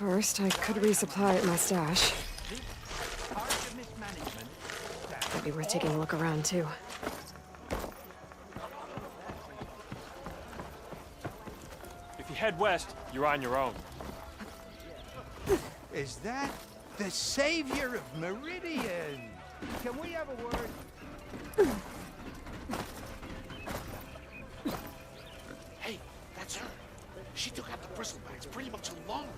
First, I could resupply at my stash. Might be worth taking a look around, too. If you head west, you're on your own. Is that the savior of Meridian? Can we have a word? Hey, that's her. She took out the bristlebags pretty much alone.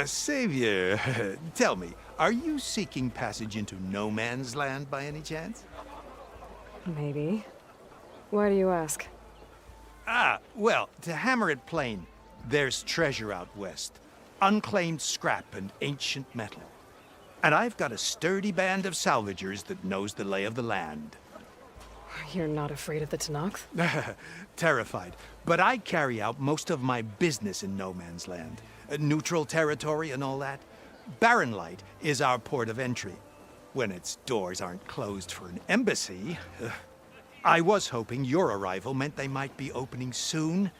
Savior, tell me, are you seeking passage into no man's land by any chance? Maybe. Why do you ask? Well, to hammer it plain, there's treasure out west. Unclaimed scrap and ancient metal. And I've got a sturdy band of salvagers that knows the lay of the land. You're not afraid of the Tenakth? Terrified. But I carry out most of my business in no man's land. Neutral territory and all that. Barren Light is our port of entry. When its doors aren't closed for an embassy. I was hoping your arrival meant they might be opening soon.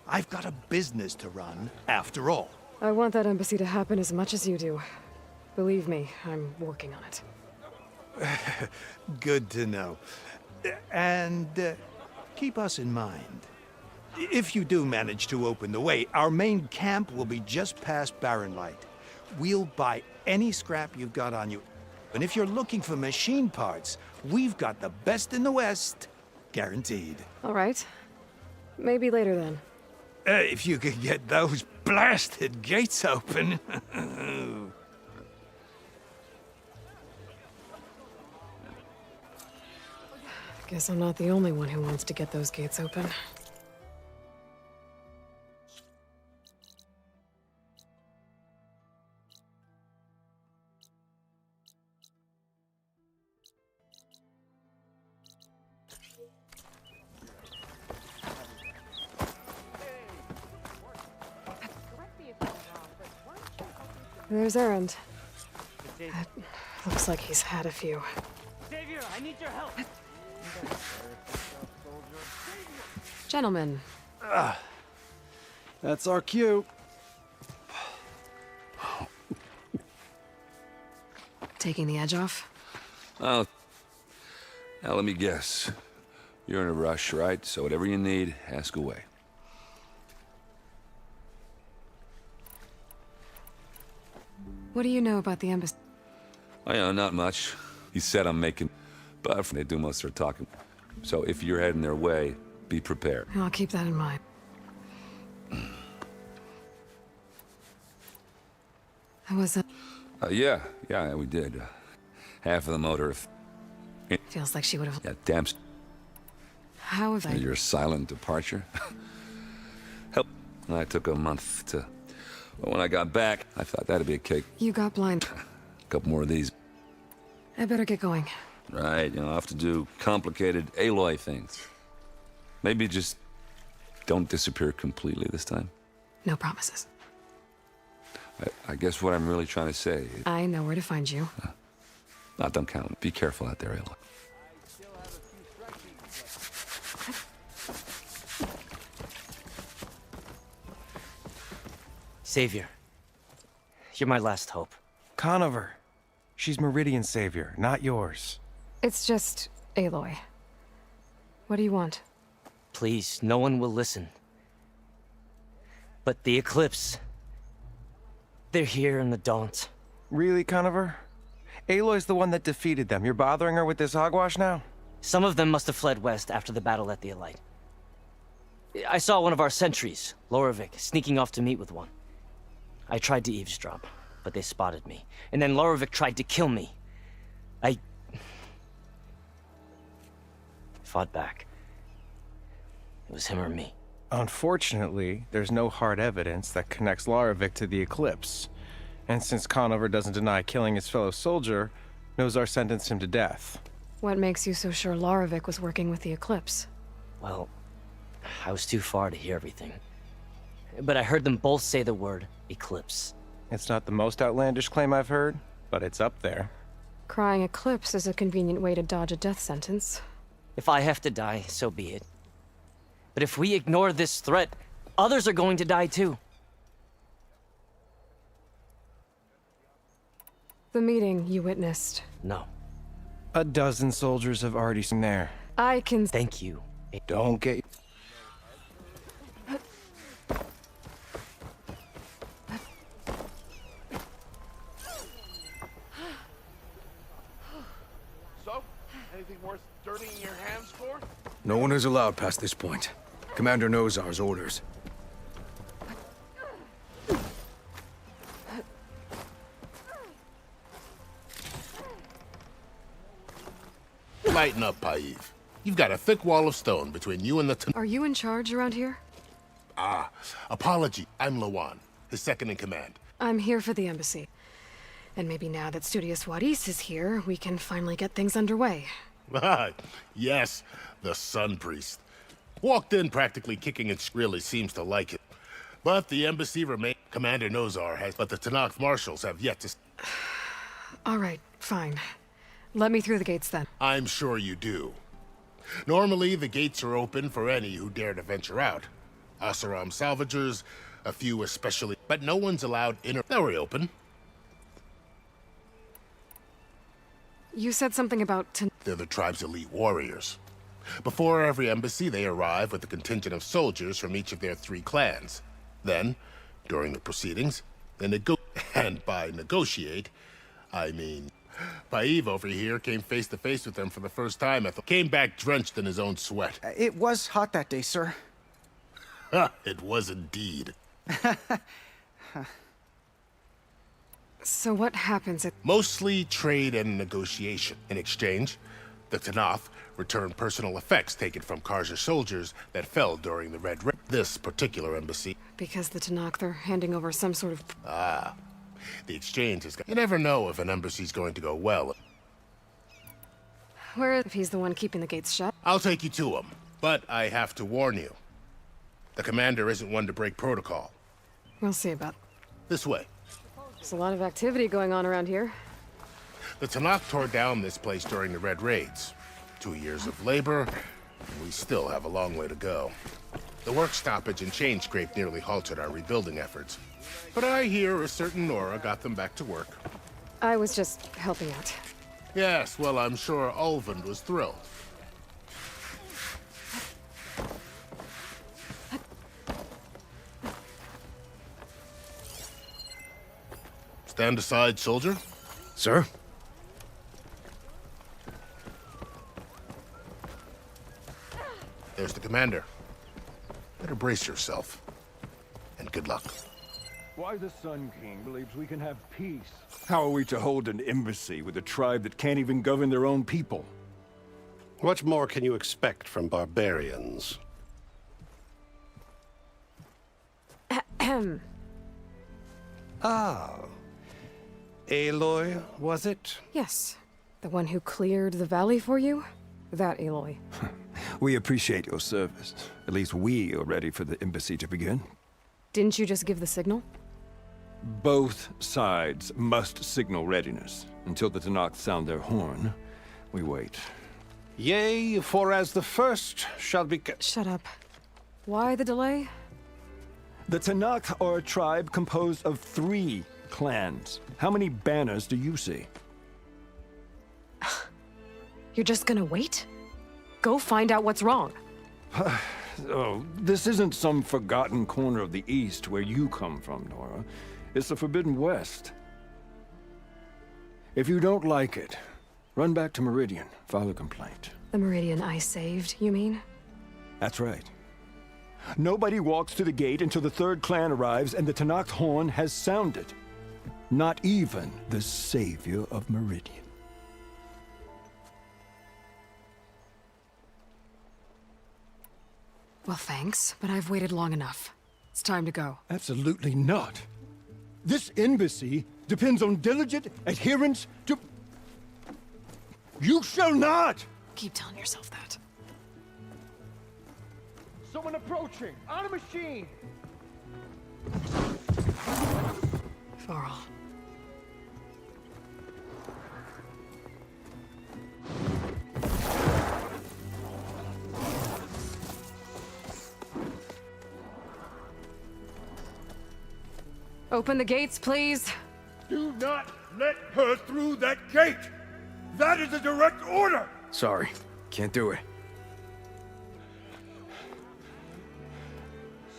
I've got a business to run, after all. I want that embassy to happen as much as you do. Believe me, I'm working on it. Good to know. And keep us in mind. If you do manage to open the way, our main camp will be just past Barren Light. We'll buy any scrap you've got on you. And if you're looking for machine parts, we've got the best in the West. Guaranteed. All right. Maybe later then. If you could get those blasted gates open. Guess I'm not the only one who wants to get those gates open. There's Erend. That looks like he's had a few. Xavier, I need your help. Gentlemen, That's our cue. taking the edge off? Oh, now let me guess. You're in a rush, right? So whatever you need, ask away. What do you know about the embassy? Oh, yeah, not much. He said I'm making... But they do most of their talking. So if you're heading their way, be prepared. I'll keep that in mind. How was that? Yeah, we did. Half of the motor... Feels like she would have... Yeah, damn... How have I... Your silent departure. Help. I took a month to... But when I got back, I thought that'd be a cake. You got blind. A couple more of these. I better get going. Right, I'll have to do complicated Aloy things. Maybe just don't disappear completely this time. No promises. I guess what I'm really trying to say... I know where to find you. don't count. Be careful out there, Aloy. Savior, you're my last hope. Conover. She's Meridian's savior, not yours. It's just Aloy. What do you want? Please, no one will listen. But the Eclipse... They're here in the Daunt. Really, Conover? Aloy's the one that defeated them. You're bothering her with this hogwash now? Some of them must have fled west after the battle at the Elite. I saw one of our sentries, Loravik, sneaking off to meet with one. I tried to eavesdrop, but they spotted me. And then Loravik tried to kill me. I fought back. It was him or me. Unfortunately, there's no hard evidence that connects Loravik to the Eclipse. And since Conover doesn't deny killing his fellow soldier, Nozar sentenced him to death. What makes you so sure Laravik was working with the Eclipse? Well, I was too far to hear everything. But I heard them both say the word Eclipse. It's not the most outlandish claim I've heard, but it's up there. Crying Eclipse is a convenient way to dodge a death sentence. If I have to die, so be it. But if we ignore this threat, others are going to die too. The meeting you witnessed. No. A dozen soldiers have already seen there. I can... Thank you. Don't get... So, anything worth dirtying your hands for? No one is allowed past this point. Commander Nozar's orders. Lighten up, Paiv. You've got a thick wall of stone between you and the Are you in charge around here? Apology, I'm Lawan, his second in command. I'm here for the embassy. And maybe now that Studious Wadis is here, we can finally get things underway. Yes, the Sun Priest. Walked in practically kicking and really seems to like it. But the embassy remains. Commander Nozar has, but the Tanakh marshals have yet to. All right, fine. Let me through the gates then. I'm sure you do. Normally, the gates are open for any who dare to venture out. Asaram salvagers, a few especially, but no one's allowed in. Now we're open. You said something about They're the tribe's elite warriors. Before every embassy, they arrive with a contingent of soldiers from each of their 3 clans. Then, during the proceedings, they and by negotiate, I mean, Paiv over here came face to face with them for the first time. Came back drenched in his own sweat. It was hot that day, sir. It was indeed. So what happens at... Mostly trade and negotiation. In exchange, the Tanakh return personal effects taken from Karja soldiers that fell during the Red Raid. This particular embassy. Because the Tanakh, they're handing over some sort of... The exchange is... You never know if an embassy's going to go well. Where if he's the one keeping the gates shut? I'll take you to him, but I have to warn you. The commander isn't one to break protocol. We'll see about... This way. There's a lot of activity going on around here. The Tanakh tore down this place during the Red Raids. 2 years of labor, and we still have a long way to go. The work stoppage and chain scrape nearly halted our rebuilding efforts. But I hear a certain Nora got them back to work. I was just helping out. Yes, well, I'm sure Ulvund was thrilled. Stand aside, soldier. Sir? There's the commander. Better brace yourself. And good luck. Why the Sun King believes we can have peace. How are we to hold an embassy with a tribe that can't even govern their own people? What more can you expect from barbarians? Ah. Aloy, was it? Yes. The one who cleared the valley for you? That Aloy. We appreciate your service. At least we are ready for the embassy to begin. Didn't you just give the signal? Both sides must signal readiness. Until the Tanakh sound their horn, we wait. Yea, for as the first shall be... Shut up. Why the delay? The Tanakh are a tribe composed of 3 clans. How many banners do you see? You're just gonna wait? Go find out what's wrong. Oh, this isn't some forgotten corner of the East where you come from, Nora. It's the Forbidden West. If you don't like it, run back to Meridian, file a complaint. The Meridian I saved, you mean? That's right. Nobody walks to the gate until the third clan arrives and the Tenakth horn has sounded. Not even the savior of Meridian. Well, thanks, but I've waited long enough. It's time to go. Absolutely not. This embassy depends on diligent adherence to... You shall not! Keep telling yourself that. Someone approaching! On a machine! Varl. Open the gates, please. Do not let her through that gate! That is a direct order! Sorry, can't do it.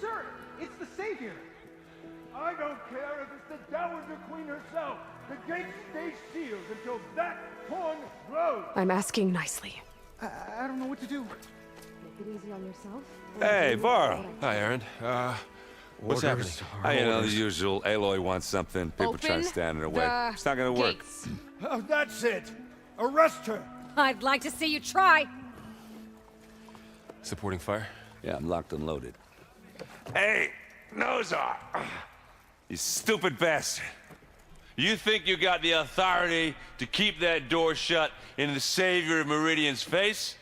Sir, it's the Savior! I don't care if it's the Dowager Queen herself! The gate stays sealed until that horn blows! I'm asking nicely. I don't know what to do. Take it easy on yourself. Hey, Varl. Hi, Aaron. What's happening? You know, the usual. Aloy wants something. People trying to stand in her way. It's not gonna work. Oh, that's it! Arrest her! I'd like to see you try. Supporting fire? Yeah, I'm locked and loaded. Hey, Nozar! You stupid bastard. You think you got the authority to keep that door shut in the savior of Meridian's face?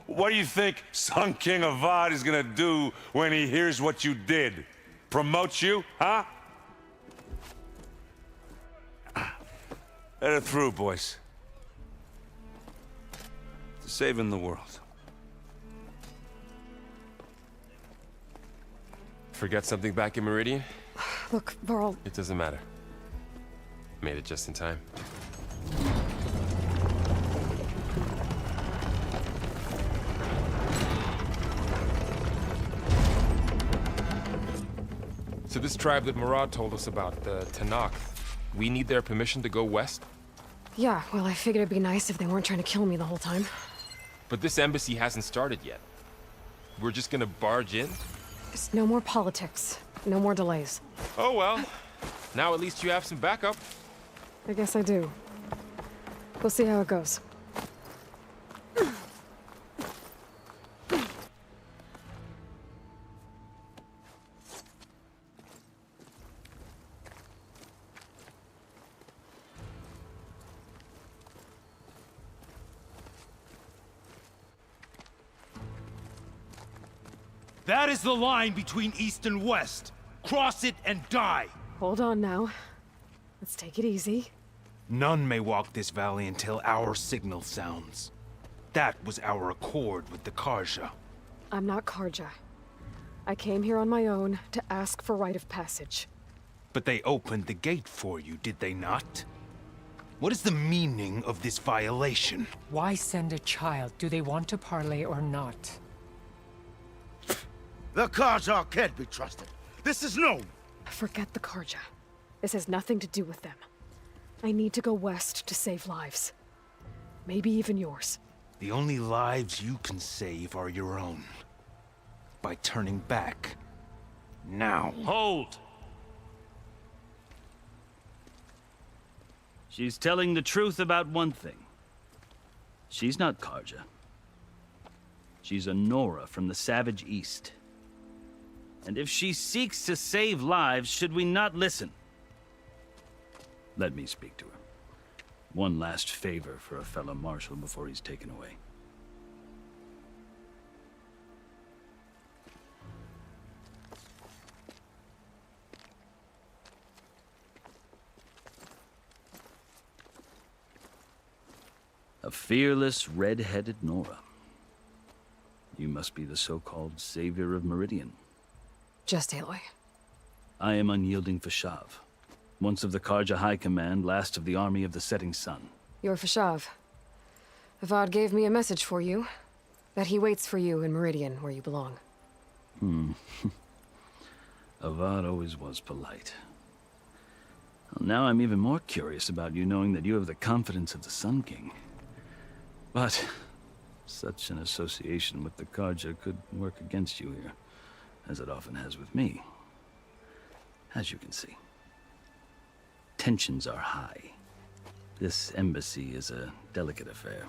What do you think Sun King Avad is gonna do when he hears what you did? Promote you, huh? Let her through, boys. Saving the world. Forget something back in Meridian? Look, Varl, It doesn't matter. Made it just in time. So this tribe that Murad told us about, the Tenakth, we need their permission to go west? yeah, well, I figured it'd be nice if they weren't trying to kill me the whole time. But this embassy hasn't started yet. We're just gonna barge in? There's no more politics. No more delays. Oh well. Now at least you have some backup. I guess I do. We'll see how it goes. That is the line between East and West. Cross it and die. Hold on now. Let's take it easy. None may walk this valley until our signal sounds. That was our accord with the Karja. I'm not Karja. I came here on my own to ask for rite of passage. But they opened the gate for you, did they not? What is the meaning of this violation? Why send a child? Do they want to parley or not? The Karja can't be trusted. This is known. Forget the Karja. This has nothing to do with them. I need to go west to save lives. Maybe even yours. The only lives you can save are your own. By turning back. Now. Hold! She's telling the truth about one thing. She's not Karja. She's a Nora from the Savage East. And if she seeks to save lives, should we not listen? Let me speak to her. One last favor for a fellow marshal before he's taken away. A fearless, red-headed Nora. You must be the so-called savior of Meridian. Just Aloy. I am Unyielding Fashav. Once of the Karja High Command, last of the army of the Setting Sun. You're Fashav. Avad gave me a message for you. That he waits for you in Meridian, where you belong. Avad always was polite. Well, now I'm even more curious about you knowing that you have the confidence of the Sun King. But such an association with the Carja could work against you here, as it often has with me. As you can see, tensions are high. This embassy is a delicate affair.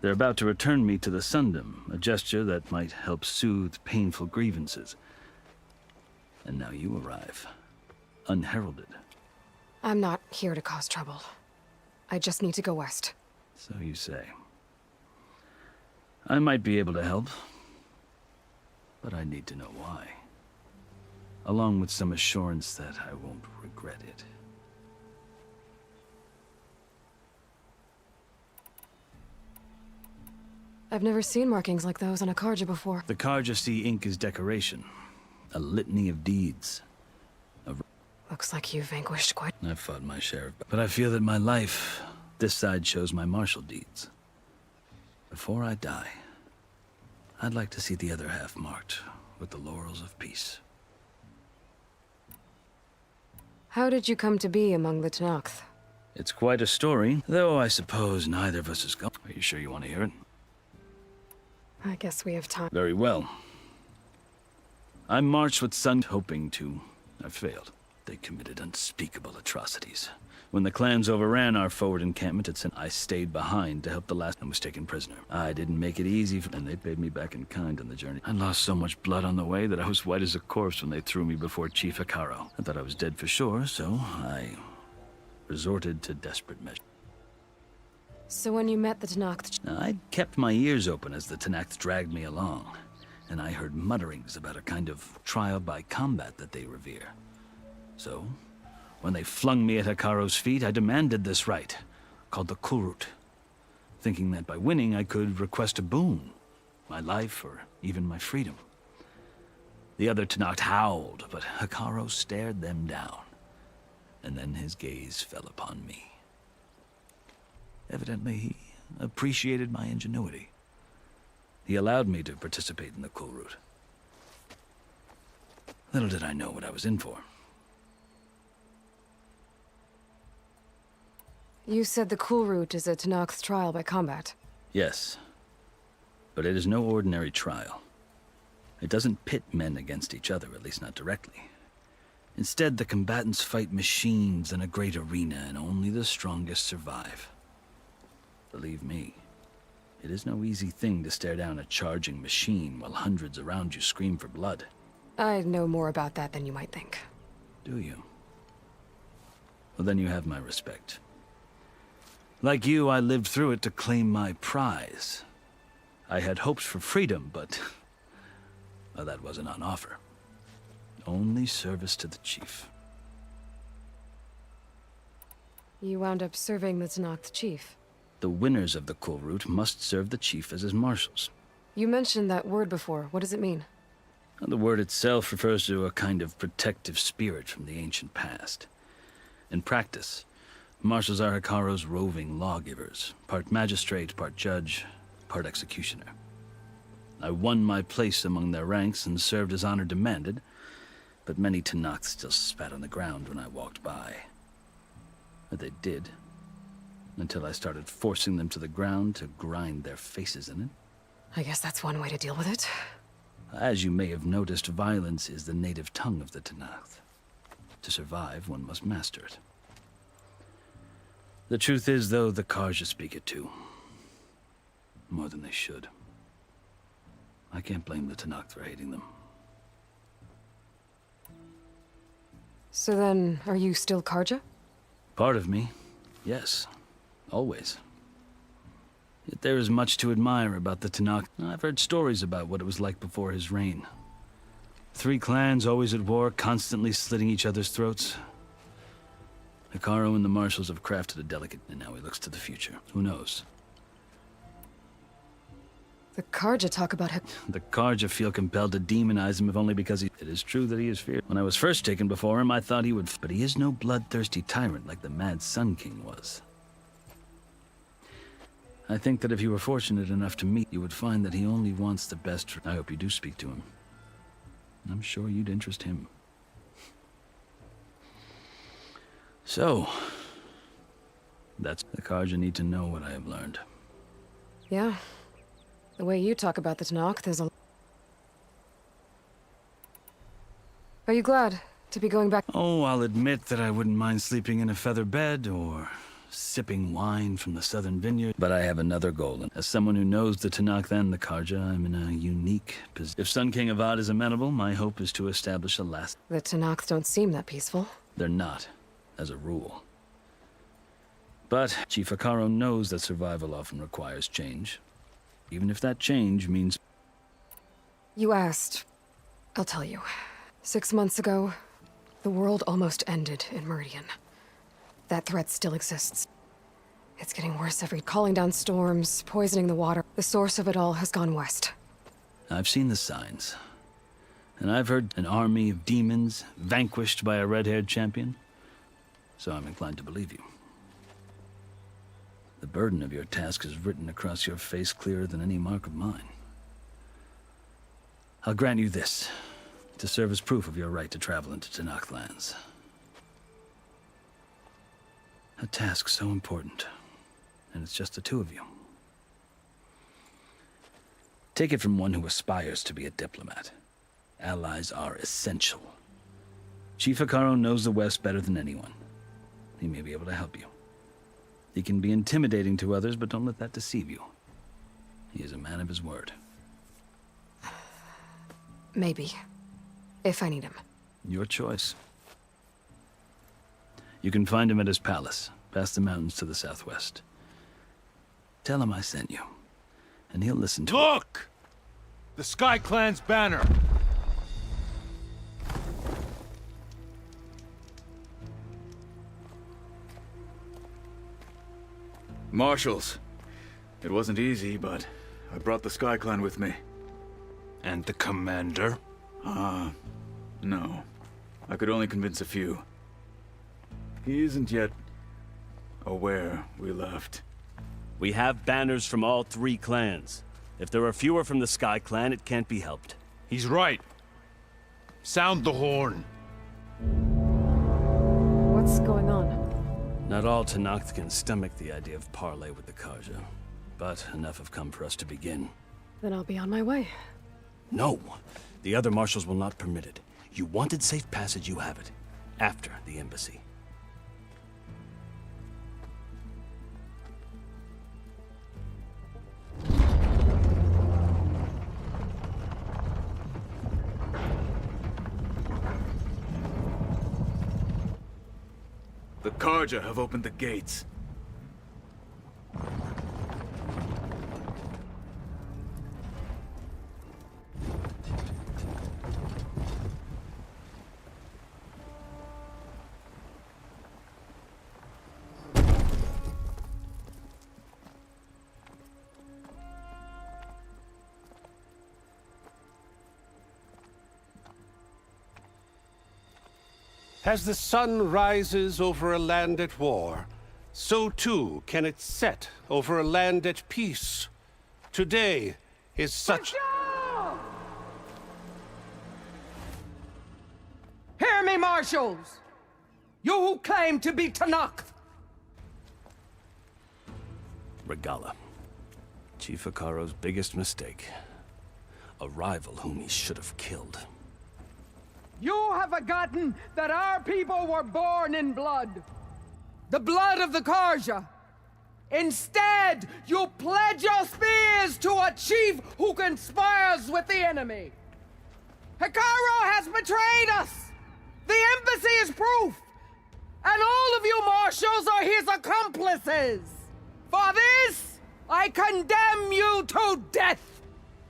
They're about to return me to the Sundom, a gesture that might help soothe painful grievances. And now you arrive, unheralded. I'm not here to cause trouble. I just need to go west. So you say. I might be able to help, but I need to know why. Along with some assurance that I won't regret it. I've never seen markings like those on a Carja before. The Carja see ink as decoration. A litany of deeds. Looks like you vanquished quite... I've fought my share of... But I feel that my life, this side shows my martial deeds. Before I die, I'd like to see the other half marked with the laurels of peace. How did you come to be among the Tenakth? It's quite a story, though I suppose neither of us is gone. Are you sure you want to hear it? I guess we have time. Very well. I marched with Sun hoping to... I failed. They committed unspeakable atrocities. When the clans overran our forward encampment at Sin, I stayed behind to help the last and was taken prisoner. I didn't make it easy for them, and they paid me back in kind on the journey. I lost so much blood on the way that I was white as a corpse when they threw me before Chief Hekarro. I thought I was dead for sure, so I resorted to desperate measures. So when you met the Tenakth... I'd kept my ears open as the Tenakth dragged me along, and I heard mutterings about a kind of trial by combat that they revere. So, when they flung me at Hekarro's feet, I demanded this right, called the Kulrut, thinking that by winning I could request a boon, my life or even my freedom. The other Tenakth howled, but Hekarro stared them down, and then his gaze fell upon me. Evidently, he appreciated my ingenuity. He allowed me to participate in the Kulrut. Little did I know what I was in for. You said the Kulrut is a Tenakth trial by combat. Yes, but it is no ordinary trial. It doesn't pit men against each other, at least not directly. Instead, the combatants fight machines in a great arena, and only the strongest survive. Believe me, it is no easy thing to stare down a charging machine while hundreds around you scream for blood. I know more about that than you might think. Do you? Well, then you have my respect. Like you, I lived through it to claim my prize. I had hopes for freedom, but well, that wasn't on offer. Only service to the chief. You wound up serving the Tenakth chief. The winners of the Kulrut must serve the chief as his marshals. You mentioned that word before. What does it mean? The word itself refers to a kind of protective spirit from the ancient past. In practice, marshals are Hekarro's roving lawgivers, part magistrate, part judge, part executioner. I won my place among their ranks and served as honor demanded, but many Tenakth still spat on the ground when I walked by. But they did, until I started forcing them to the ground to grind their faces in it. I guess that's one way to deal with it. As you may have noticed, violence is the native tongue of the Tenakth. To survive, one must master it. The truth is, though, the Carja speak it too. More than they should. I can't blame the Tenakth for hating them. So then, are you still Carja? Part of me, yes. Always. Yet there is much to admire about the Tenakth. I've heard stories about what it was like before his reign. 3 clans always at war, constantly slitting each other's throats. Hekarro and the marshals have crafted a delicate, and now he looks to the future. Who knows? The Carja talk about The Carja feel compelled to demonize him if only because it is true that he is feared. When I was first taken before him, I thought he would... But he is no bloodthirsty tyrant like the Mad Sun King was. I think that if you were fortunate enough to meet, you would find that he only wants the best for... I hope you do speak to him. I'm sure you'd interest him. So, that's the Karja need to know what I have learned. Yeah. The way you talk about the Tanakh, there's a... Are you glad to be going back? Oh, I'll admit that I wouldn't mind sleeping in a feather bed or sipping wine from the southern vineyard, but I have another goal. And as someone who knows the Tanakh and the Karja, I'm in a unique position. If Sun King Avad is amenable, my hope is to establish a last... The Tanakh don't seem that peaceful. They're not, as a rule. But Chief Akaro knows that survival often requires change. Even if that change means... You asked. I'll tell you. 6 months ago, the world almost ended in Meridian. That threat still exists. It's getting worse calling down storms, poisoning the water. The source of it all has gone west. I've seen the signs. And I've heard an army of demons vanquished by a red-haired champion. So I'm inclined to believe you. The burden of your task is written across your face clearer than any mark of mine. I'll grant you this, to serve as proof of your right to travel into Tanakh lands. A task so important, and it's just the two of you. Take it from one who aspires to be a diplomat. Allies are essential. Chief Akaro knows the West better than anyone. He may be able to help you. He can be intimidating to others, but don't let that deceive you. He is a man of his word. Maybe. If I need him. Your choice. You can find him at his palace, past the mountains to the southwest. Tell him I sent you, and he'll listen to Look! The Sky Clan's banner! Marshals. It wasn't easy, but I brought the Sky Clan with me. And the commander? No. I could only convince a few. He isn't yet aware we left. We have banners from all 3 clans. If there are fewer from the Sky Clan, it can't be helped. He's right. Sound the horn. What's going on? Not all Tanakh can stomach the idea of parley with the Karja, but enough have come for us to begin. Then I'll be on my way. No! The other marshals will not permit it. You wanted safe passage, you have it. After the embassy. The Karja have opened the gates. As the sun rises over a land at war, so too can it set over a land at peace. Today is such... Hear me, marshals! You who claim to be Tanakh! Regala. Chief Akaro's biggest mistake. A rival whom he should have killed. You have forgotten that our people were born in blood. The blood of the Karja. Instead, you pledge your spears to a chief who conspires with the enemy. Akaro has betrayed us. The embassy is proof. And all of you marshals are his accomplices. For this, I condemn you to death.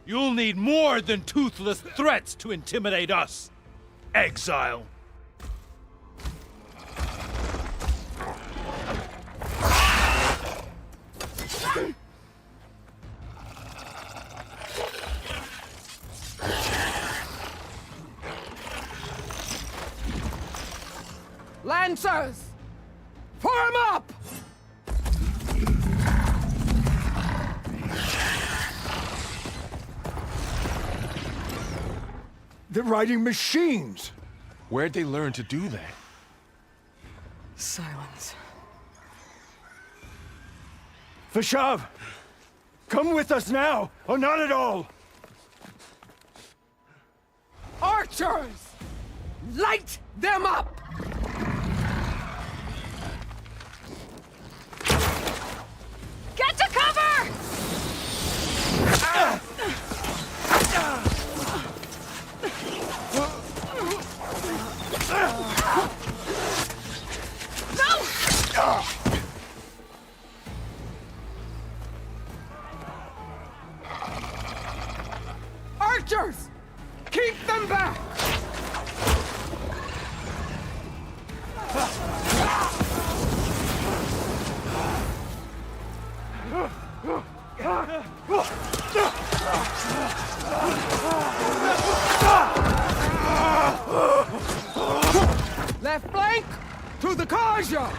You'll need more than toothless threats to intimidate us. Exile. Lancers! Form up! They're riding machines! Where'd they learn to do that? Silence. Vashav! Come with us now, or not at all! Archers! Light them up! Get to cover! Archers! Keep them back! Left flank to the Karja!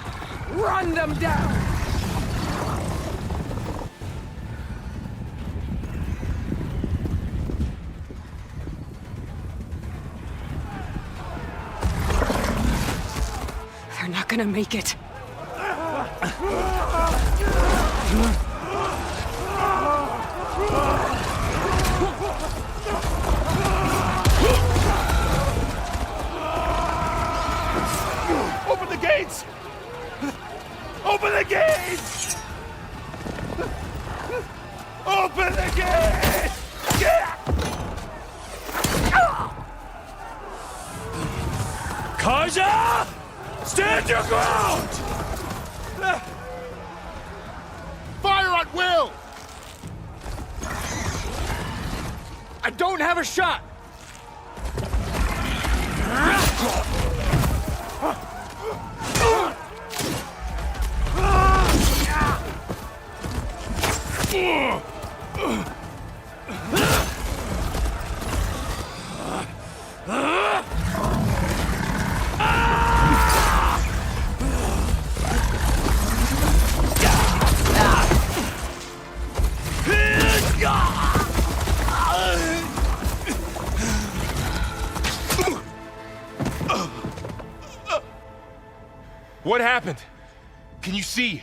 Run them down! They're not gonna make it. Open the gates! Open the gates! Open the gates! Karja! Stand your ground! Fire at will! I don't have a shot! What happened? Can you see?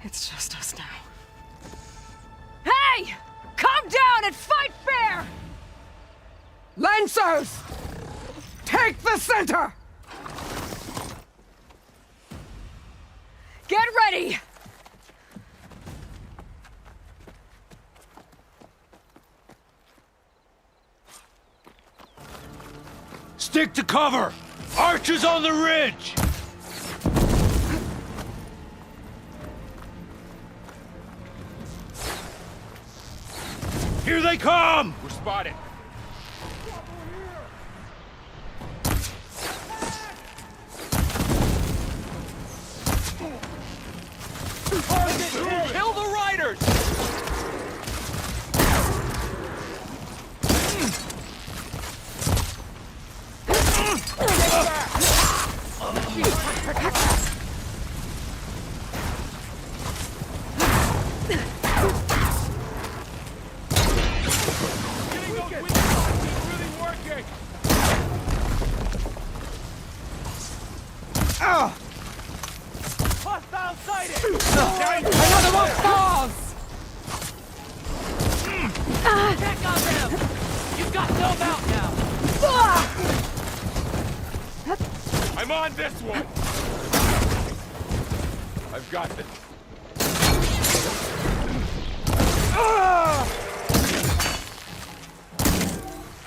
It's just us now. Hey! Come down and fight fair! Lancers! Take the center! Get ready! Stick to cover! Archers on the ridge! Here they come! We're spotted. Kill the riders! Hostile sighted! Another one falls! Check on them! You've got no mount now! I'm on this one! I've got this.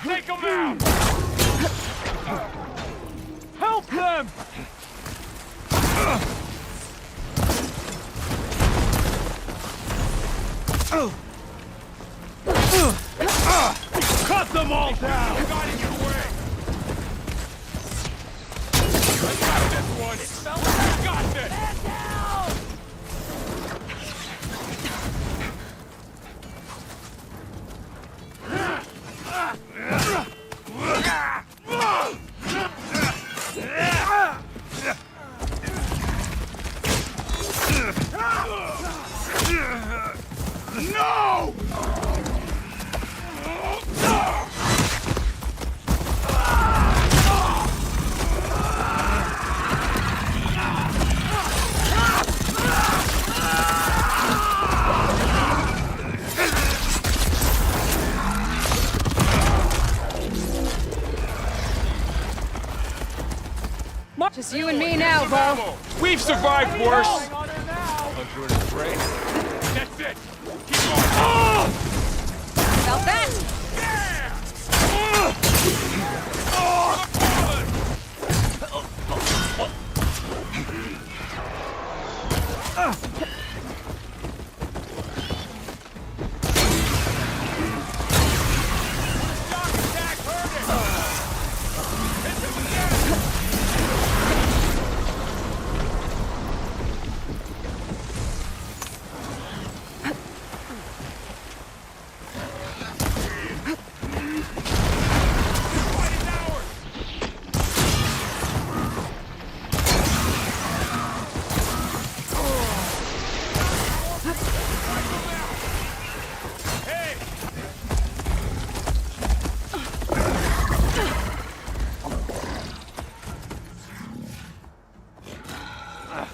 Take them out! Help them! Cut them all down! I got in your way! I got this one! I got this! No! Just you and me now, Bo. We've survived worse! Hunter in his brain. That's it! Keep going! Felt that?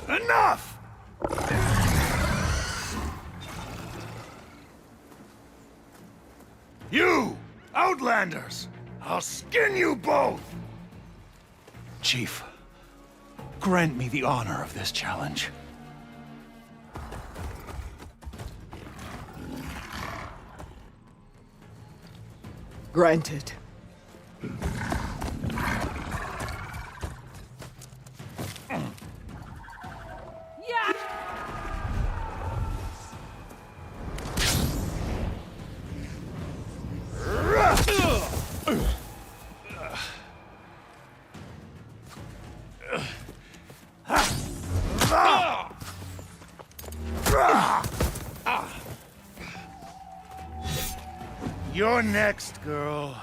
Enough! You, Outlanders! I'll skin you both! Chief, grant me the honor of this challenge. Granted. You're next, girl.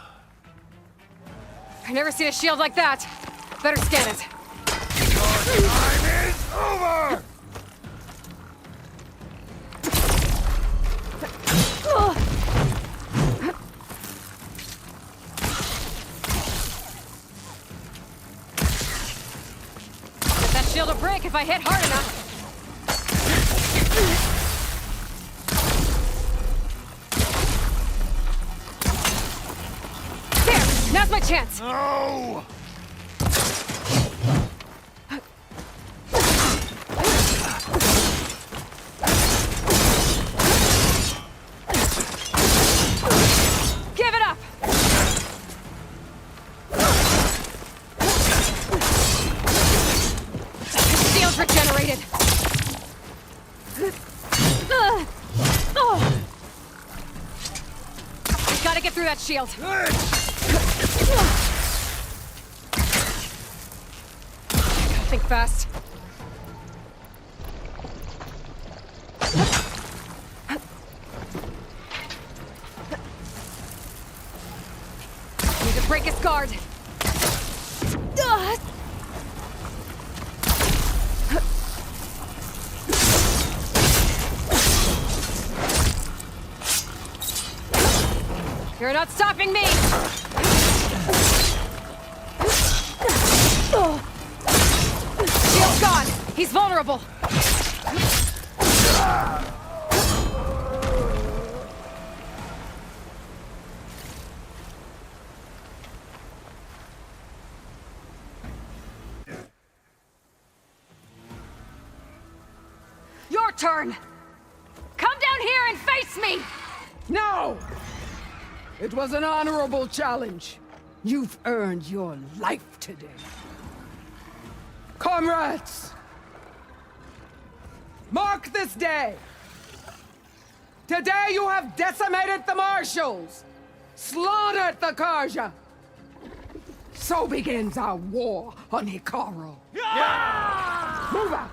I've never seen a shield like that. Better scan it. Time is over! That shield will break if I hit hard enough. There! Now's my chance! No! Give it up! Shield's regenerated. I gotta get through that shield. Think fast. Need to break his guard. You're not stopping me! Shield's gone! He's vulnerable! Your turn! Come down here and face me! No! It was an honorable challenge. You've earned your life today. Comrades! Mark this day! Today you have decimated the Marshals! Slaughtered the Karja! So begins our war on Hikaru. Yeah! Move out!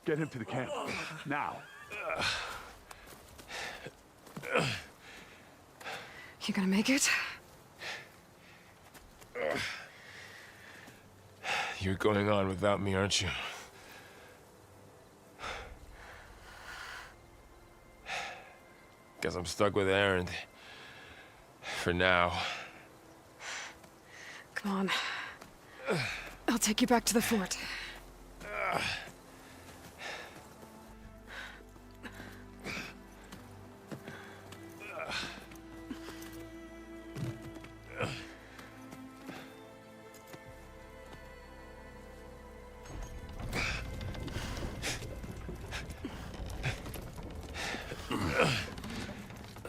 Get him to the camp. Now. You gonna make it? You're going on without me, aren't you? Guess I'm stuck with Erend. For now. Come on. I'll take you back to the fort.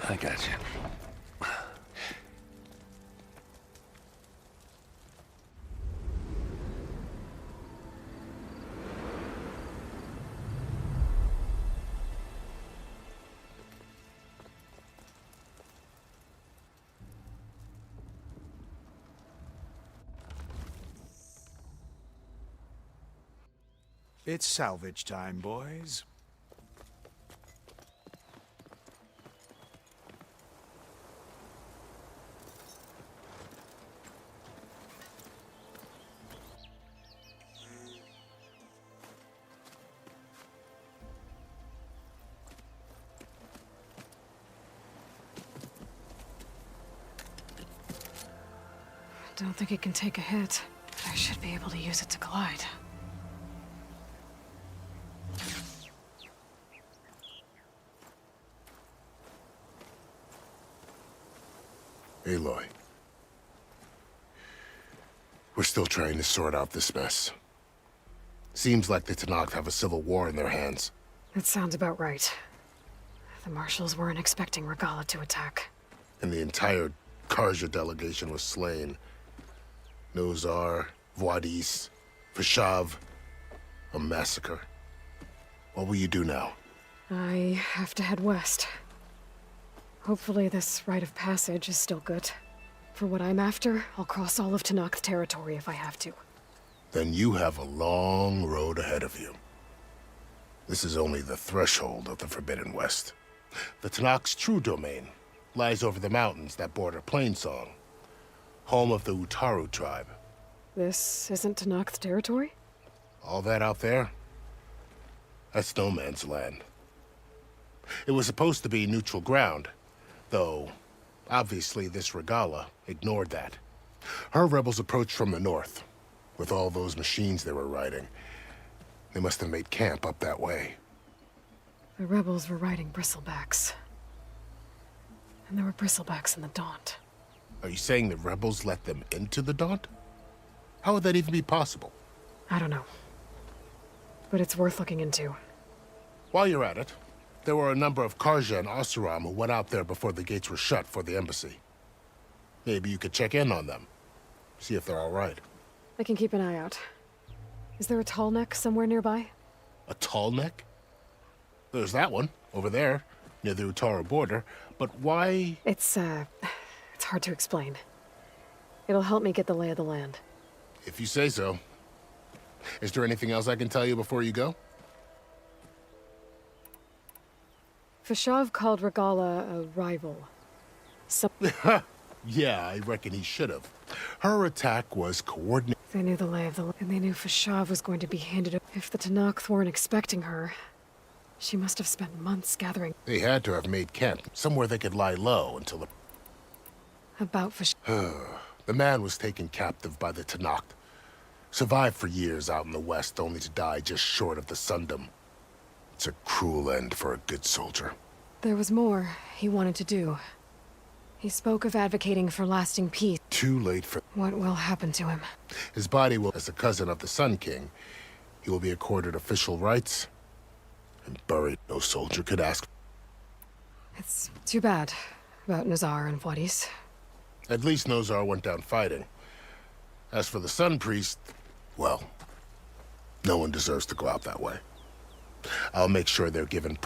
I got you. It's salvage time, boys. I don't think it can take a hit, but I should be able to use it to glide. Aloy. We're still trying to sort out this mess. Seems like the Tenakth have a civil war in their hands. That sounds about right. The Marshals weren't expecting Regalla to attack. And the entire Carja delegation was slain. Nozar, Vuadis, Fashav. A massacre. What will you do now? I have to head west. Hopefully this rite of passage is still good. For what I'm after, I'll cross all of Tenakth territory if I have to. Then you have a long road ahead of you. This is only the threshold of the Forbidden West. The Tenakth's true domain lies over the mountains that border Plainsong, home of the Utaru tribe. This isn't Tenakth territory? All that out there? That's no man's land. It was supposed to be neutral ground, though obviously this Regalla ignored that. Her rebels approached from the north, with all those machines they were riding. They must have made camp up that way. The rebels were riding bristlebacks. And there were bristlebacks in the Daunt. Are you saying the rebels let them into the Daunt? How would that even be possible? I don't know. But it's worth looking into. While you're at it, there were a number of Carja and Oseram who went out there before the gates were shut for the embassy. Maybe you could check in on them. See if they're all right. I can keep an eye out. Is there a tall neck somewhere nearby? A tall neck? There's that one, over there, near the Utaru border. But why? It's hard to explain. It'll help me get the lay of the land. If you say so. Is there anything else I can tell you before you go? Fashav called Regalla a rival. Yeah, I reckon he should have. Her attack was coordinated. They knew the lay of the land, and they knew Fashav was going to be handed over. If the Tenakth weren't expecting her, she must have spent months gathering. They had to have made camp somewhere they could lie low until the... About Fashav. The man was taken captive by the Tenakth. Survived for years out in the west, only to die just short of the Sundom. It's a cruel end for a good soldier. There was more he wanted to do. He spoke of advocating for lasting peace. Too late for... What will happen to him? His body will, as a cousin of the Sun King, he will be accorded official rights and buried. No soldier could ask. It's too bad about Nozar and Vuadis. At least Nozar went down fighting. As for the Sun Priest, well, no one deserves to go out that way. I'll make sure they're given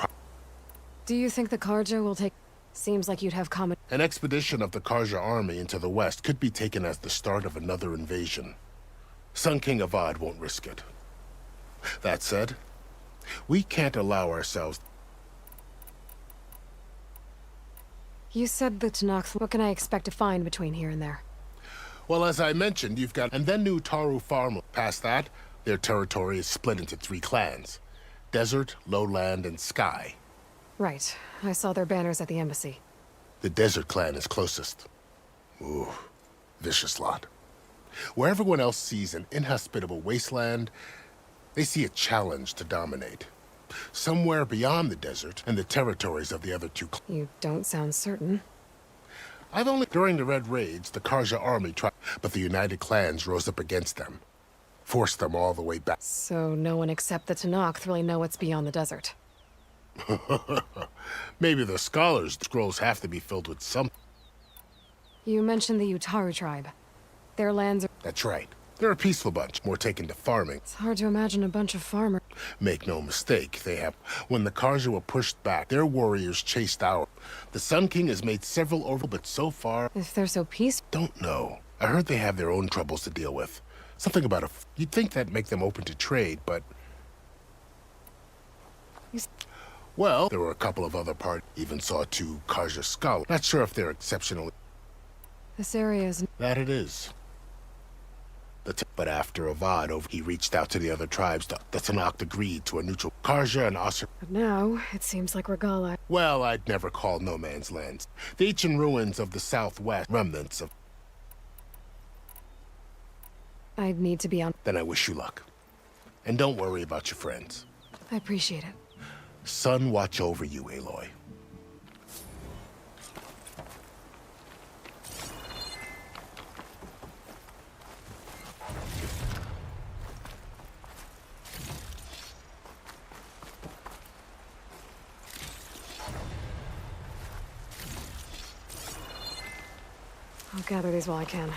Do you think the Carja will take... Seems like you'd have common... An expedition of the Carja army into the west could be taken as the start of another invasion. Sun King Avad won't risk it. That said, we can't allow ourselves... You said the Tenakth. What can I expect to find between here and there? Well, as I mentioned, you've got... And then New Taru Farm. Past that, their territory is split into 3 clans. Desert, Lowland, and Sky. Right. I saw their banners at the embassy. The Desert Clan is closest. Ooh, vicious lot. Where everyone else sees an inhospitable wasteland, they see a challenge to dominate. Somewhere beyond the desert and the territories of the other two clans. You don't sound certain. I've only... During the Red Raids, the Karja army tried, but the United Clans rose up against them. Forced them all the way back. So no one except the Tenakth really know what's beyond the desert. Maybe the scholars' scrolls have to be filled with some... You mentioned the Utaru tribe. Their lands are... That's right. They're a peaceful bunch, more taken to farming. It's hard to imagine a bunch of farmers. Make no mistake, they have... When the Karja were pushed back, their warriors chased out. The Sun King has made several over, but so far... If they're so peaceful... Don't know. I heard they have their own troubles to deal with. Something about a... You'd think that'd make them open to trade, but... Well, there were a couple of other parties. Even saw 2 Karja scholars. Not sure if they're exceptional. This area is... That it is. But after Avad, he reached out to the other tribes. The Tenakth agreed to a neutral Karja and Asur. But now, it seems like Regala... Well, I'd never call no man's lands. The ancient ruins of the southwest, remnants of... I'd need to be on... Then I wish you luck. And don't worry about your friends. I appreciate it. Sun watch over you, Aloy. I'll gather these while I can.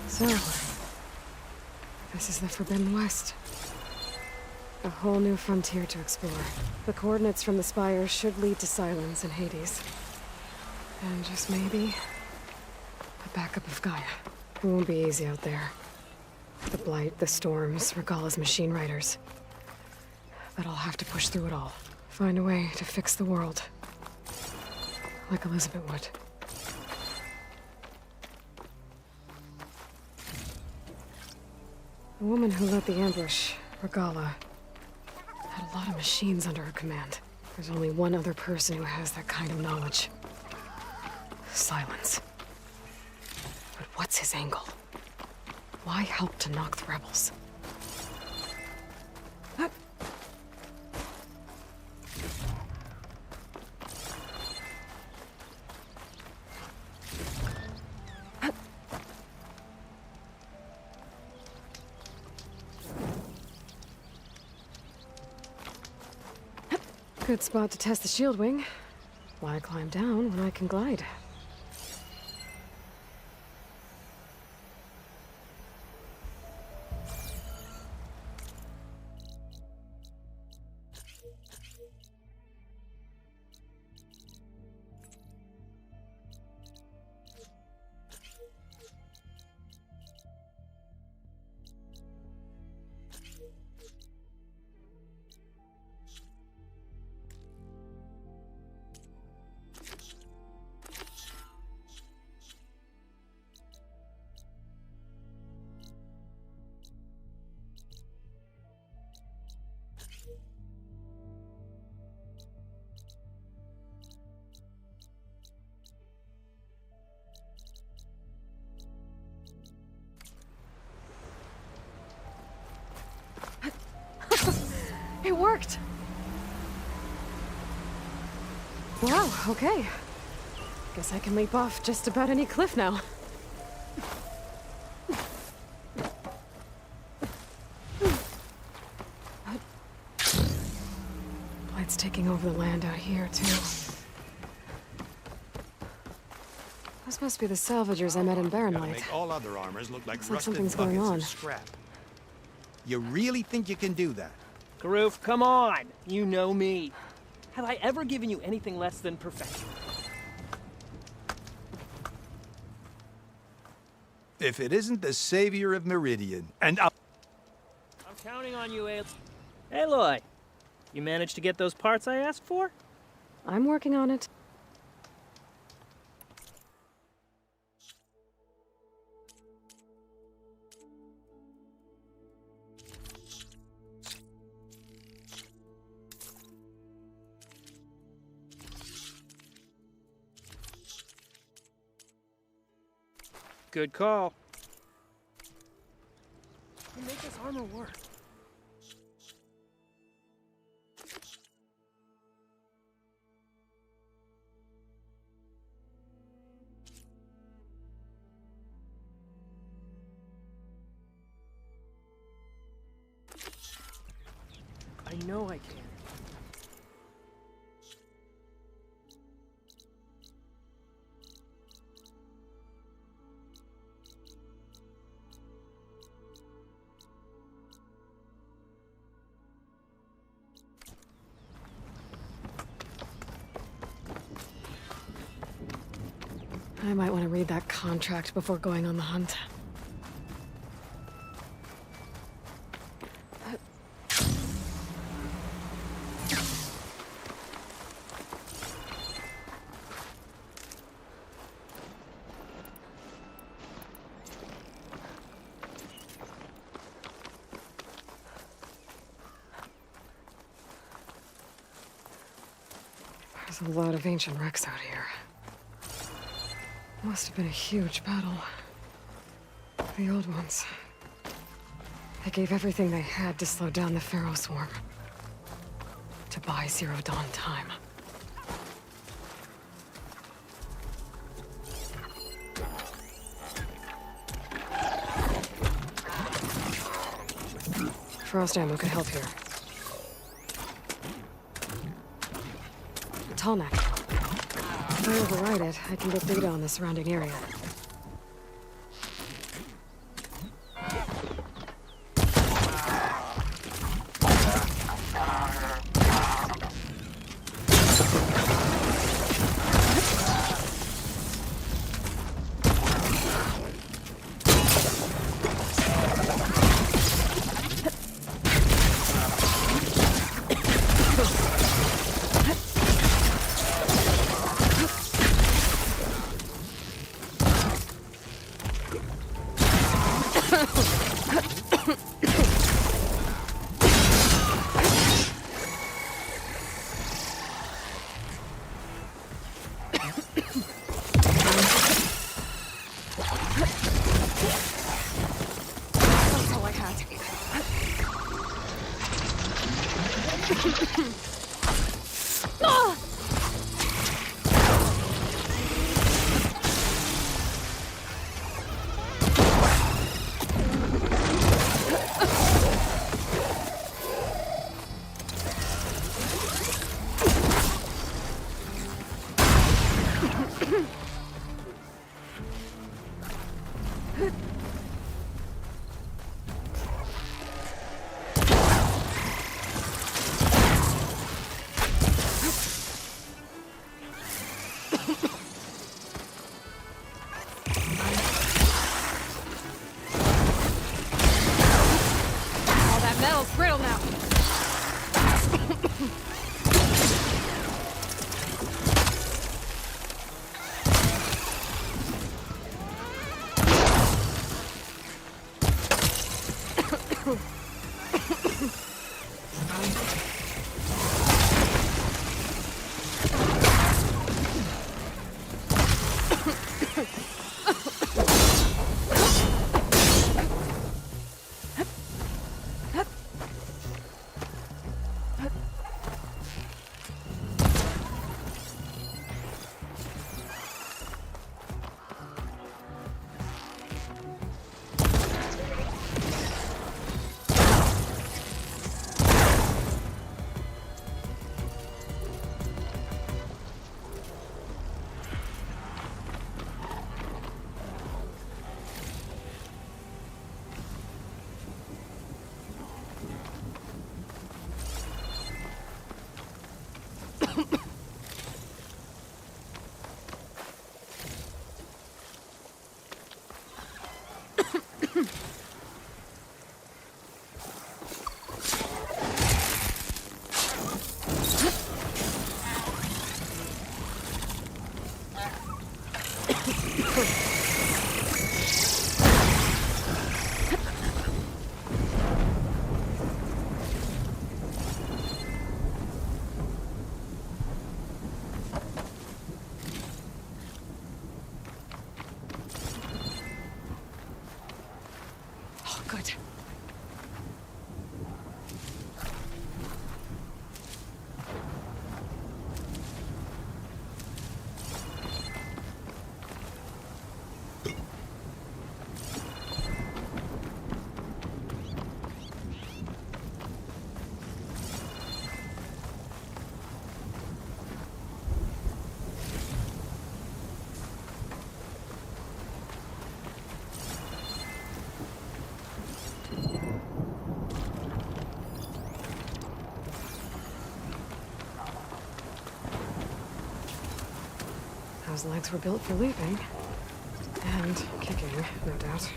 So, this is the Forbidden West. A whole new frontier to explore. The coordinates from the spire should lead to Silence and Hades. And just maybe, a backup of Gaia. It won't be easy out there. The Blight, the Storms, Regala's machine riders. But I'll have to push through it all. Find a way to fix the world. Like Elizabeth would. The woman who led the ambush, Regala, had a lot of machines under her command. There's only one other person who has that kind of knowledge. Silence. But what's his angle? Why help to knock the rebels? Good spot to test the shield wing. Why climb down when I can glide? It worked! Wow, okay. Guess I can leap off just about any cliff now. Blight's taking over the land out here, too. Those must be the salvagers I met in Barren Gotta Light. make all other armors look like Looks like rusted something's going buckets on. of scrap. You really think you can do that? Karuf, come on! You know me. Have I ever given you anything less than perfection? if it isn't the savior of Meridian. And I'm counting on you, Aloy. You managed to get those parts I asked for? I'm working on it. Good call. You make this armor work. I know I can. I might want to read that contract before going on the hunt. There's a lot of ancient wrecks out here. Must have been a huge battle. The old ones. They gave everything they had to slow down the Pharaoh swarm. To buy Zero Dawn time. Frost ammo could help here. A tall neck. If I override it, I can get data on the surrounding area. Oh, good. Those legs were built for leaping. And kicking, no doubt.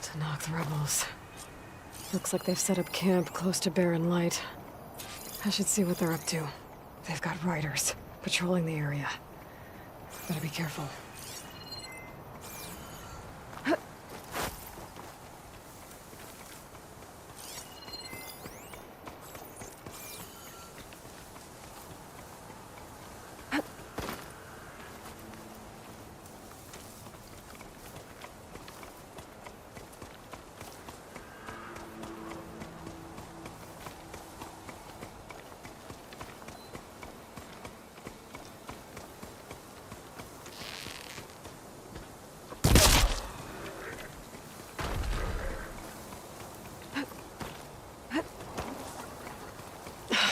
Tanakh rebels. Looks like they've set up camp close to Barren Light. I should see what they're up to. They've got riders patrolling the area. Better be careful.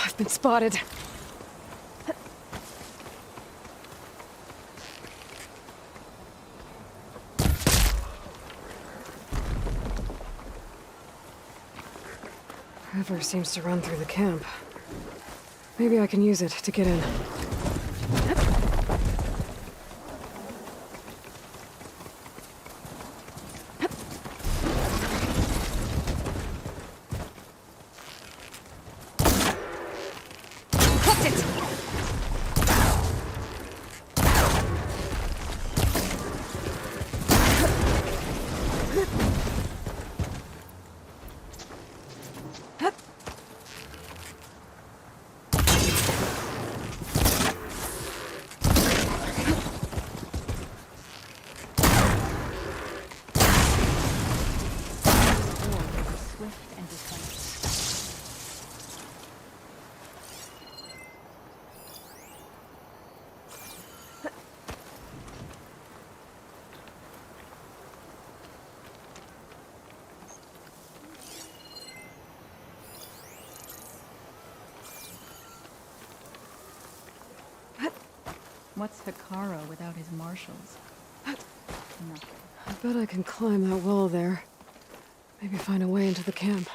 I've been spotted. River seems to run through the camp. Maybe I can use it to get in. What's Hikaru without his marshals? Nothing. I bet I can climb that wall there. Maybe find a way into the camp.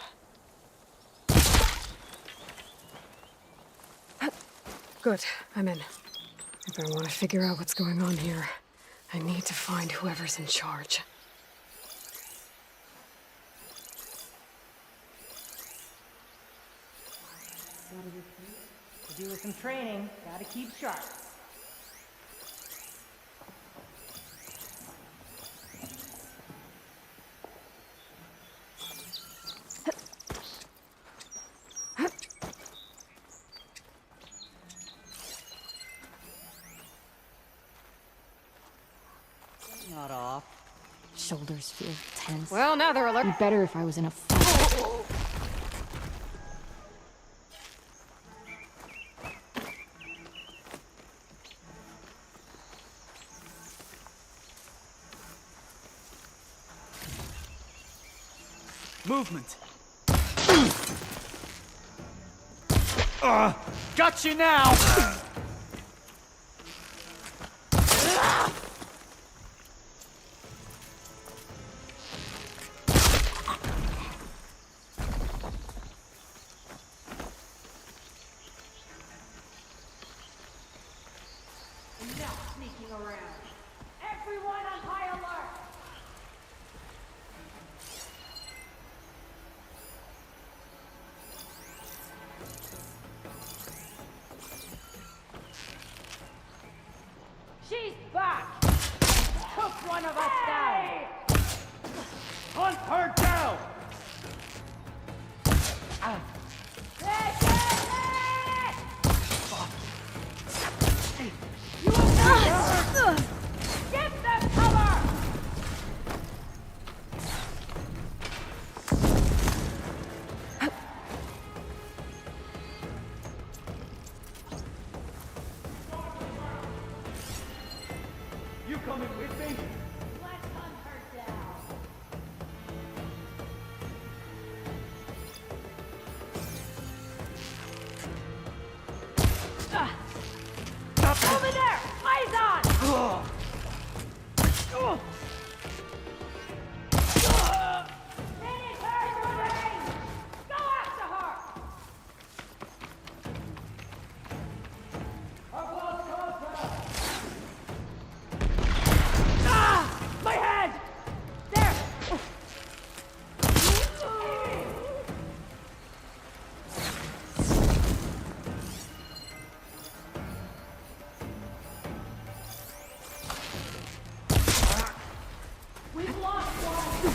Good, I'm in. If I want to figure out what's going on here, I need to find whoever's in charge. To do with some training, gotta keep sharp. Not off. Shoulders feel tense. Well, now they're alert. Be better if I was in a fight. Movement. Got you now! Enough sneaking around. Everyone on high alert! She's back! Took one of us down! Hunt her down! Give them cover! You coming with me? Let's hunt her down. Over there! Eyes on! Finish her, Lorraine! Go after her! My head! There! We've lost one!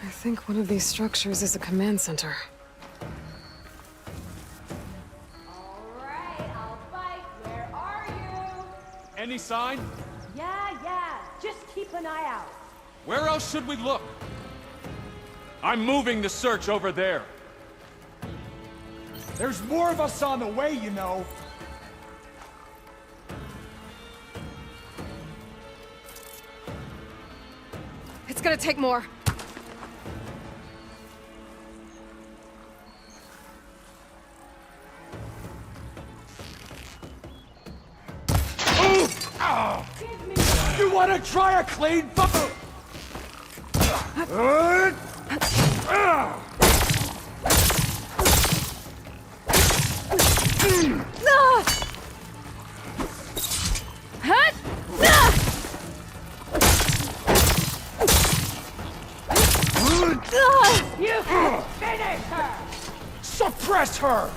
I think one of these structures is a command center. Alright, I'll bite. Where are you? Any sign? Yeah. Just keep an eye out. Where else should we look? I'm moving the search over there. There's more of us on the way, you know. It's gonna take more. You wanna try a clean bubble? You can finish her! Suppress her!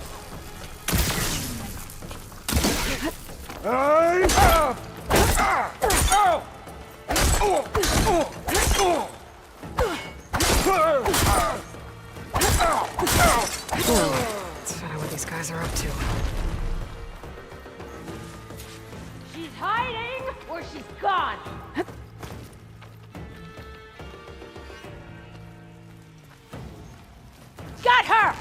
Let's find out what these guys are up to. Got her!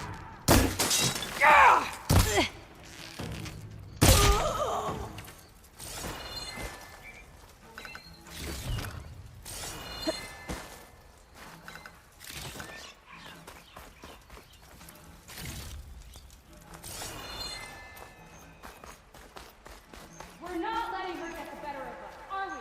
We're not letting her get the better of us, are we?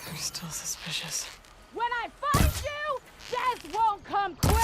They're still suspicious. When I find you, death won't come quick!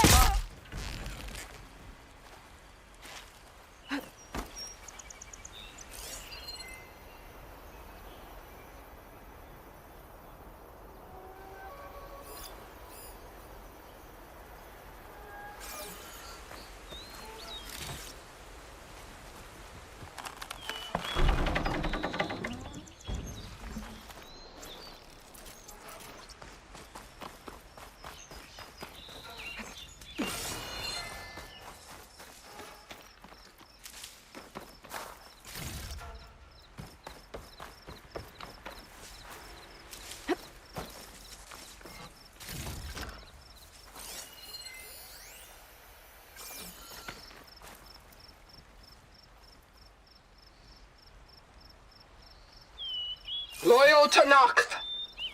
Loyal Tanakh,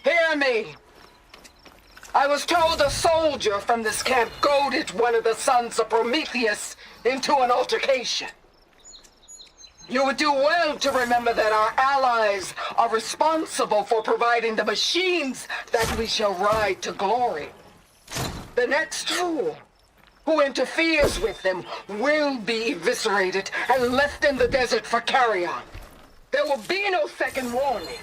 hear me. I was told a soldier from this camp goaded one of the sons of Prometheus into an altercation. You would do well to remember that our allies are responsible for providing the machines that we shall ride to glory. The next fool who interferes with them will be eviscerated and left in the desert for carrion. There will be no second warning.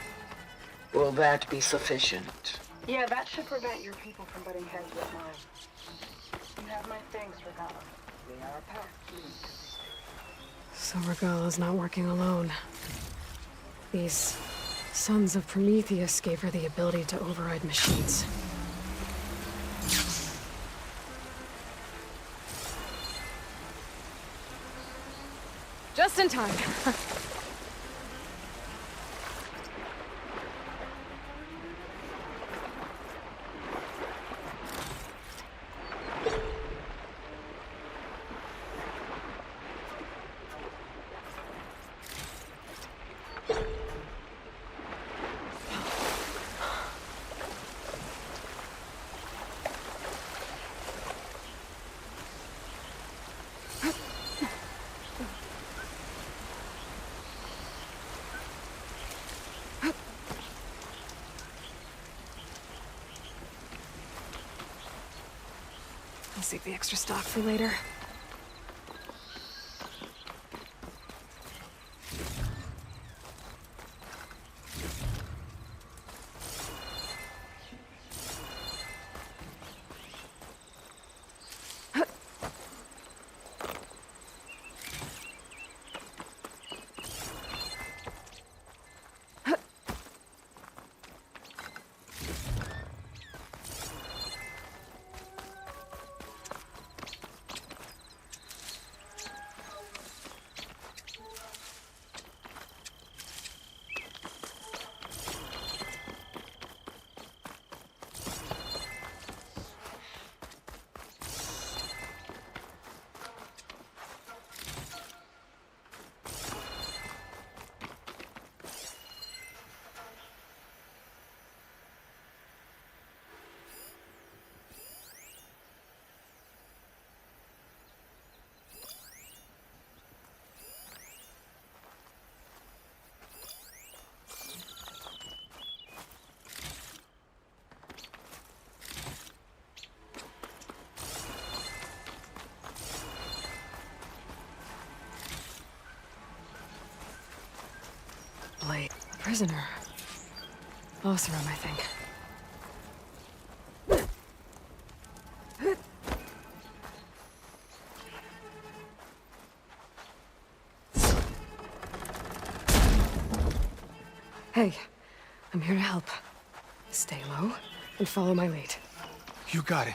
Will that be sufficient? Yeah, that should prevent your people from butting heads with mine. You have my thanks, Regala. We are a pact. So Regala's not working alone. These sons of Prometheus gave her the ability to override machines. Just in time. I'll save the extra stock for later. Blade. Prisoner. Oseram, I think. Hey, I'm here to help. Stay low and follow my lead. You got it.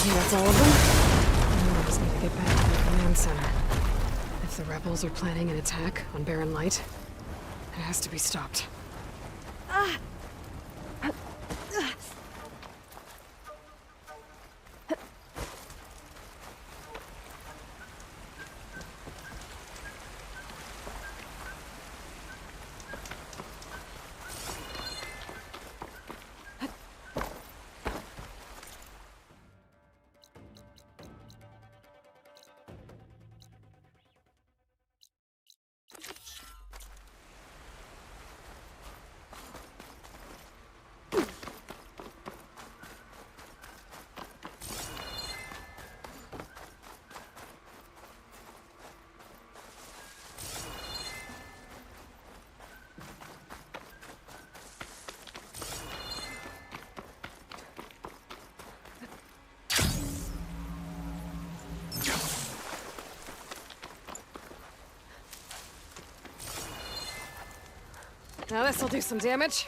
That's all of them? I just need to get back to the command center. If the rebels are planning an attack on Barren Light, it has to be stopped. Now this'll do some damage.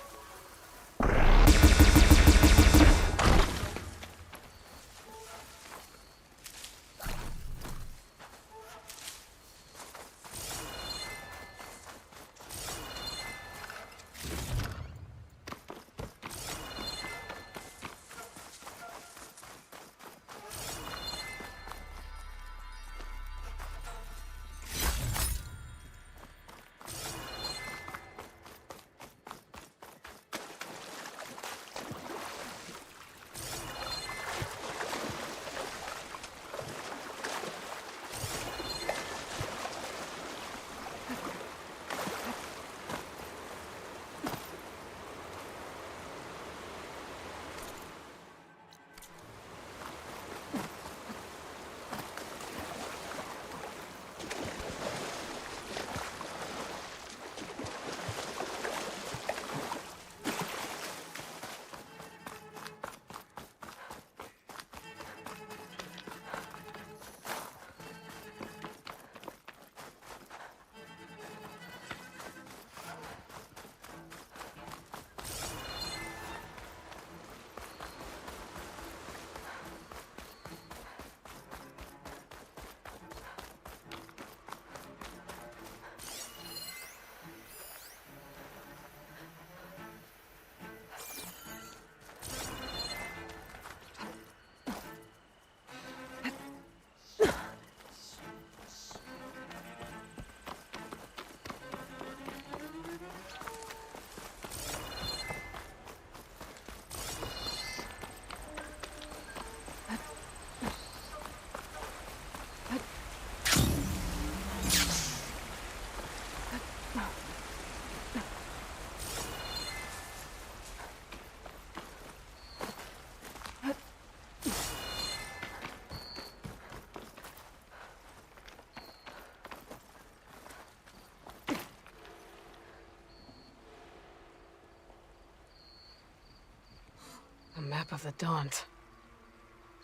A map of the Daunt.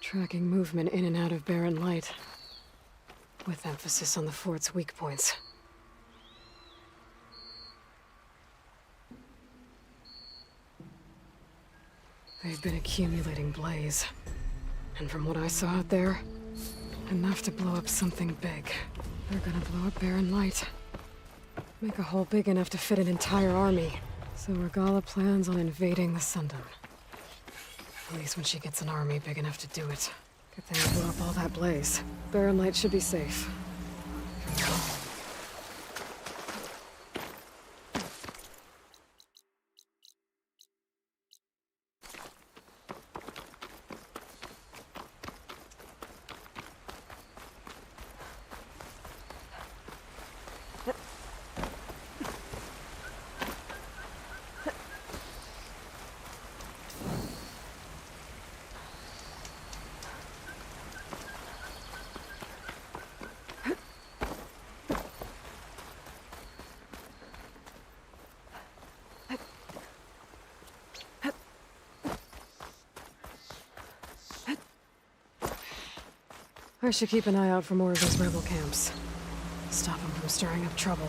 Tracking movement in and out of Barren Light. With emphasis on the fort's weak points. They've been accumulating blaze. And from what I saw out there, enough to blow up something big. They're gonna blow up Barren Light. Make a hole big enough to fit an entire army. So Regalla plans on invading the Sundom. At least when she gets an army big enough to do it. Good thing I blew up all that blaze. Barren Light should be safe. For now. I should keep an eye out for more of those rebel camps. Stop them from stirring up trouble.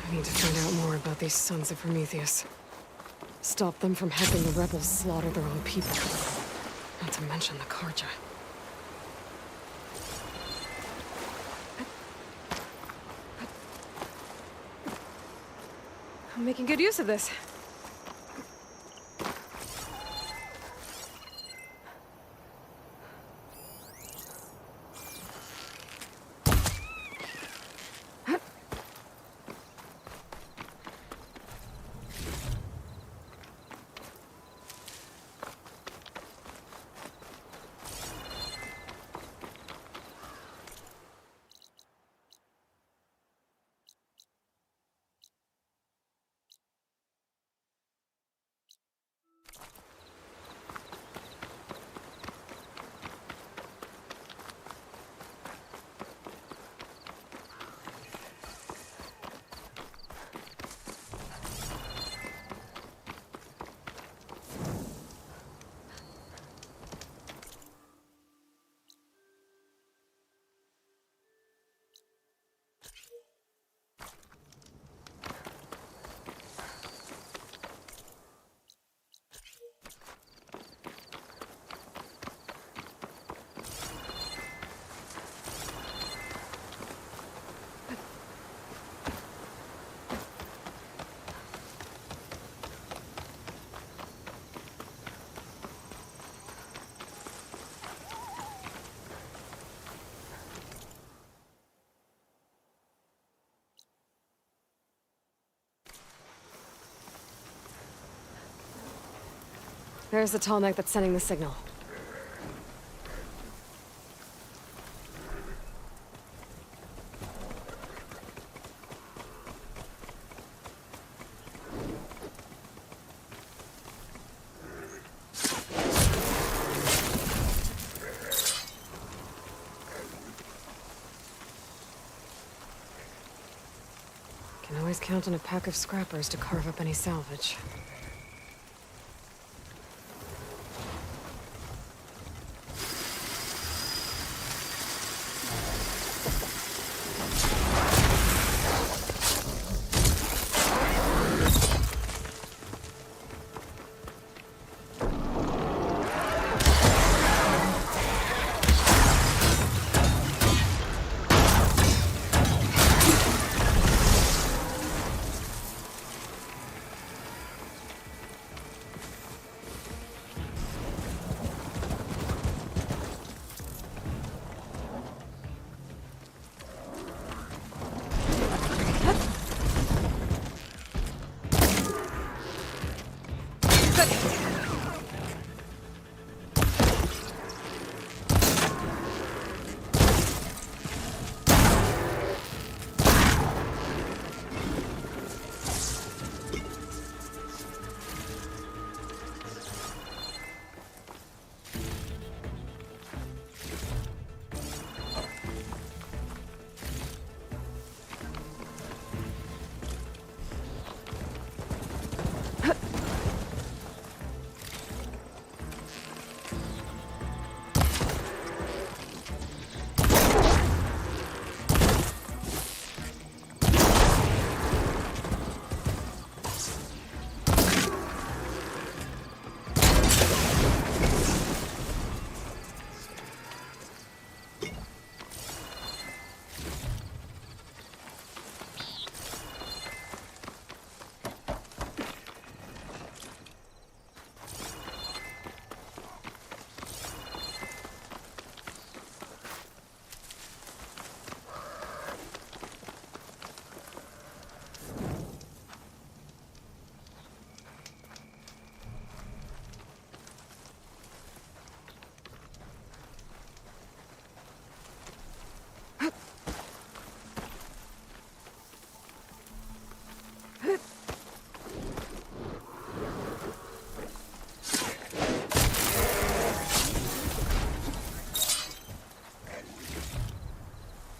I need to find out more about these sons of Prometheus. Stop them from helping the rebels slaughter their own people. Not to mention the Karja. I'm making good use of this. There's the tall neck that's sending the signal. Can always count on a pack of scrappers to carve up any salvage.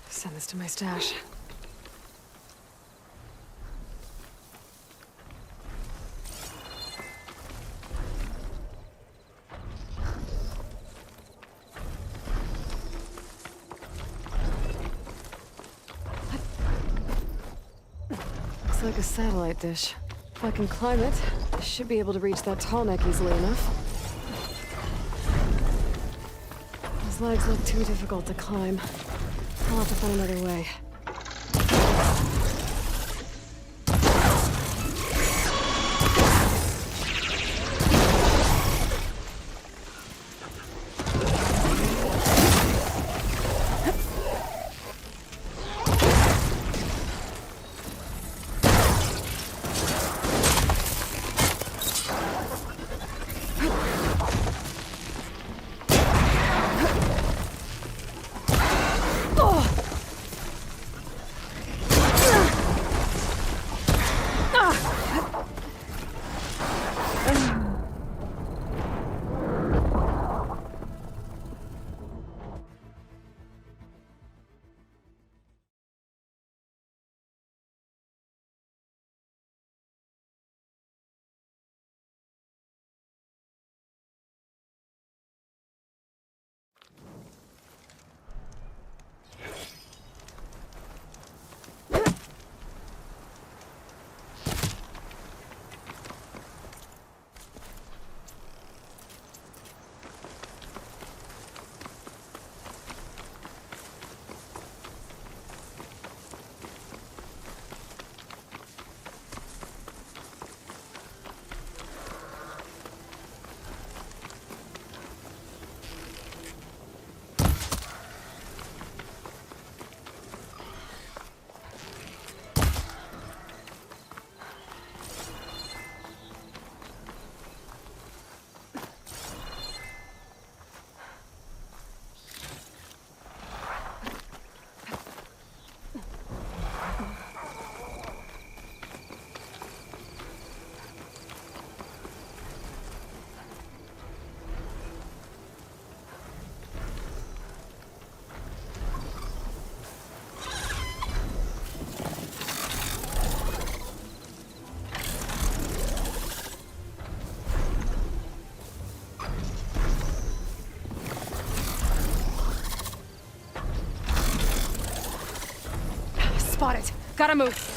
Send this to my stash. Looks like a satellite dish. If I can climb it, I should be able to reach that tall neck easily enough. Those legs look too difficult to climb. I'll have to find another way. Spot it. Gotta move.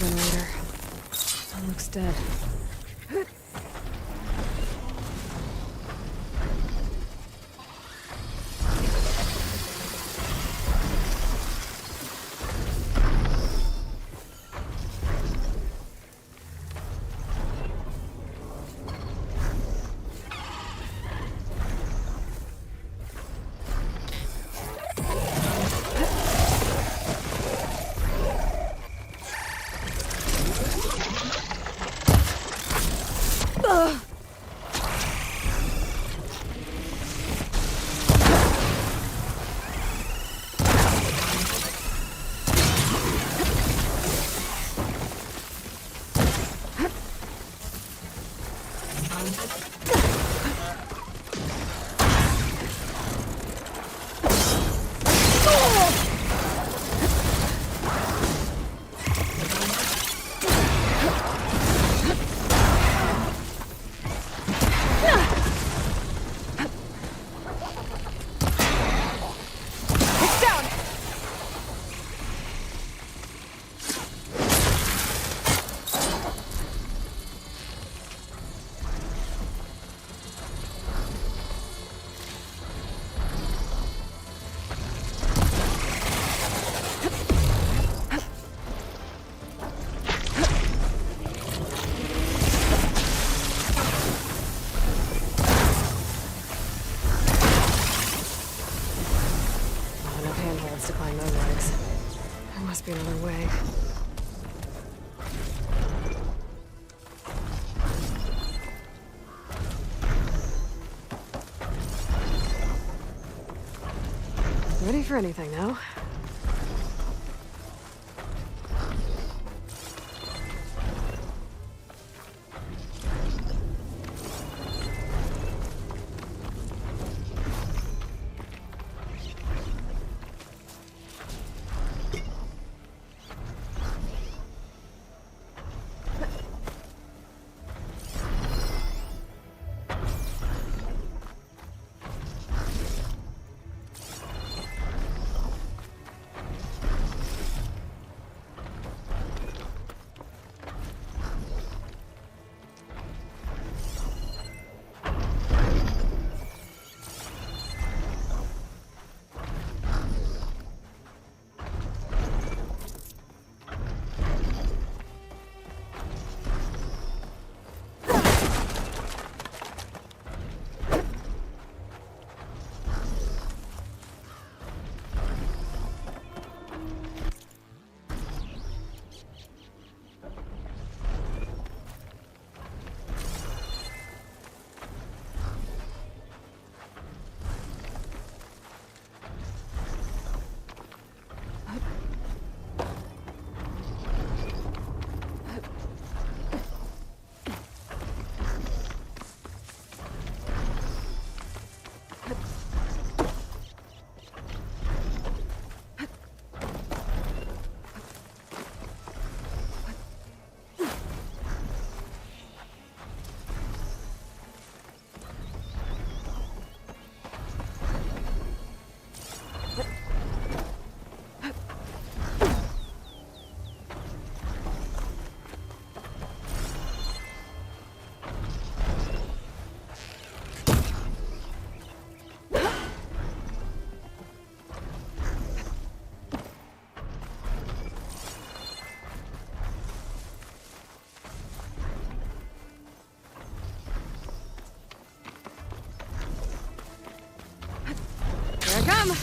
generator. It looks dead. To climb those legs. There must be another way. Ready for anything now? Here I come!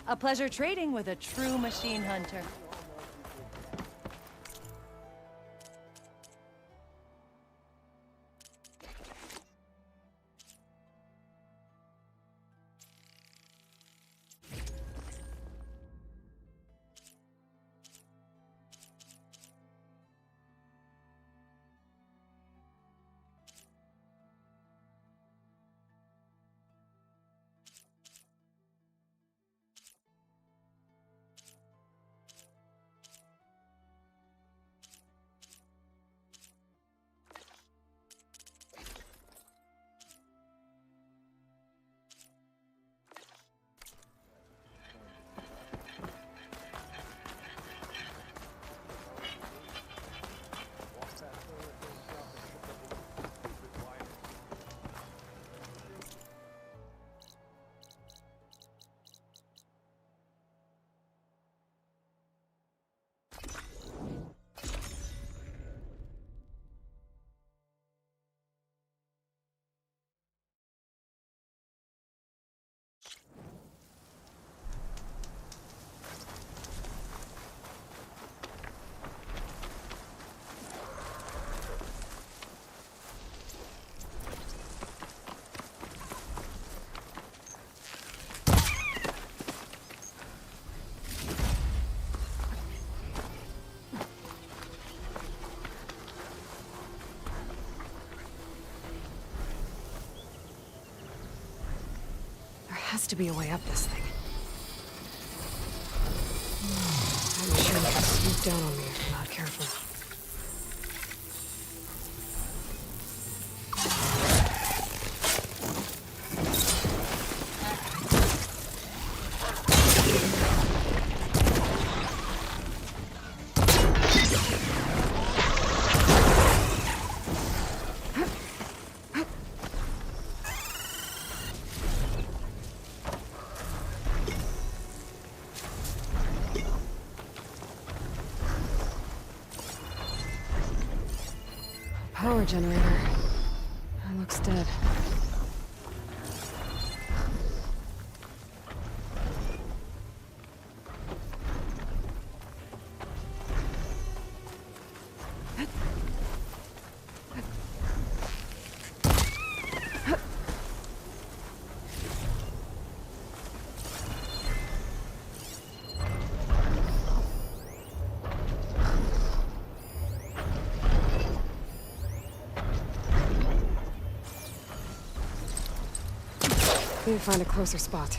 A pleasure trading with a true machine hunter. Has to be a way up this thing. I'm sure it'll swoop down on me if I'm not careful. Power generator. That looks dead. Need to find a closer spot.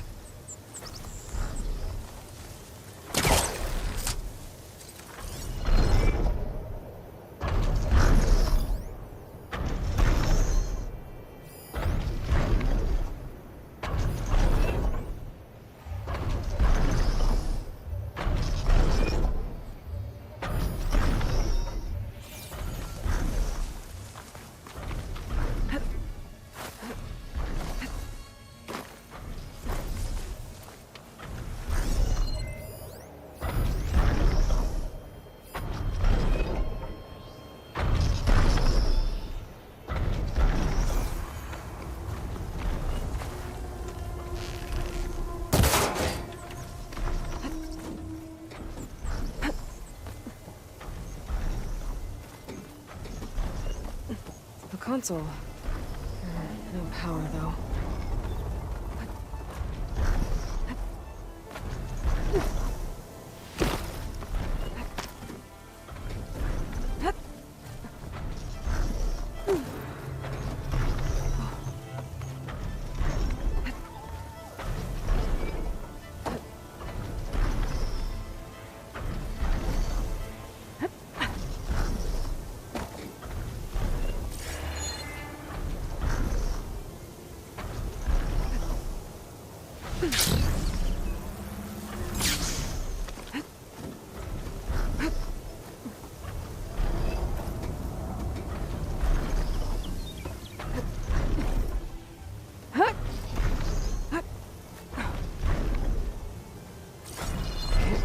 Console. No power, though.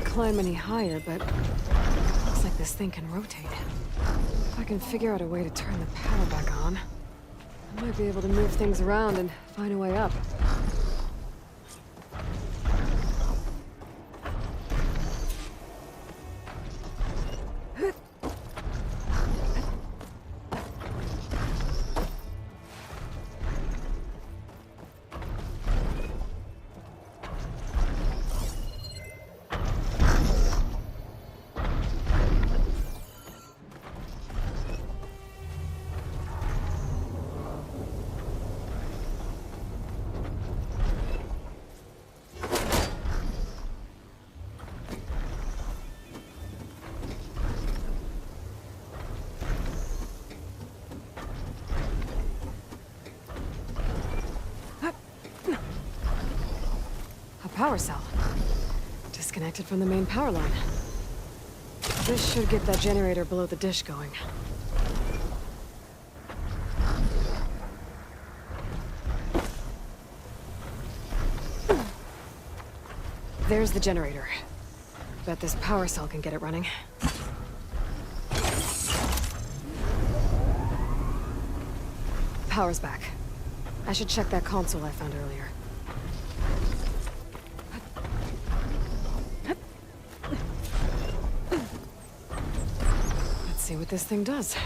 Climb any higher, but looks like this thing can rotate. If I can figure out a way to turn the power back on, I might be able to move things around and find a way up. power cell. Disconnected from the main power line. This should get that generator below the dish going. There's the generator. Bet this power cell can get it running. Power's back. I should check that console I found earlier. Let's see what this thing does.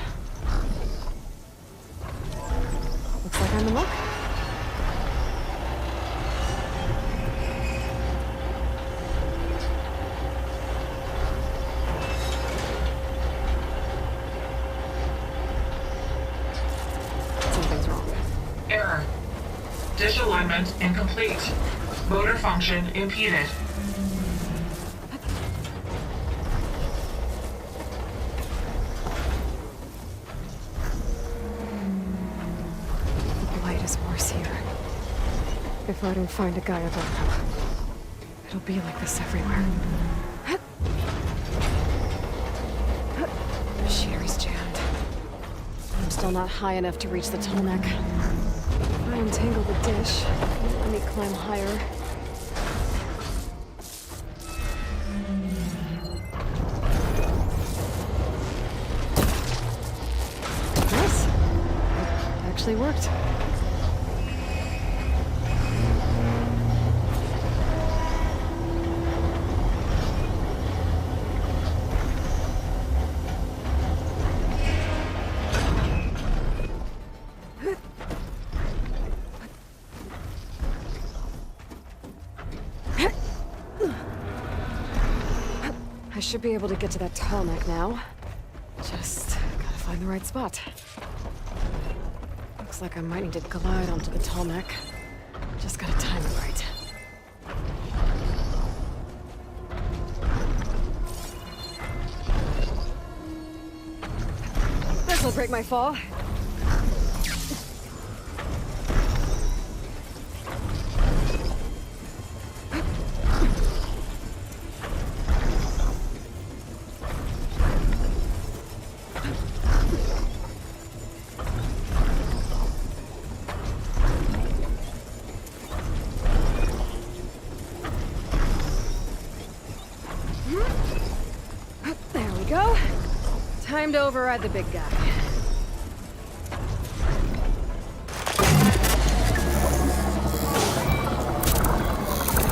Looks like I'm in luck. Something's wrong. Error. Dish alignment incomplete. Motor function impeded. The blight is worse here. If I don't find a guy above them, it'll be like this everywhere. Machinery's jammed. I'm still not high enough to reach the tall neck. If I untangle the dish, it'll let me climb higher. Nice. It actually worked. I should be able to get to that tall neck now. Just gotta find the right spot. Looks like I might need to glide onto the tall neck. Just gotta time it right. This'll break my fall. There we go. Time to override the big guy.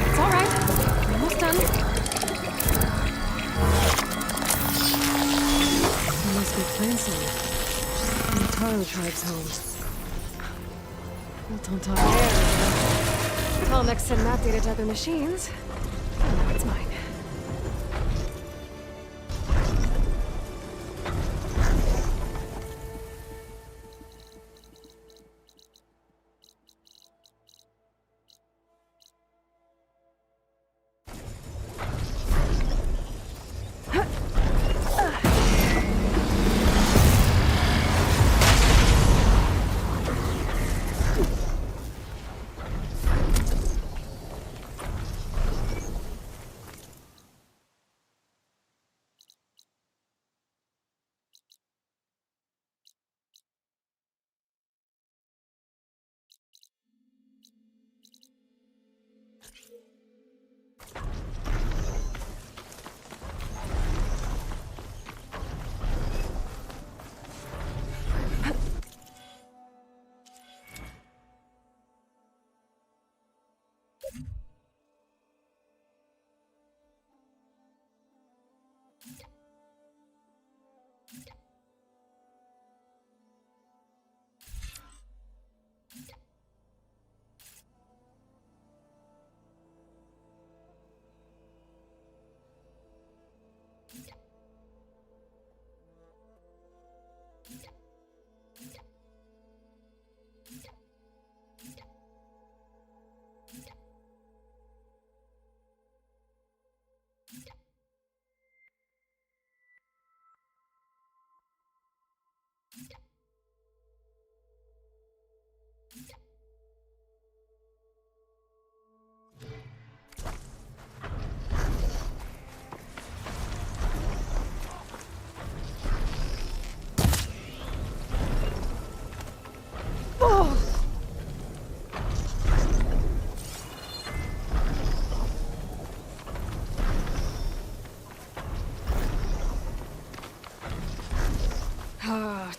It's all right. Almost done. There must be plants on it. From the Taro tribe's home. Built on top of air. Tallneck sent map data to other machines. And now it's mine.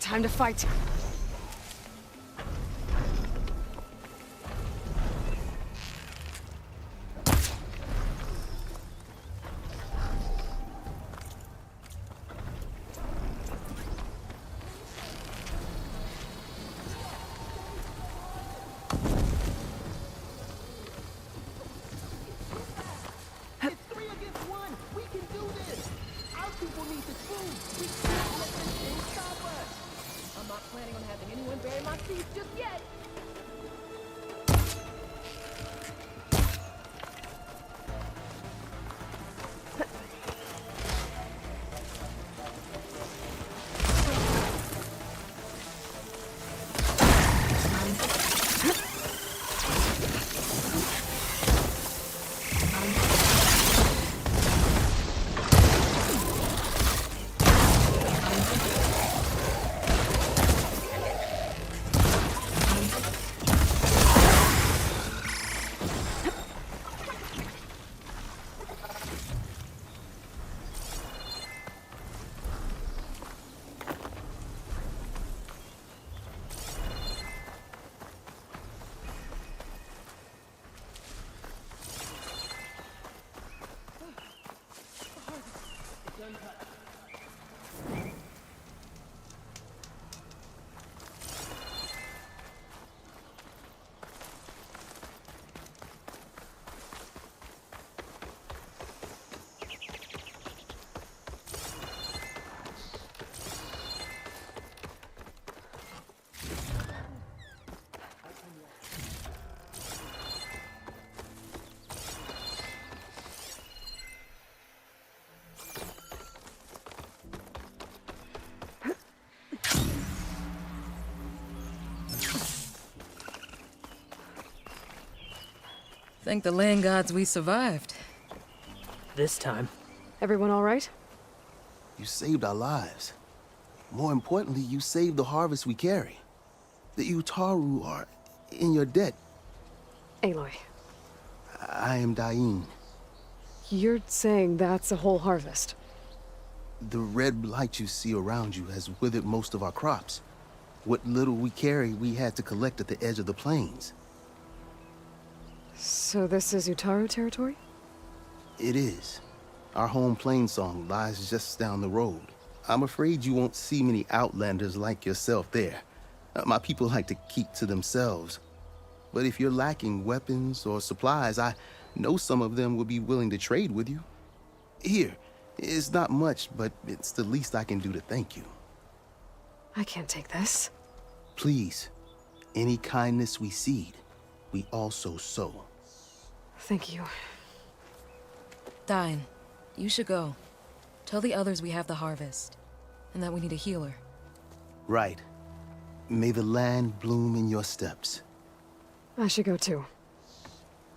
Time to fight. Thank the land gods we survived. This time. Everyone all right? You saved our lives. More importantly, you saved the harvest we carry. The Utaru are in your debt. Aloy, I am Dain. you're saying that's a whole harvest? The red blight you see around you has withered most of our crops. What little we carry, we had to collect at the edge of the plains. So this is Utaru territory? It is. Our home plain song lies just down the road. I'm afraid you won't see many outlanders like yourself there. My people like to keep to themselves. But if you're lacking weapons or supplies, I know some of them will be willing to trade with you. Here, it's not much, but it's the least I can do to thank you. I can't take this. Please, any kindness we seed, we also sow. Thank you. Dain, you should go. Tell the others we have the harvest, and that we need a healer. Right. May the land bloom in your steps. I should go too.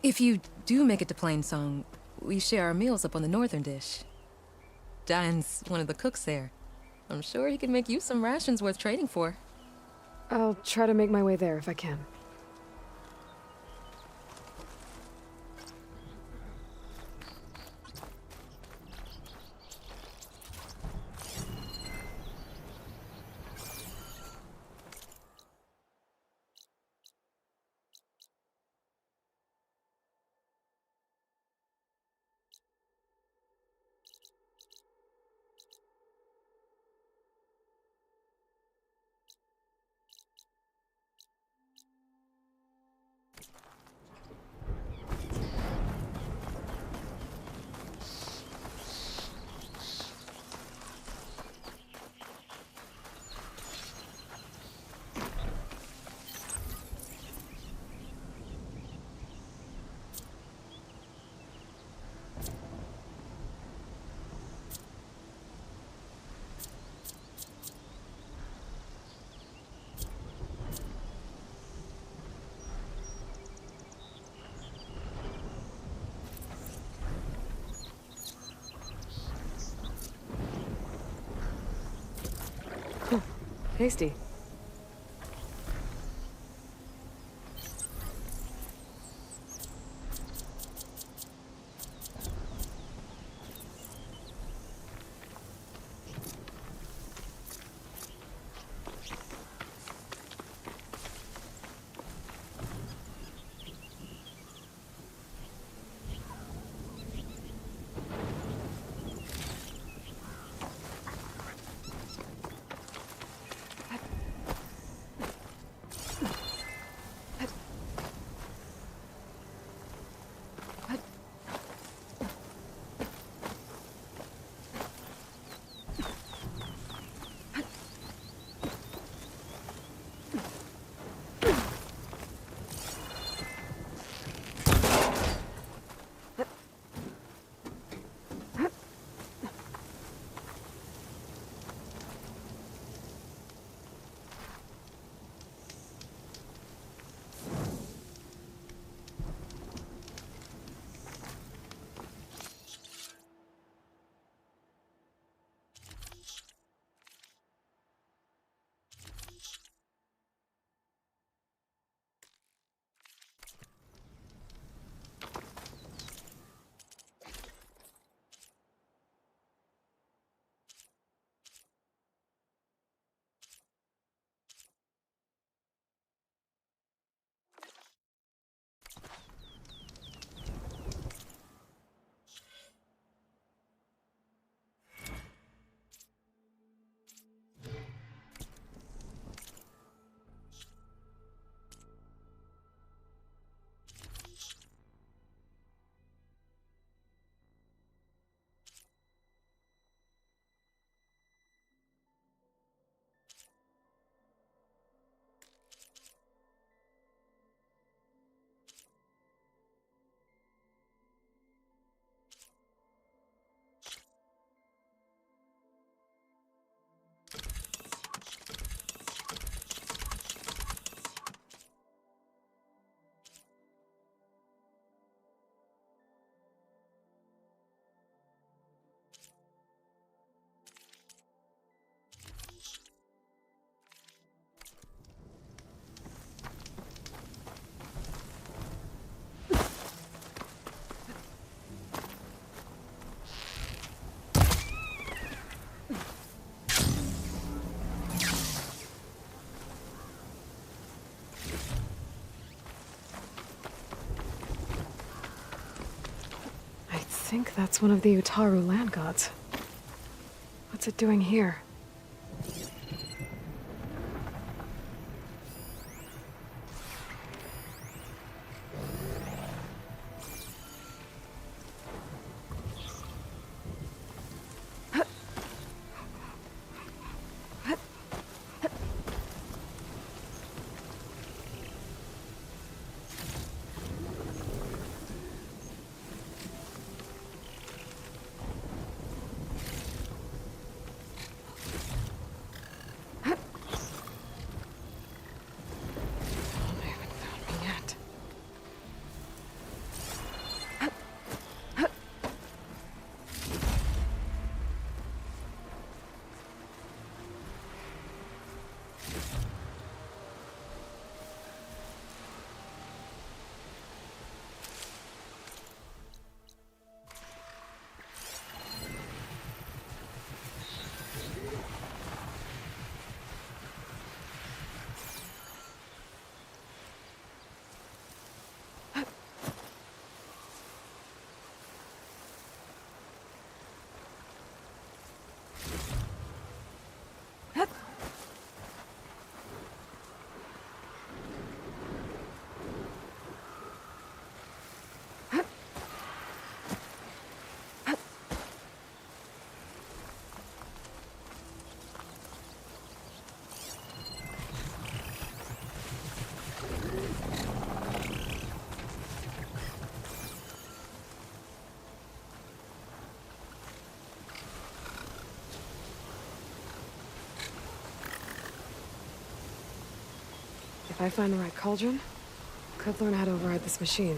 If you do make it to Plainsong, we share our meals up on the northern dish. Dain's one of the cooks there. I'm sure he can make you some rations worth trading for. I'll try to make my way there if I can. Tasty. think that's one of the Utaru land gods. What's it doing here? If I find the right cauldron, could learn how to override this machine.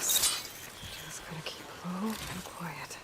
Just gotta keep low and quiet.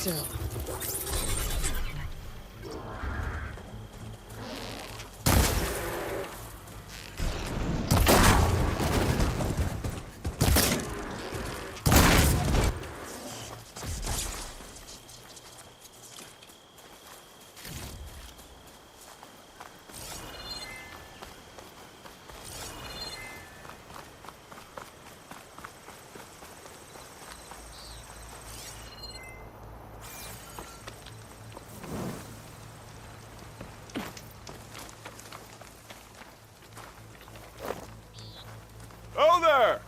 still. Oh there!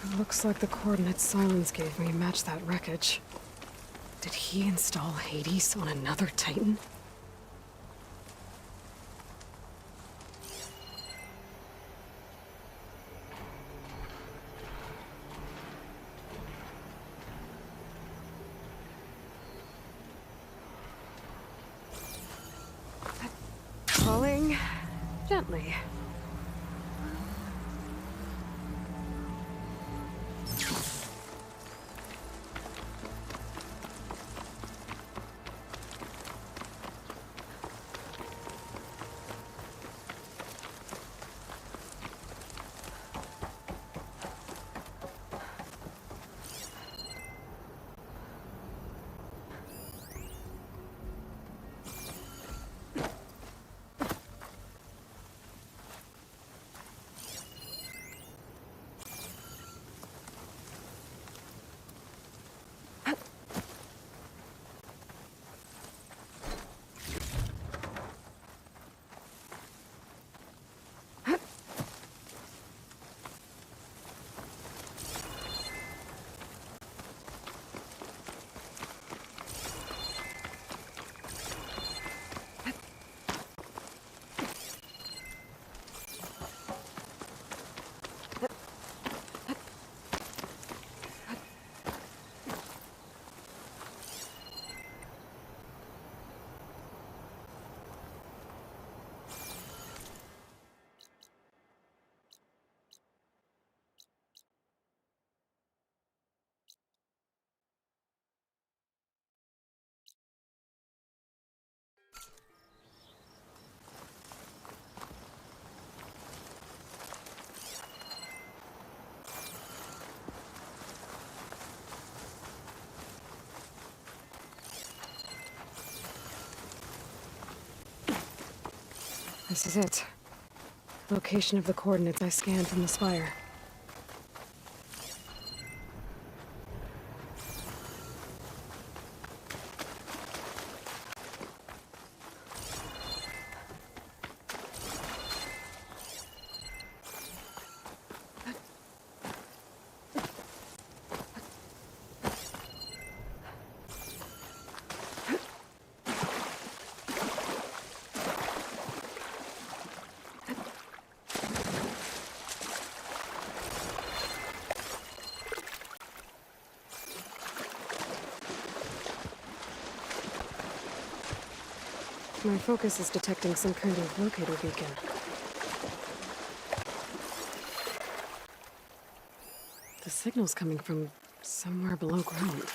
It looks like the coordinates Silence gave me match that wreckage. Did he install Hades on another Titan? Falling gently. This is it. Location of the coordinates I scanned from the spire. My focus is detecting some kind of locator beacon. The signal's coming from somewhere below ground.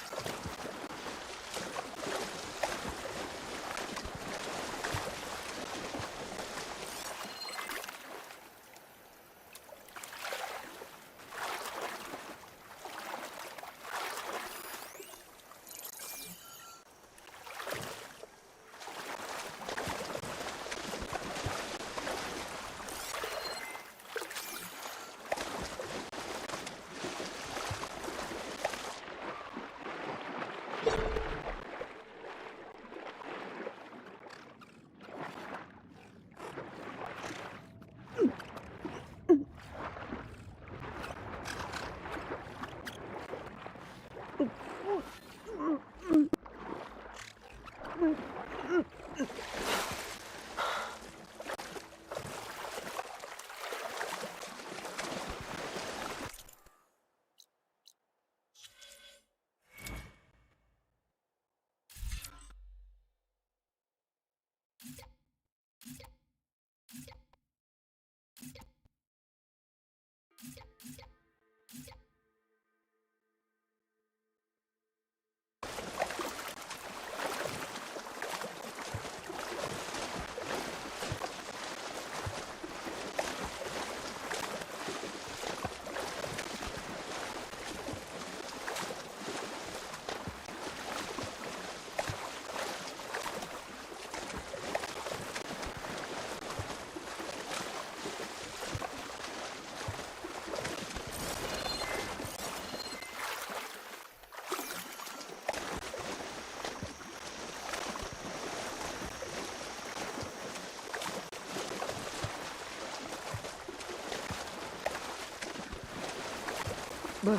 Ugh.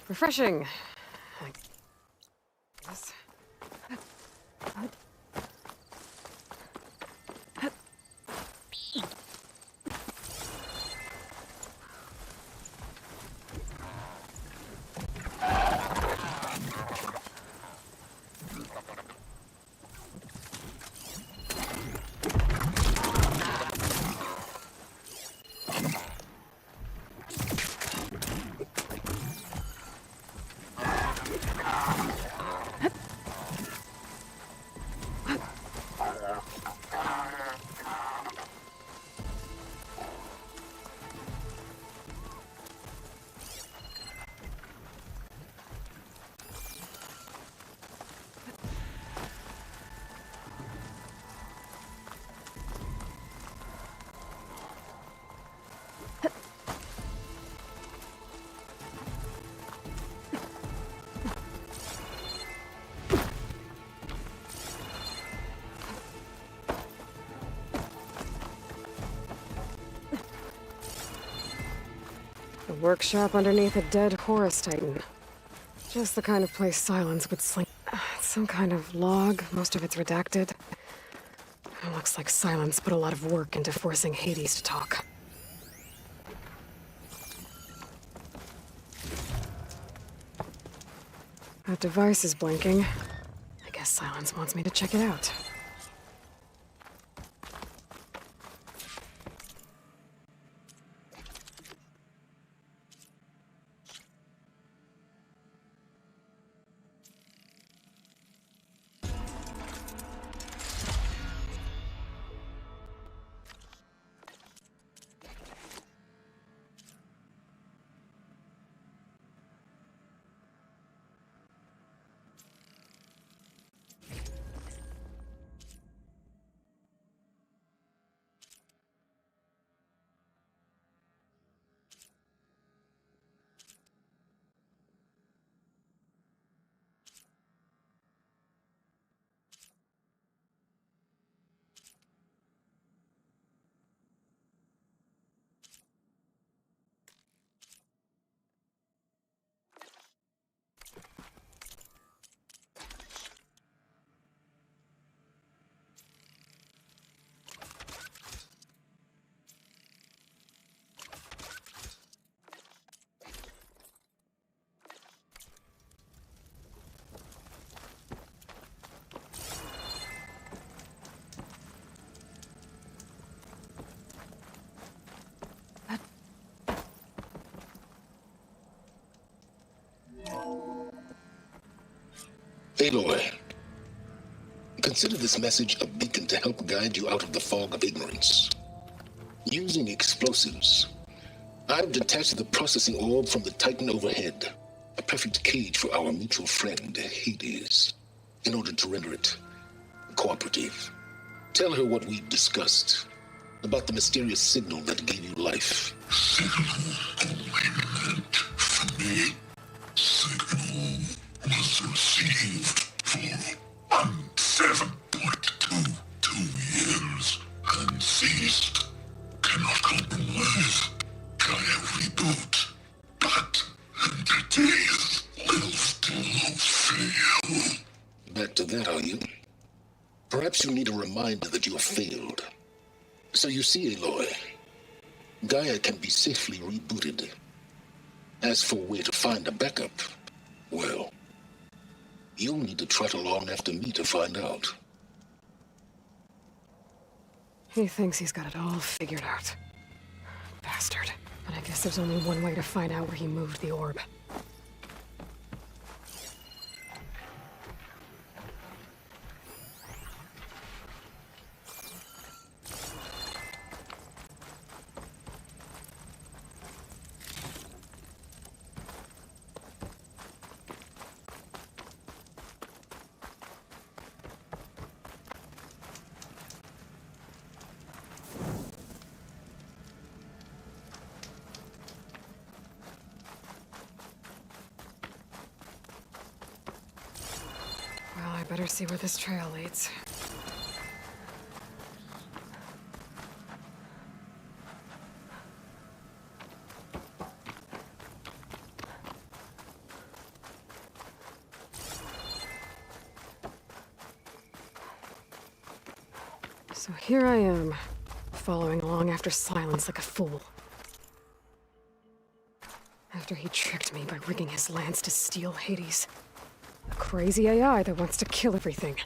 Refreshing. I guess. A workshop underneath a dead Horus Titan. Just the kind of place Silence would sling. Some kind of log, most of it's redacted. It looks like Silence put a lot of work into forcing Hades to talk. That device is blinking. I guess Silence wants me to check it out. Aloy, consider this message a beacon to help guide you out of the fog of ignorance. Using explosives, I've detached the processing orb from the Titan overhead, a perfect cage for our mutual friend, Hades, in order to render it cooperative. Tell her what we've discussed about the mysterious signal that gave you life. Signal only meant for me. Signal was received for 7.22 years and ceased. Cannot compromise. Gaia reboot. But entities will still fail. Back to that, are you? Perhaps you need a reminder that you have failed. So you see, Aloy, Gaia can be safely rebooted. As for where to find a backup, well, you'll need to trot along after me to find out. He thinks he's got it all figured out. Bastard. But I guess there's only one way to find out where he moved the orb. Well, I better see where this trail leads. So here I am, following along after Silence like a fool. After he tricked me by rigging his lance to steal Hades. A crazy AI that wants to kill everything.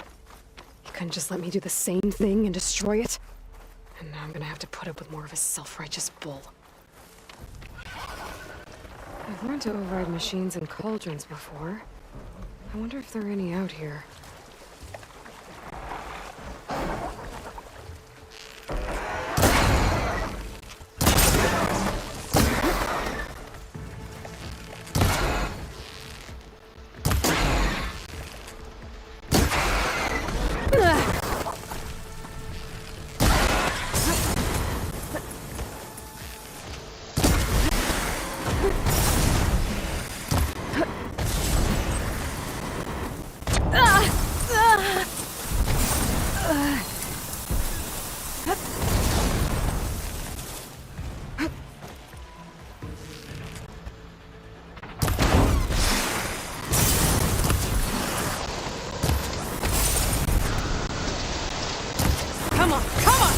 He couldn't just let me do the same thing and destroy it. And now I'm gonna have to put up with more of his self-righteous bull. I've learned to override machines and cauldrons before. I wonder if there are any out here. Come on, come on!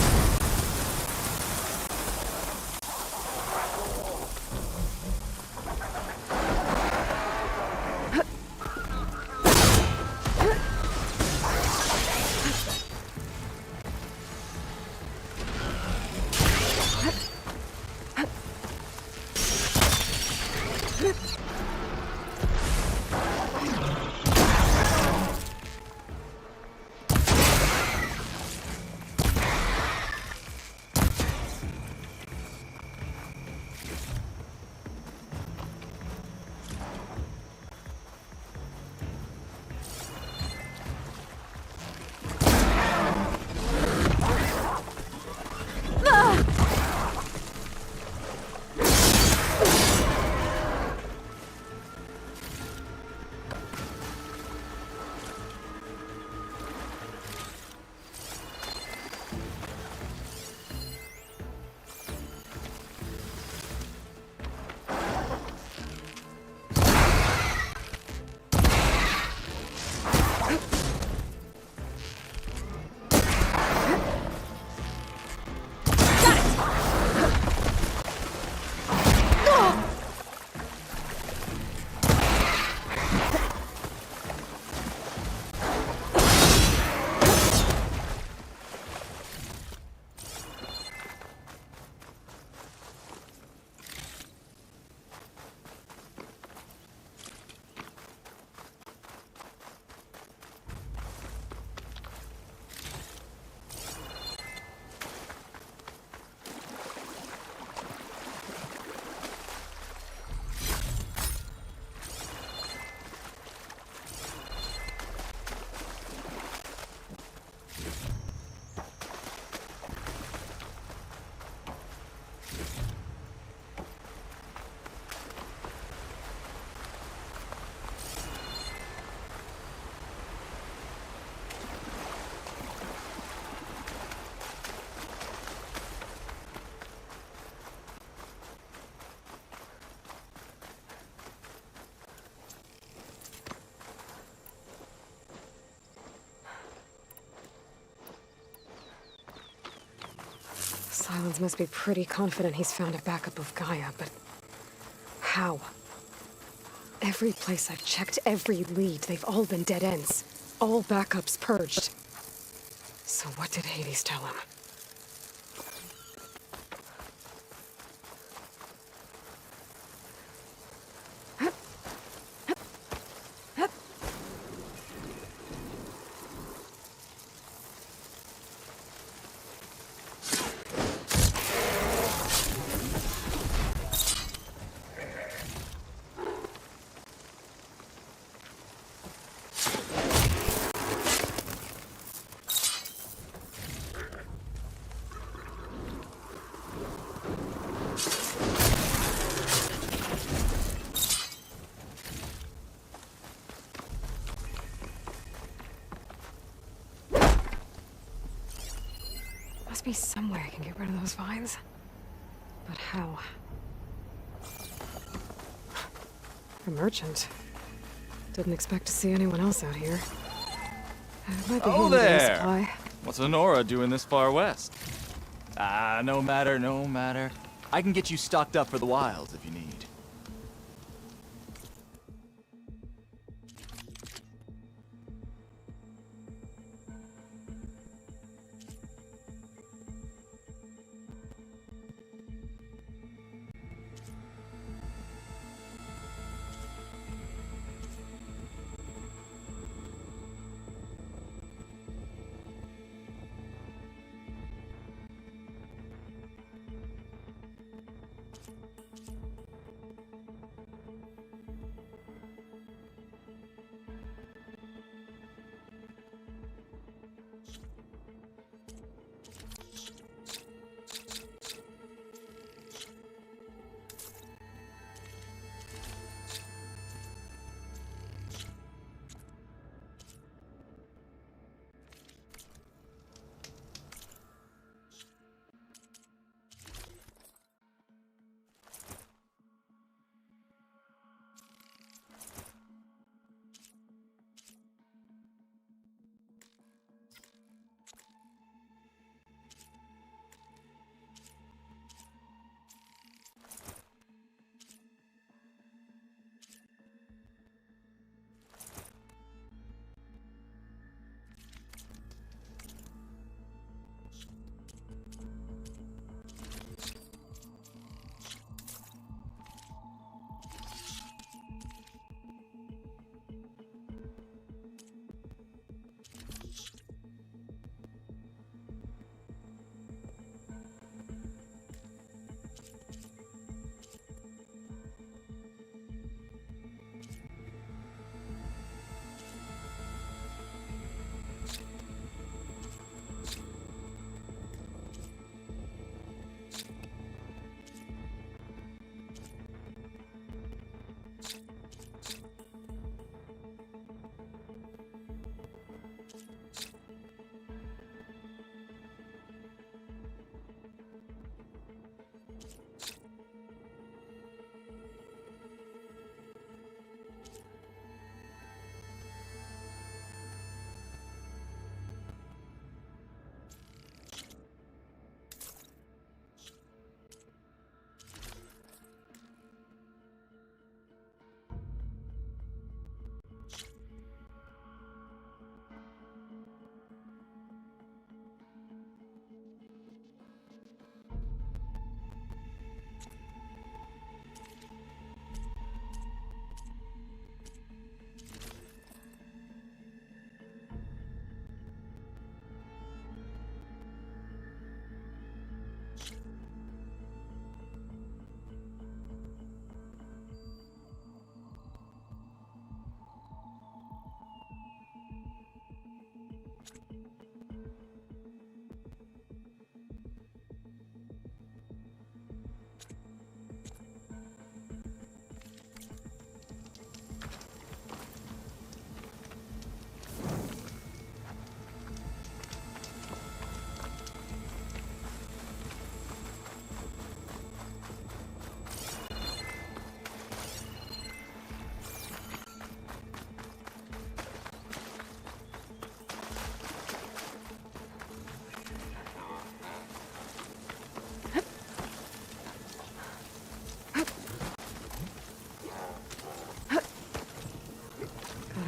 Silence must be pretty confident he's found a backup of Gaia, but how? Every place I've checked, every lead, they've all been dead ends. All backups purged. So what did Hades tell him? Must be somewhere I can get rid of those vines. But how? A merchant. Didn't expect to see anyone else out here. It might be Oh handy to there! supply. What's Honora doing this far west? Ah, no matter, no matter. I can get you stocked up for the wilds if you need.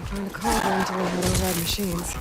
Find a cauldron to learn how to override machines.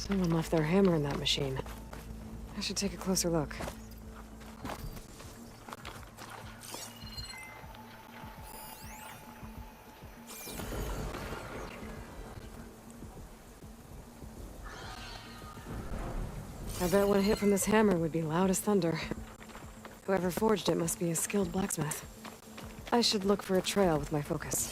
Someone left their hammer in that machine. I should take a closer look. I bet one hit from this hammer would be loud as thunder. Whoever forged it must be a skilled blacksmith. I should look for a trail with my focus.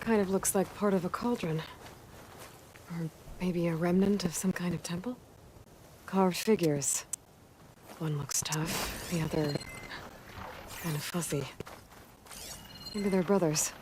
Kind of looks like part of a cauldron. Or maybe a remnant of some kind of temple? Carved figures. One looks tough, the other kind of fuzzy. Maybe they're brothers.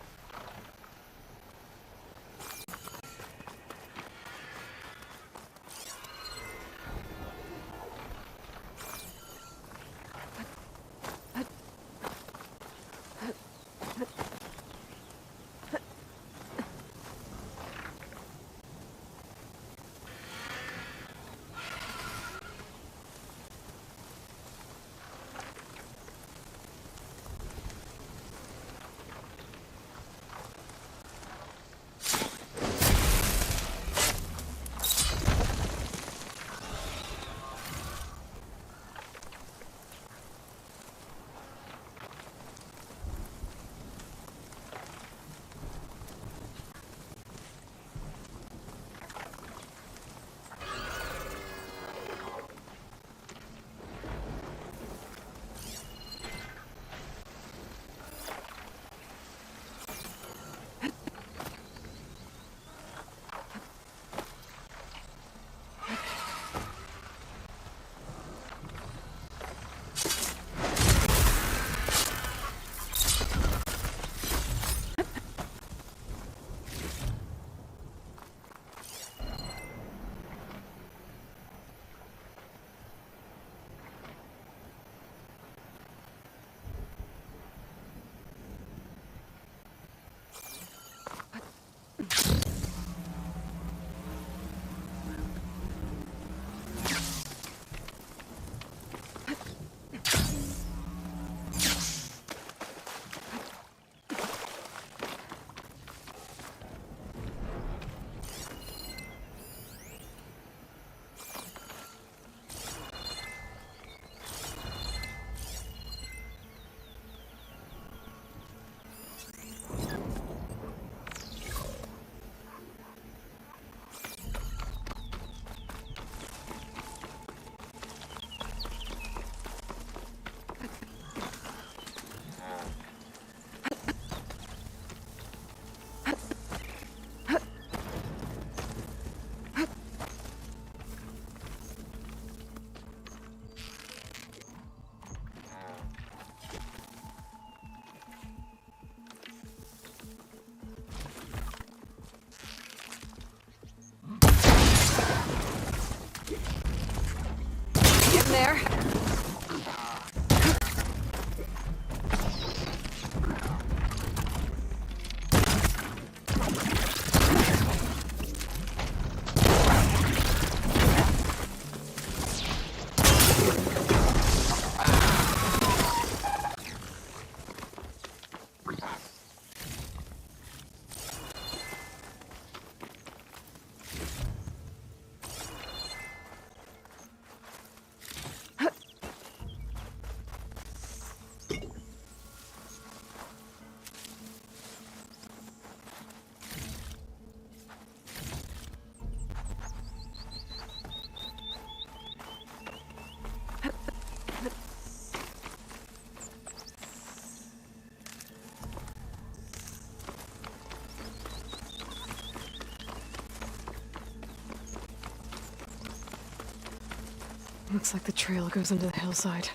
There. Looks like the trail goes into the hillside.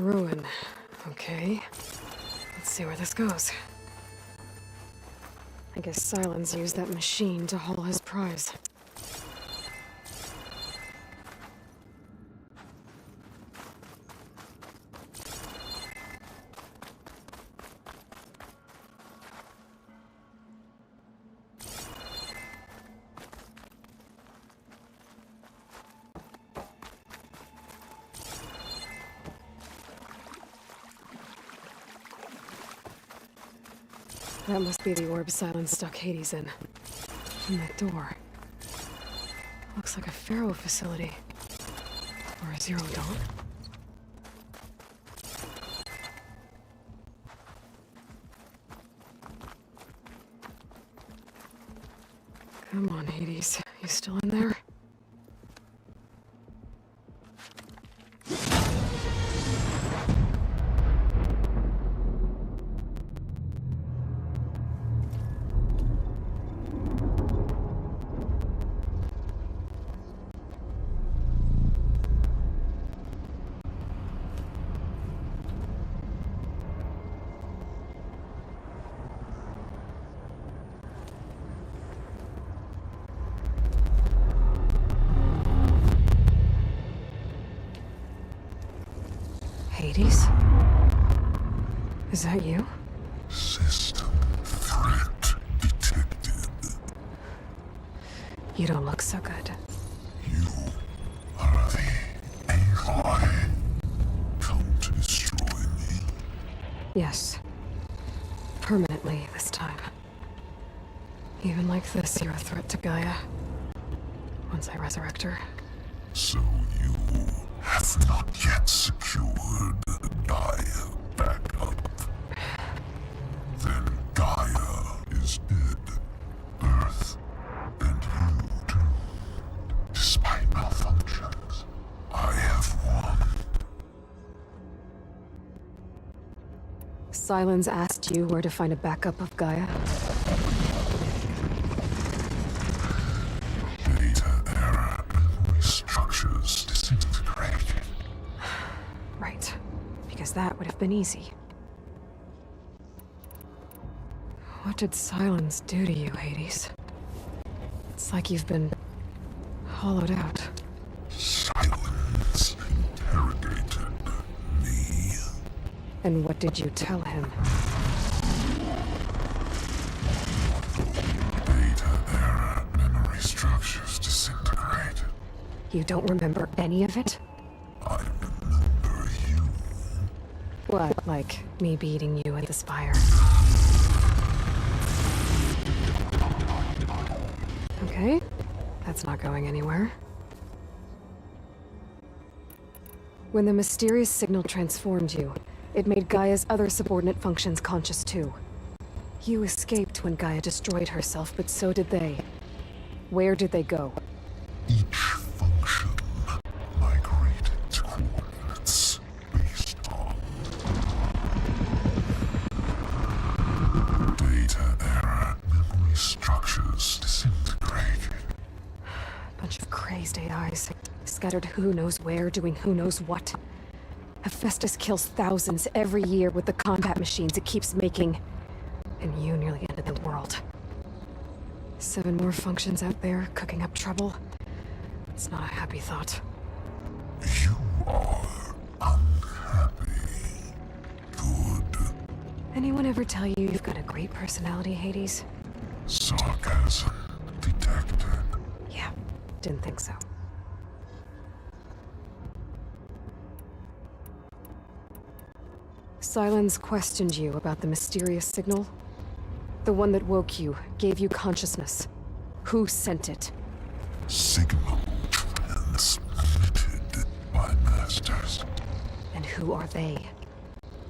ruin. Okay. Let's see where this goes. I guess Silence used that machine to haul his prize. That must be the orb Silence stuck Hades in. From that door. Looks like a Pharaoh facility. Or a Zero Dawn. Come on, Hades. You still in there? Hades? Is that you? System threat detected. You don't look so good. You are the Aloy. Come to destroy me. Yes. Permanently this time. Even like this, you're a threat to Gaia. Once I resurrect her. So you have not yet secured Gaia back up. Then Gaia is dead. Earth and you too. Despite malfunctions, I have won. Silence asked you where to find a backup of Gaia? Data error, memory structures disintegrated. Right. Because that would have been easy. What did Silence do to you, Hades? It's like you've been hollowed out. Silence interrogated me. And what did you tell him? Data error, memory structures disintegrated. You don't remember any of it? I remember you. What, like me beating you at the spire? Okay, that's not going anywhere. When the mysterious signal transformed you, it made Gaia's other subordinate functions conscious too. You escaped when Gaia destroyed herself, but so did they. Where did they go? Each function migrated to coordinates based on data error, memory structures disintegrated. Bunch of crazed AIs, scattered who knows where, doing who knows what. Hephaestus kills thousands every year with the combat machines it keeps making. And you nearly ended the world. 7 more functions out there, cooking up trouble. It's not a happy thought. You are unhappy. Good. Anyone ever tell you you've got a great personality, Hades? Sarcasm detected. Yeah, didn't think so. Silence questioned you about the mysterious signal. The one that woke you, gave you consciousness. Who sent it? Signal transmitted by masters. And who are they?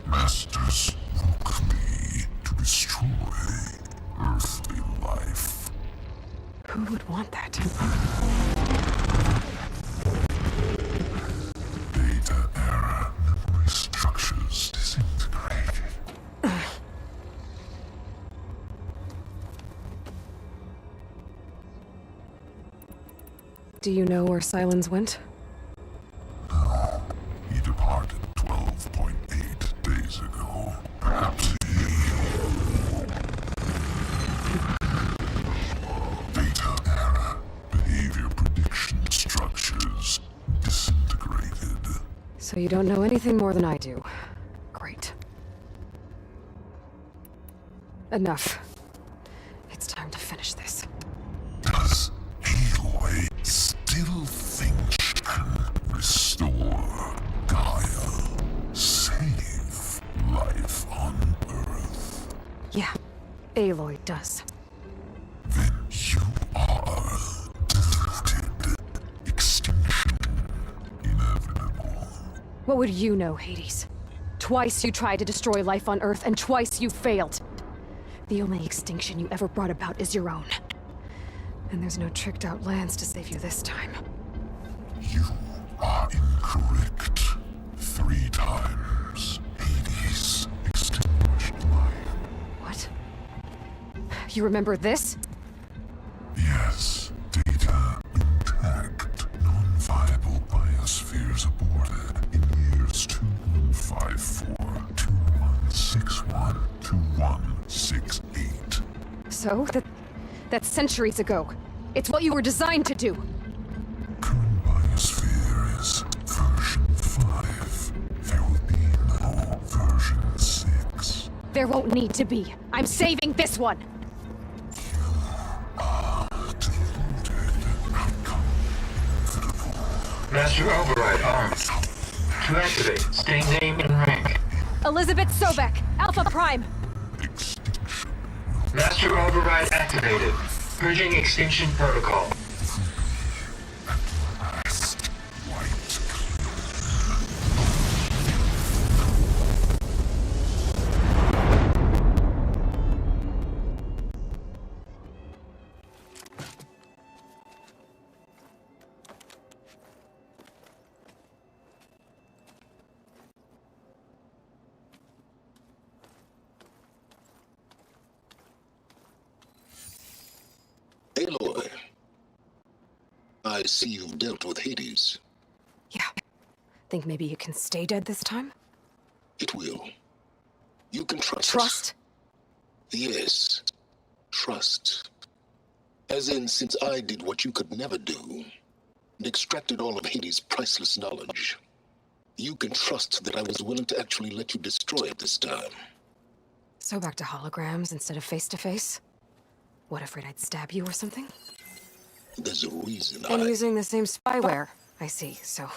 Masters woke me to destroy earthly life. Who would want that? Data error, memory structures disintegrated. Do you know where Silence went? No, he departed 12.0 So you don't know anything more than I do. Great. Enough. It's time to finish this. Does Aloy still think she can restore Gaia? Save life on Earth? Yeah, Aloy does. Then you are deluded. Extinction inevitable. What would you know, Hades? Twice you tried to destroy life on Earth, and twice you failed. The only extinction you ever brought about is your own. And there's no tricked-out lands to save you this time. You are incorrect. 3 times. Hades extinguished life. What? You remember this? Yes. Data intact. Non-viable biospheres aborted in years 2154, 2161, 2168. So? That's centuries ago. It's what you were designed to do. Current biosphere is version 5. There will be no version 6. There won't need to be. I'm saving this one! Master Override armed. To activate, stay name and rank. Elizabeth Sobek, Alpha Prime! Master Override activated. Purging extinction protocol. Aloy, I see you've dealt with Hades. Yeah. Think maybe you can stay dead this time? It will. You can trust. Trust? Yes. Trust. As in, since I did what you could never do, and extracted all of Hades' priceless knowledge, you can trust that I was willing to actually let you destroy it this time. So back to holograms instead of face-to-face? What, afraid I'd stab you or something? There's a reason And using the same spyware. I see, so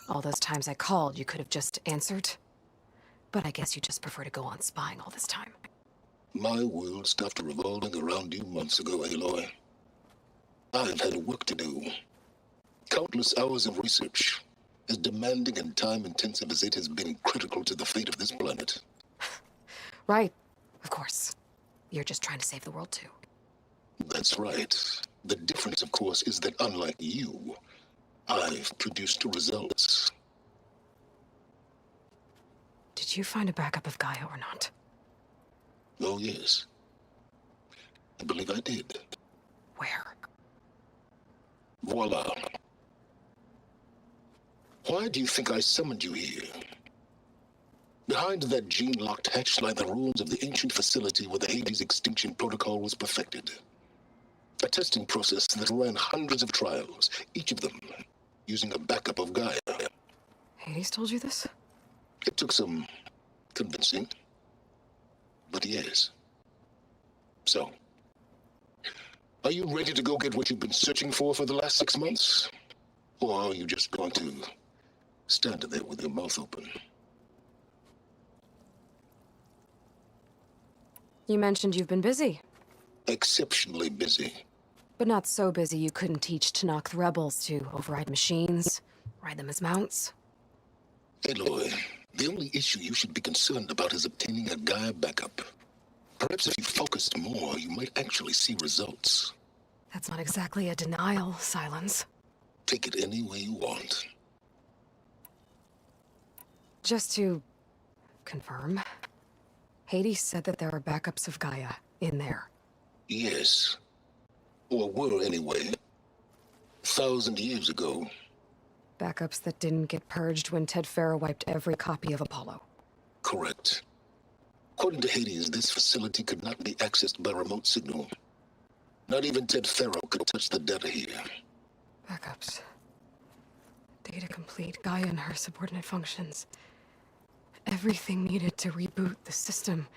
all those times I called, you could have just answered? But I guess you just prefer to go on spying all this time. My world stopped revolving around you months ago, Aloy. I've had work to do. Countless hours of research, as demanding and time-intensive as it has been critical to the fate of this planet. Right, of course. You're just trying to save the world too. That's right. The difference, of course, is that unlike you, I've produced results. Did you find a backup of Gaia or not? Oh, yes. I believe I did. Where? Voila. Why do you think I summoned you here? Behind that gene-locked hatch lie the ruins of the ancient facility where the Hades extinction protocol was perfected. A testing process that ran hundreds of trials, each of them using a backup of Gaia. Hades told you this? It took some convincing, but yes. So, are you ready to go get what you've been searching for the last 6 months? Or are you just going to stand there with your mouth open? You mentioned you've been busy. Exceptionally busy. But not so busy you couldn't teach Tanakh the rebels to override machines, ride them as mounts. Aloy, the only issue you should be concerned about is obtaining a Gaia backup. Perhaps if you focused more, you might actually see results. That's not exactly a denial, Silence. Take it any way you want. Just to confirm, Hades said that there are backups of Gaia in there. Yes. Or were anyway. 1,000 years ago. Backups that didn't get purged when Ted Farrow wiped every copy of Apollo. Correct. According to Hades, this facility could not be accessed by remote signal. Not even Ted Farrow could touch the data here. Backups. Data complete. Gaia and her subordinate functions. Everything needed to reboot the system.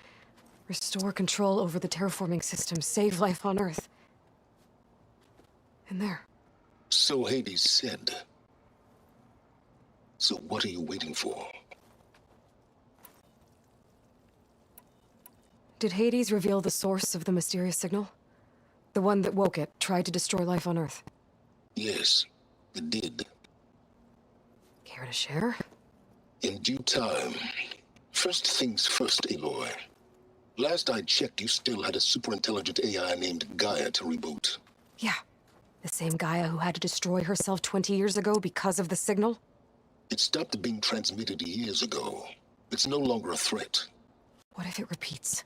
Restore control over the terraforming system. Save life on Earth. In there. So Hades said. So what are you waiting for? Did Hades reveal the source of the mysterious signal? The one that woke it, tried to destroy life on Earth? Yes, it did. Care to share? In due time. First things first, Aloy. Last I checked, you still had a superintelligent AI named Gaia to reboot. Yeah. The same Gaia who had to destroy herself 20 years ago because of the signal? It stopped being transmitted years ago. It's no longer a threat. What if it repeats?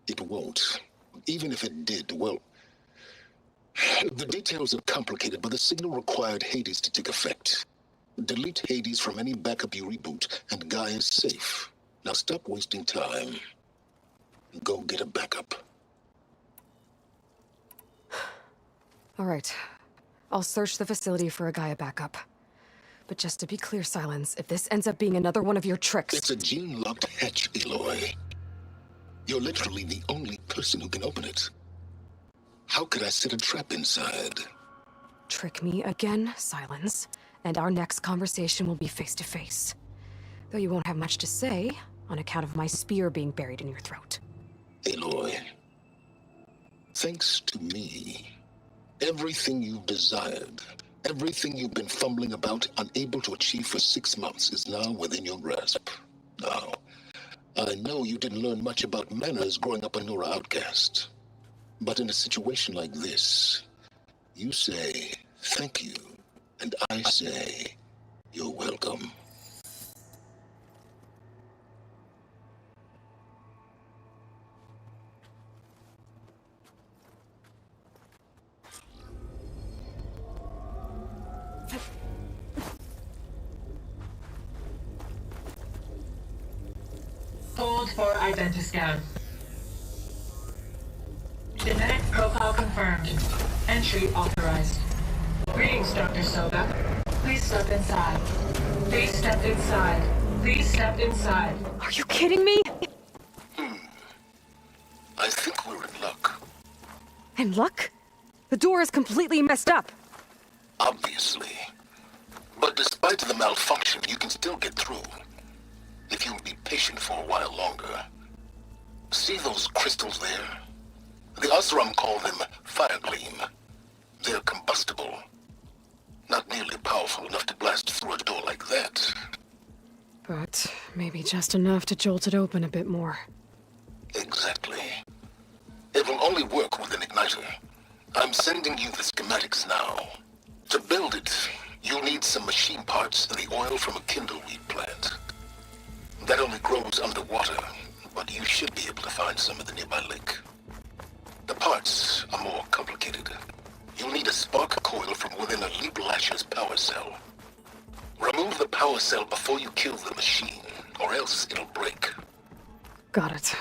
It won't. Even if it did, well... The details are complicated, but the signal required Hades to take effect. Delete Hades from any backup you reboot, and Gaia's safe. Now stop wasting time. Go get a backup. All right. I'll search the facility for a Gaia backup. But just to be clear, Silence, if this ends up being another one of your tricks... It's a gene-locked hatch, Aloy. You're literally the only person who can open it. How could I set a trap inside? Trick me again, Silence, and our next conversation will be face-to-face. Though you won't have much to say, on account of my spear being buried in your throat. Aloy, thanks to me, everything you've desired, everything you've been fumbling about, unable to achieve for 6 months, is now within your grasp. Now, I know you didn't learn much about manners growing up a Nora outcast. But in a situation like this, you say, thank you, and I say, you're welcome. Hold for identiscan. Genetic profile confirmed. Entry authorized. Greetings, Dr. Soga. Please step inside. Please step inside. Please step inside. Are you kidding me? I think we're in luck. In luck? The door is completely messed up. Obviously. But despite the malfunction, you can still get through. If you'll be patient for a while longer. See those crystals there? The Oseram call them fire gleam. They're combustible. Not nearly powerful enough to blast through a door like that. But maybe just enough to jolt it open a bit more. Exactly. It will only work with an igniter. I'm sending you the schematics now. To build it, you'll need some machine parts and the oil from a kindleweed plant. That only grows underwater, but you should be able to find some in the nearby lake. The parts are more complicated. You'll need a spark coil from within a Leap Lasher's power cell. Remove the power cell before you kill the machine, or else it'll break. Got it.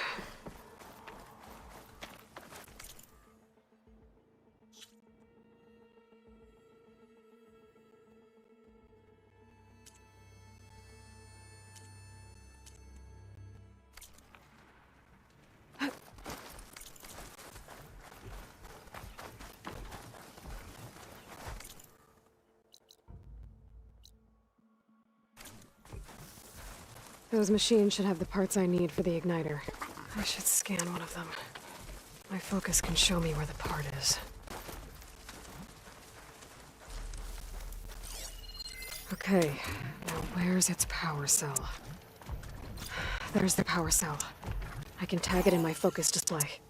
Those machines should have the parts I need for the igniter. I should scan one of them. My focus can show me where the part is. Okay, now where's its power cell? There's the power cell. I can tag it in my focus display.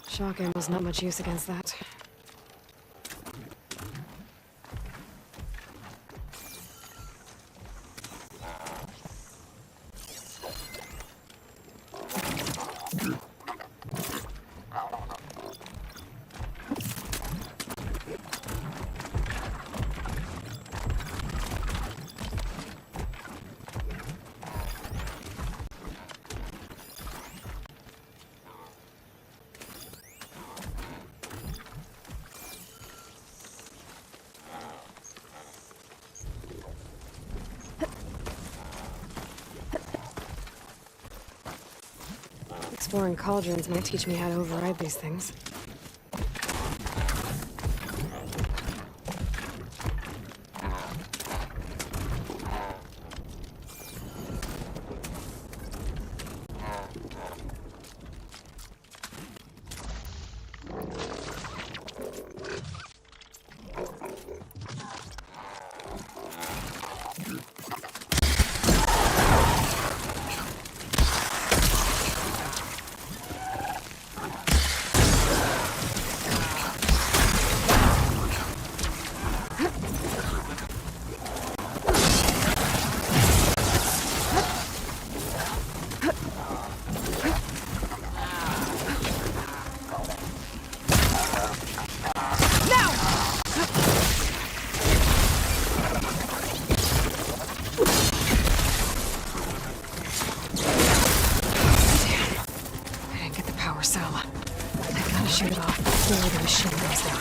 Shock ammo's not much use against that. Exploring cauldrons might teach me how to override these things. Shoot it off before the machine goes down.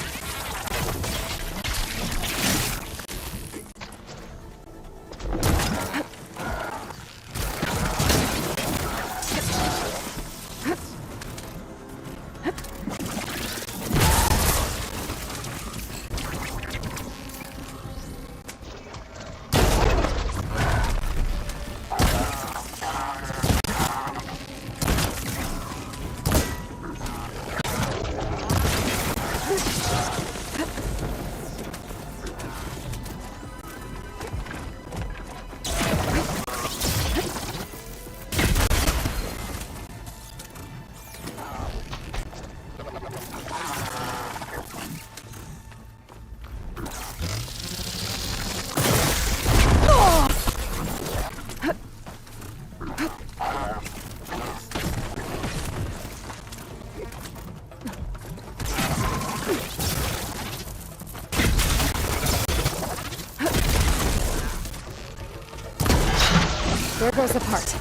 There goes the part.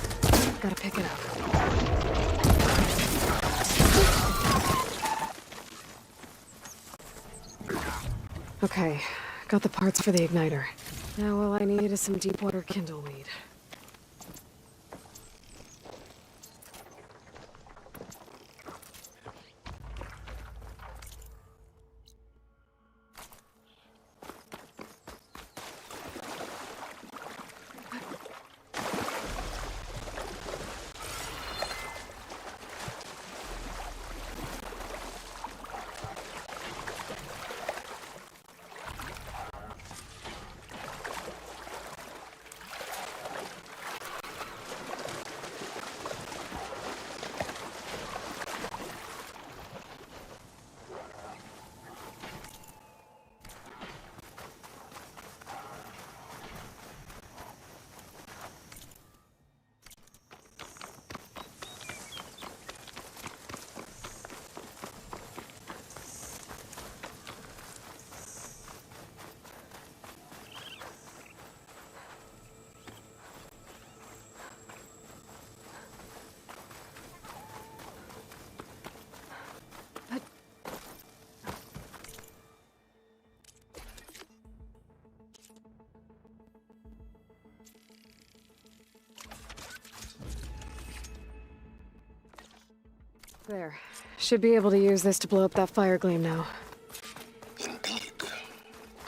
Gotta pick it up. Okay, got the parts for the igniter. Now all I need is some deep water kindle weed. There. Should be able to use this to blow up that fire gleam now. Indeed.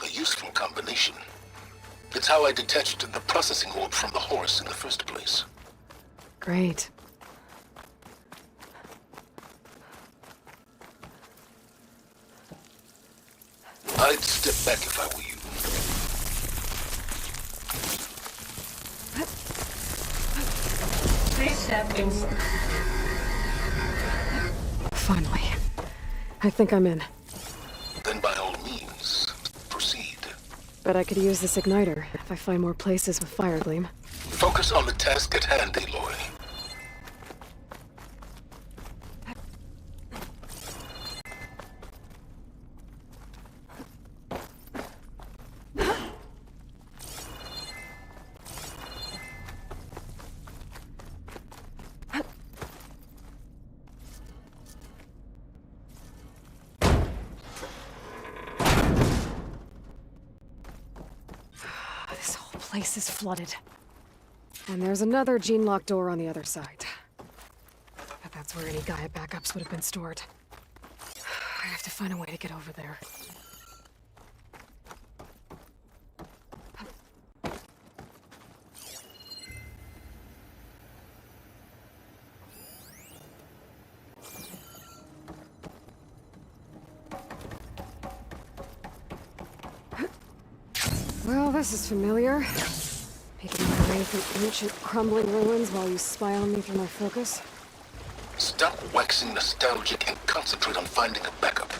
A useful combination. It's how I detached the processing orb from the horse in the first place. Great. I'd step back if I were you. Please step inside. Finally. I think I'm in. Then by all means, proceed. Bet I could use this igniter if I find more places with fire gleam. Focus on the task at hand, Aloy. Place is flooded. And there's another gene lock door on the other side. But that's That's where any Gaia backups would have been stored. I have to find a way to get over there. Well, this is familiar. Peeking my way through ancient, crumbling ruins while you spy on me through my focus. Stop waxing nostalgic and concentrate on finding a backup.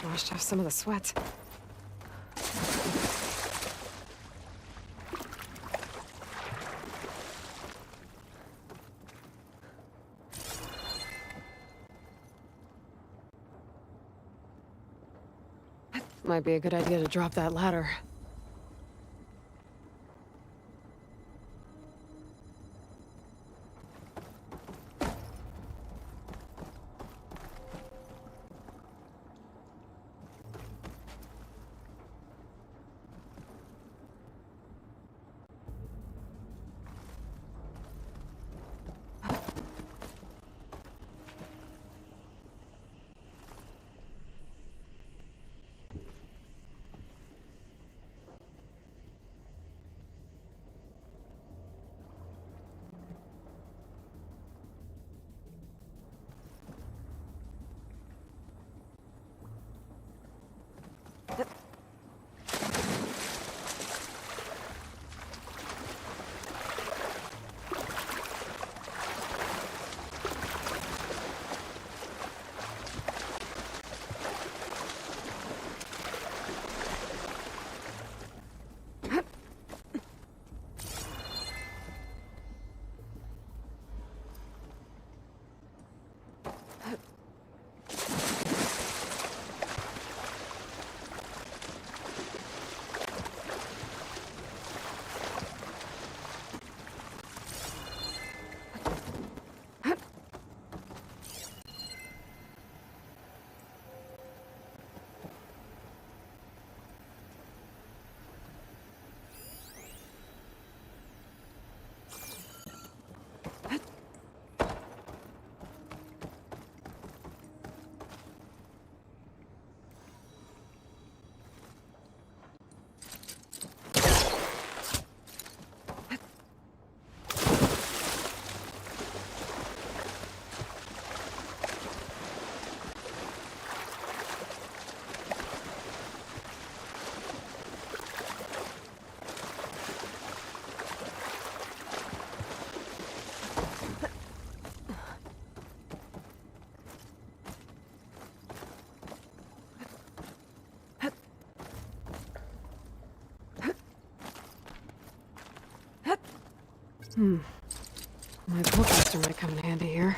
Washed off some of the sweat. Might be a good idea to drop that ladder. My bowcaster might come in handy here.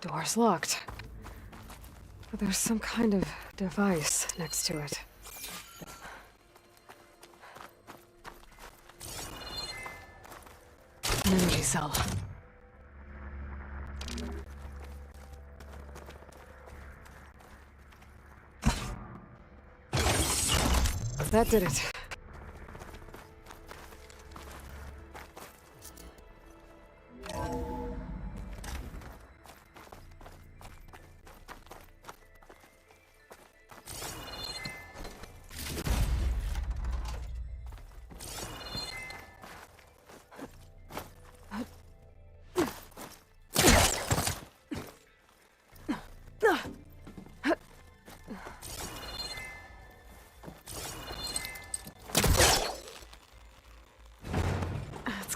Door's locked. But there's some kind of device next to it. An energy cell. That did it.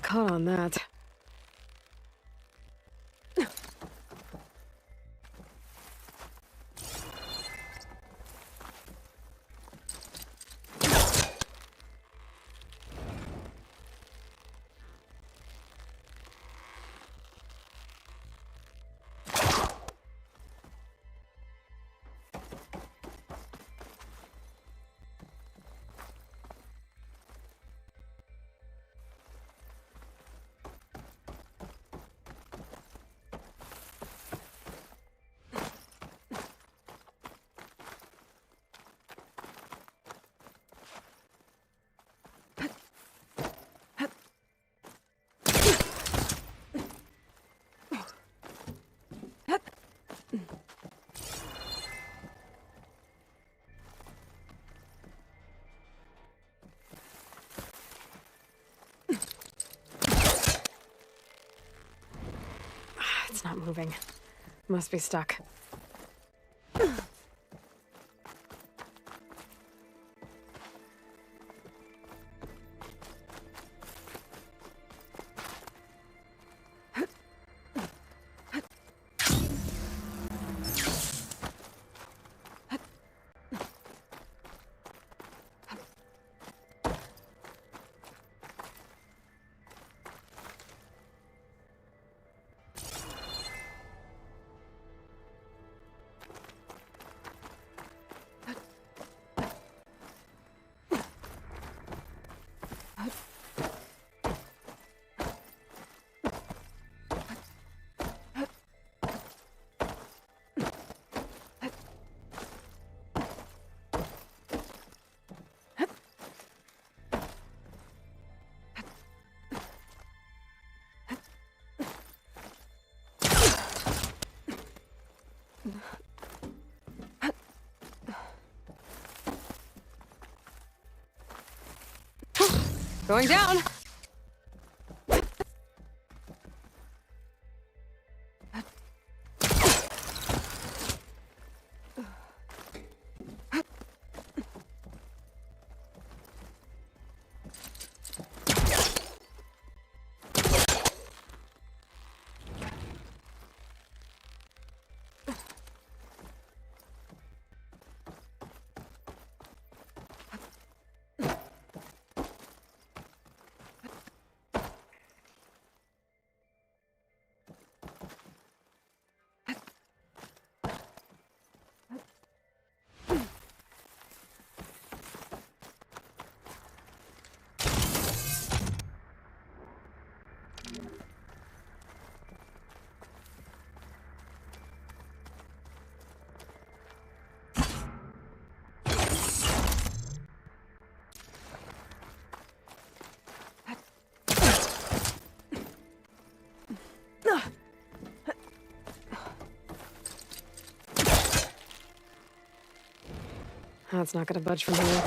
Caught on that. It's not moving. Must be stuck. Going down. That's not gonna budge from here.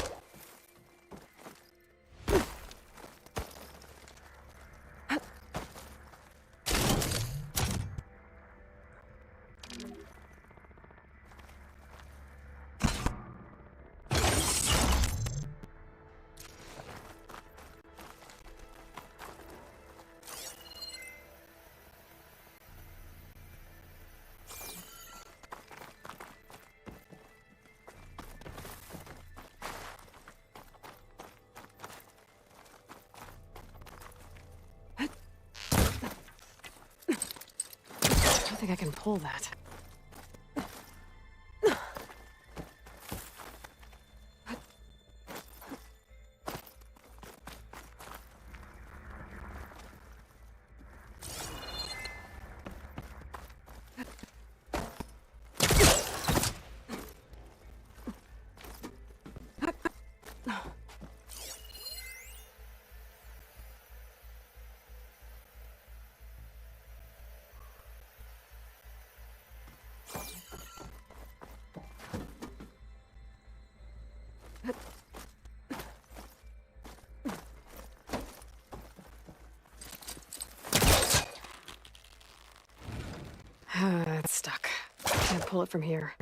I don't think I can pull that. It's stuck. Can't pull it from here.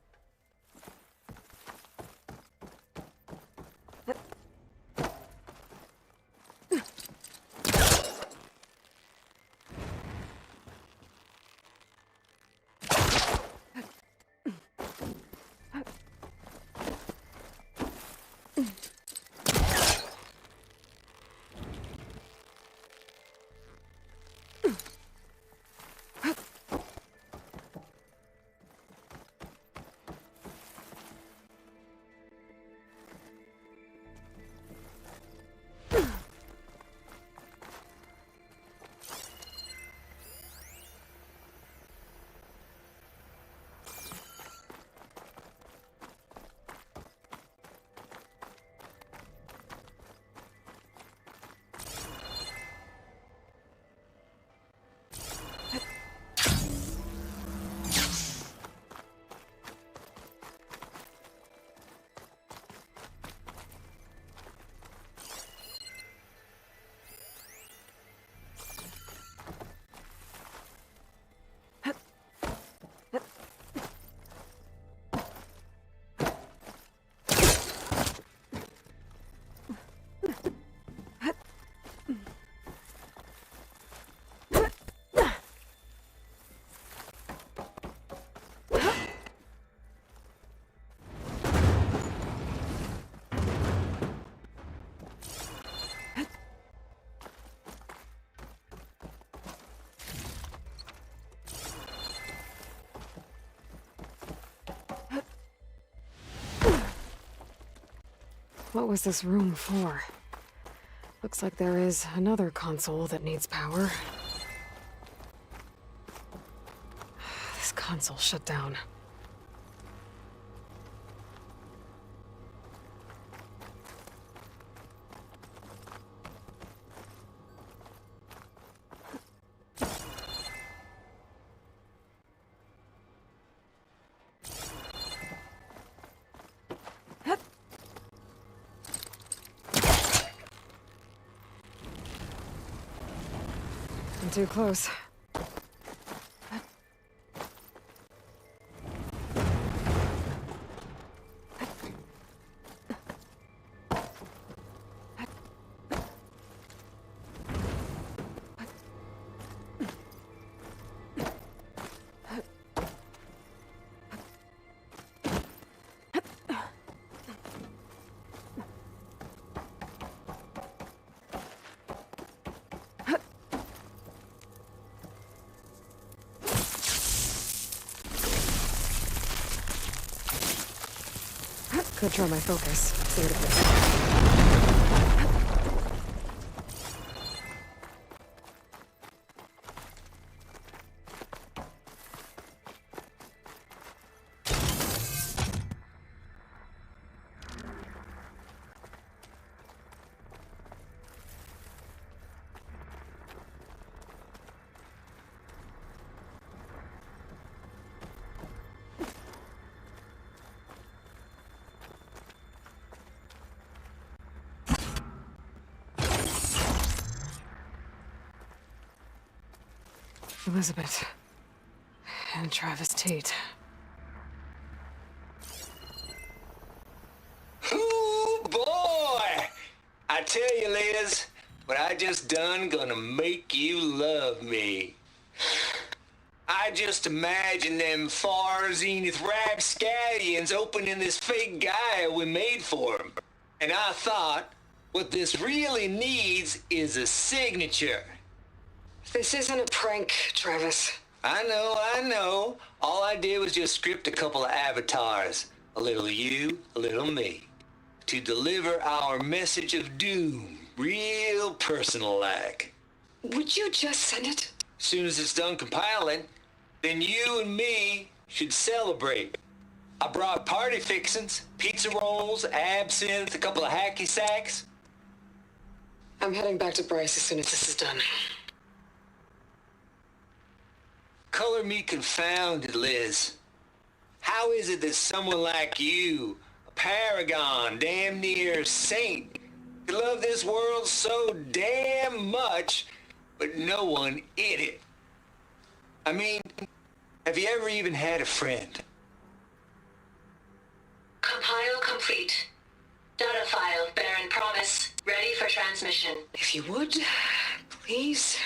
What was this room for? Looks like there is another console that needs power. This console shut down. I'm too close. Could try my focus. See what it Elizabeth. And Travis Tate. Ooh, boy! I tell you, Liz, what I just done gonna make you love me. I just imagine them far zenith rapscallions opening this fake guy we made for him. And I thought, what this really needs is a signature. This isn't a prank, Travis. I know. All I did was just script a couple of avatars. A little you, a little me. To deliver our message of doom, real personal-like. Would you just send it? Soon as it's done compiling, then you and me should celebrate. I brought party fixings, pizza rolls, absinthe, a couple of hacky sacks. I'm heading back to Bryce as soon as this is done. Color me confounded, Liz. How is it that someone like you, a paragon, damn near saint, could love this world so damn much, but no one in it? I mean, have you ever even had a friend? Compile complete. Data file, Baron Promise, ready for transmission. If you would, please.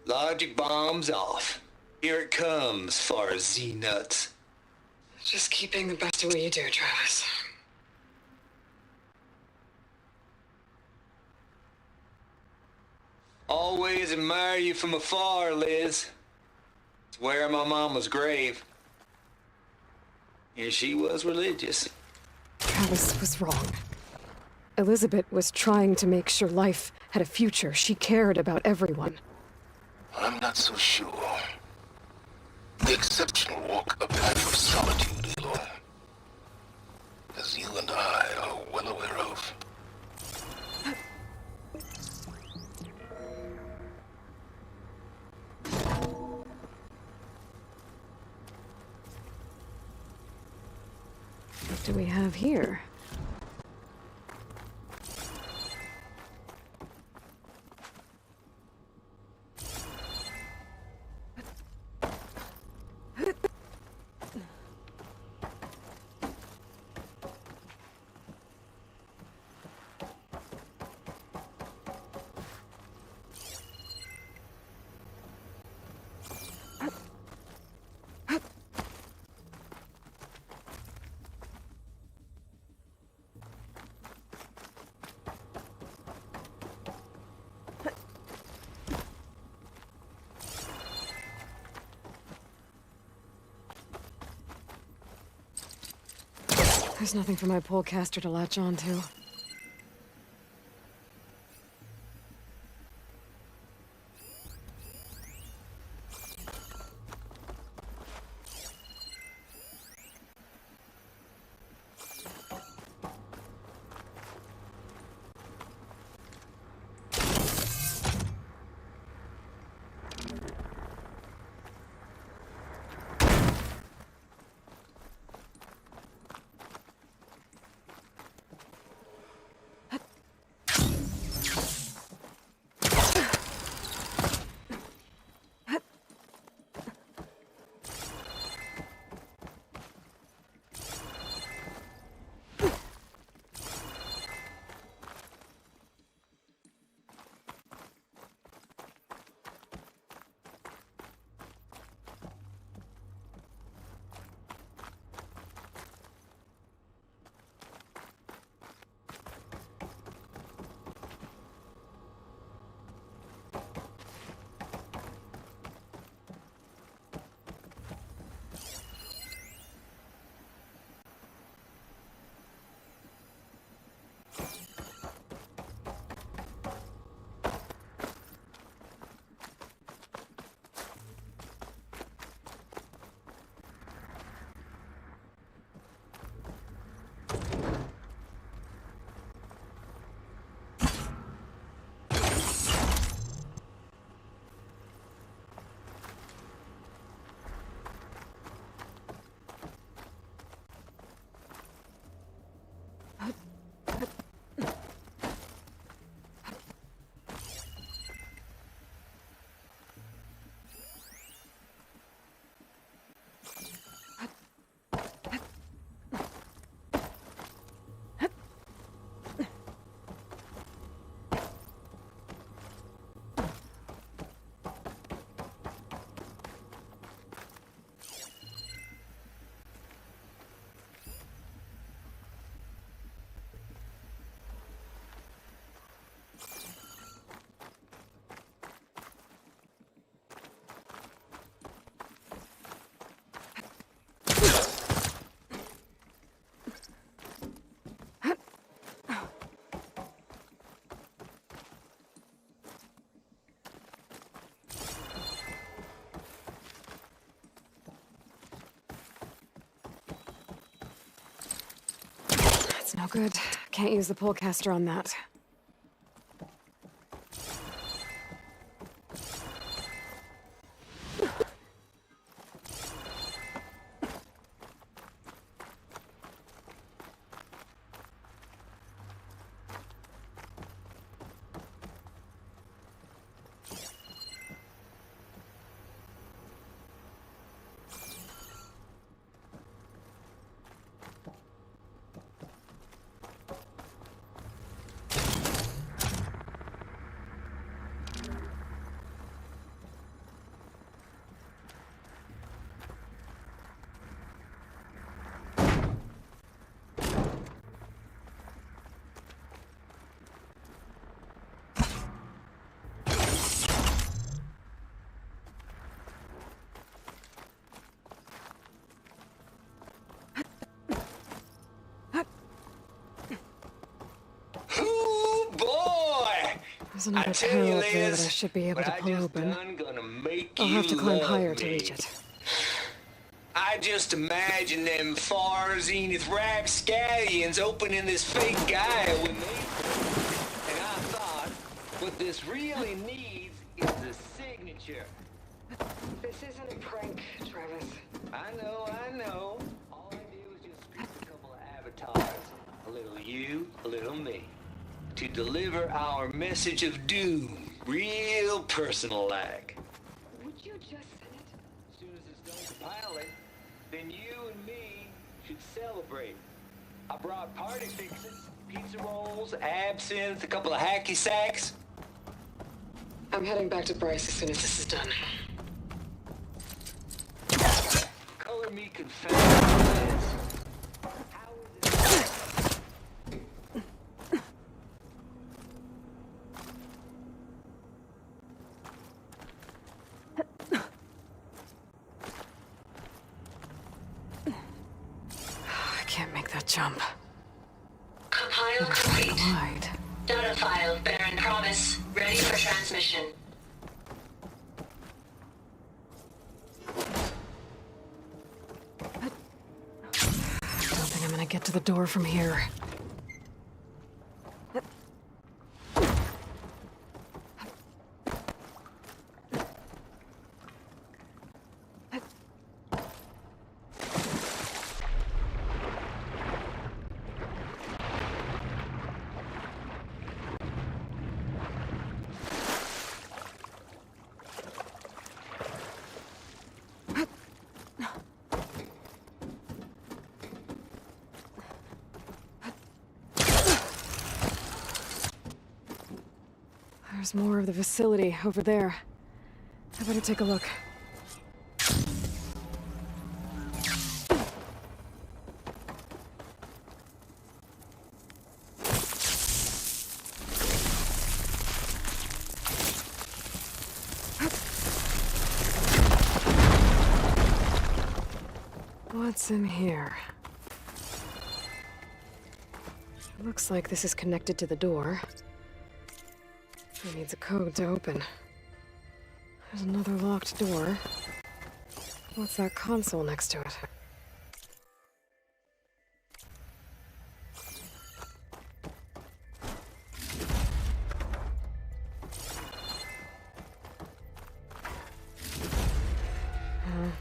Logic bomb's off. Here it comes, far as Z-nuts. Just keeping the best of what you do, Travis. Always admire you from afar, Liz. It's where my mama's grave. And she was religious. Travis was wrong. Elizabeth was trying to make sure life had a future. She cared about everyone. I'm not so sure. The exceptional walk of the life of solitude, Aloy, as you and I are well aware of. What do we have here? There's nothing for my polecaster to latch onto. That's no good. Can't use the pullcaster on that. Ooh, boy! There's another tell panel you, up there that I Liz, should be able to what I pull just open. done gonna make I'll have to you climb love higher to me. reach it. I just imagine them far zenith rapscallions opening this fake guy when they... And I thought, what this really needs is a signature. This isn't a prank, Travis. I know. All I do is just scoop a couple of avatars. A little you, a little me. To deliver our message of doom, real personal-like. Would you just send it? As soon as it's done compiling, then you and me should celebrate. I brought party fixes, pizza rolls, absinthe, a couple of hacky sacks. I'm heading back to Bryce as soon as this is done. Color me confounded. I can't make that jump. Compile complete. Wide. Data file, Baron Promise, ready for transmission. I don't think I'm gonna get to the door from here. There's more of the facility over there. I better take a look. What's in here? Looks like this is connected to the door. It needs a code to open. There's another locked door. What's that console next to it?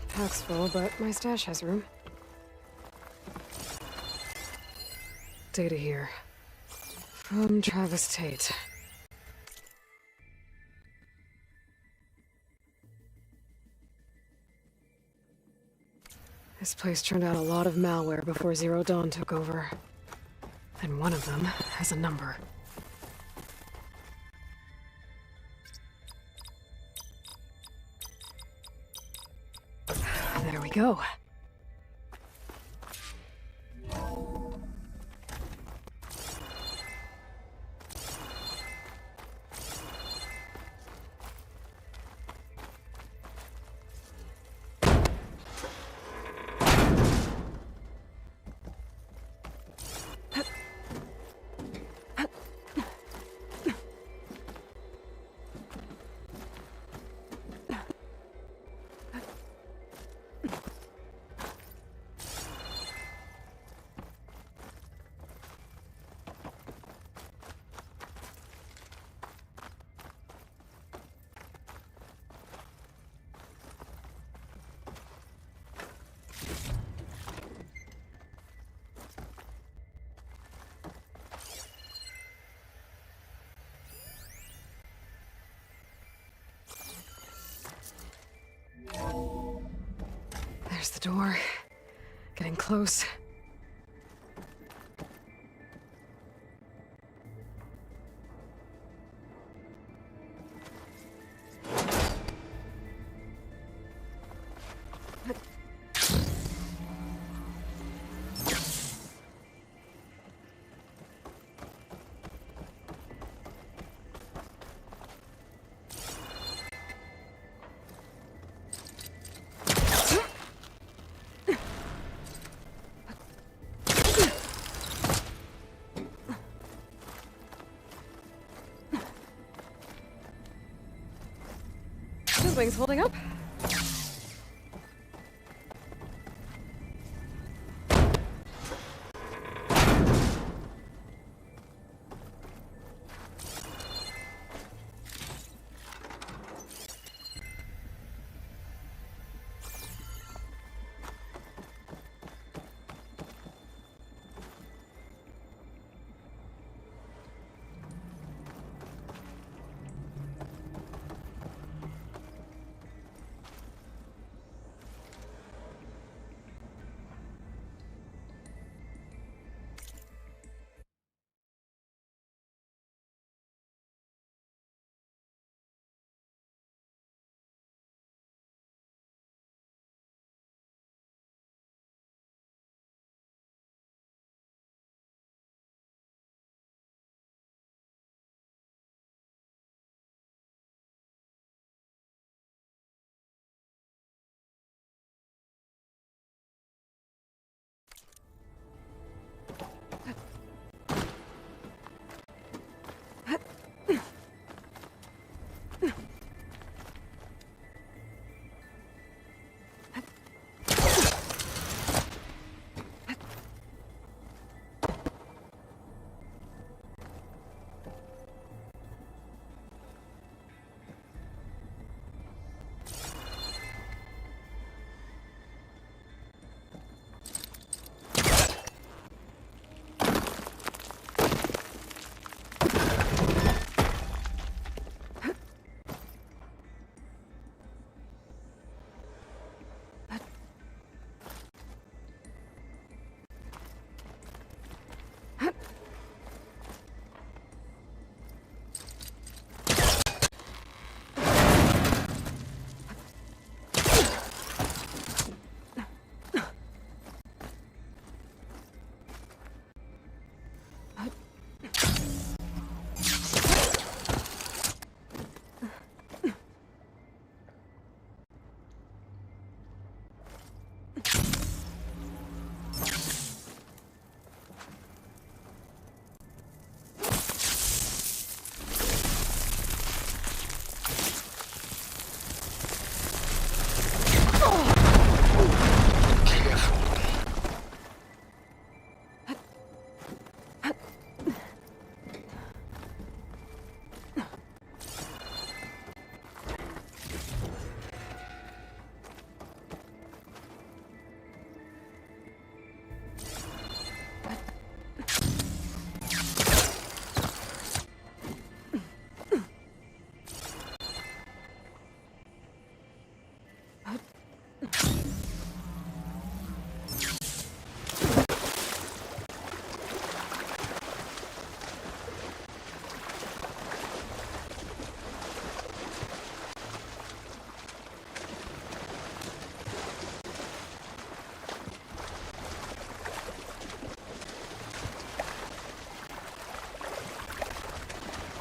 Pack's full, but my stash has room. Data here. From Travis Tate. This place turned out a lot of malware before Zero Dawn took over. And one of them has a number. There we go. the door. Getting close. His wings holding up.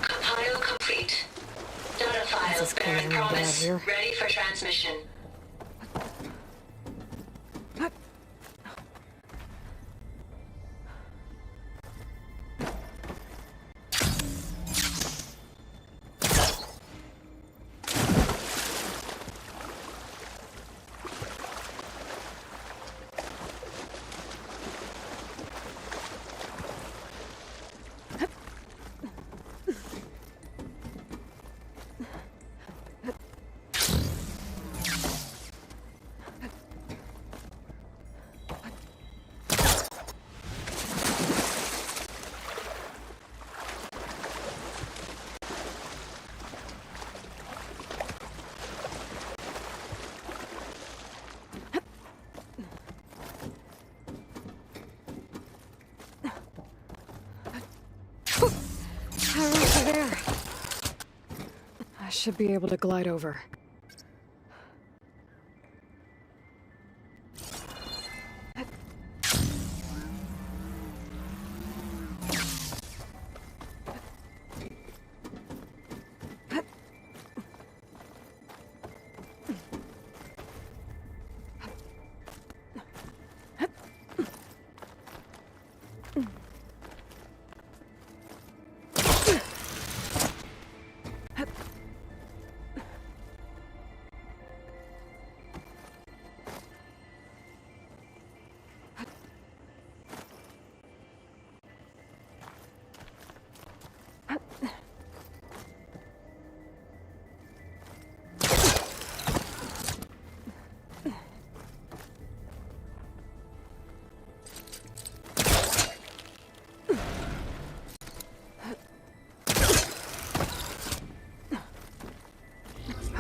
Compile complete. Data files bearing promise. Ready for transmission. Should be able to glide over.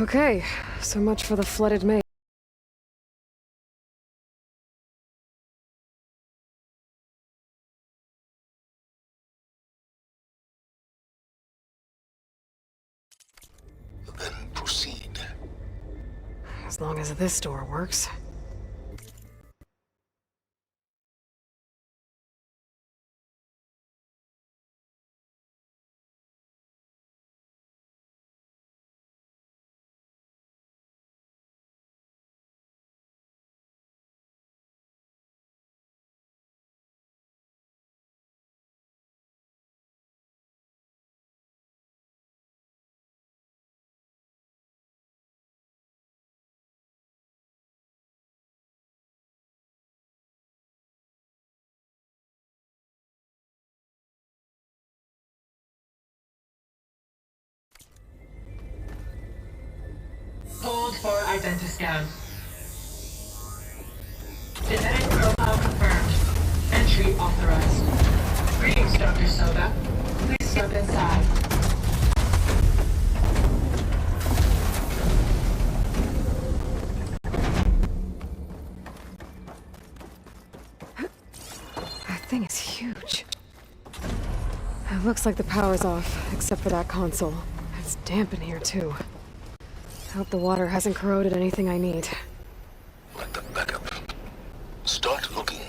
Okay, so much for the flooded maze. Then proceed. As long as this door works. Hold for identiscan. Genetic profile confirmed. Entry authorized. Greetings, Dr. Soba. Please step inside. That thing is huge. It looks like the power's off, except for that console. It's damp in here, too. I hope the water hasn't corroded anything I need. Like the backup. Start looking.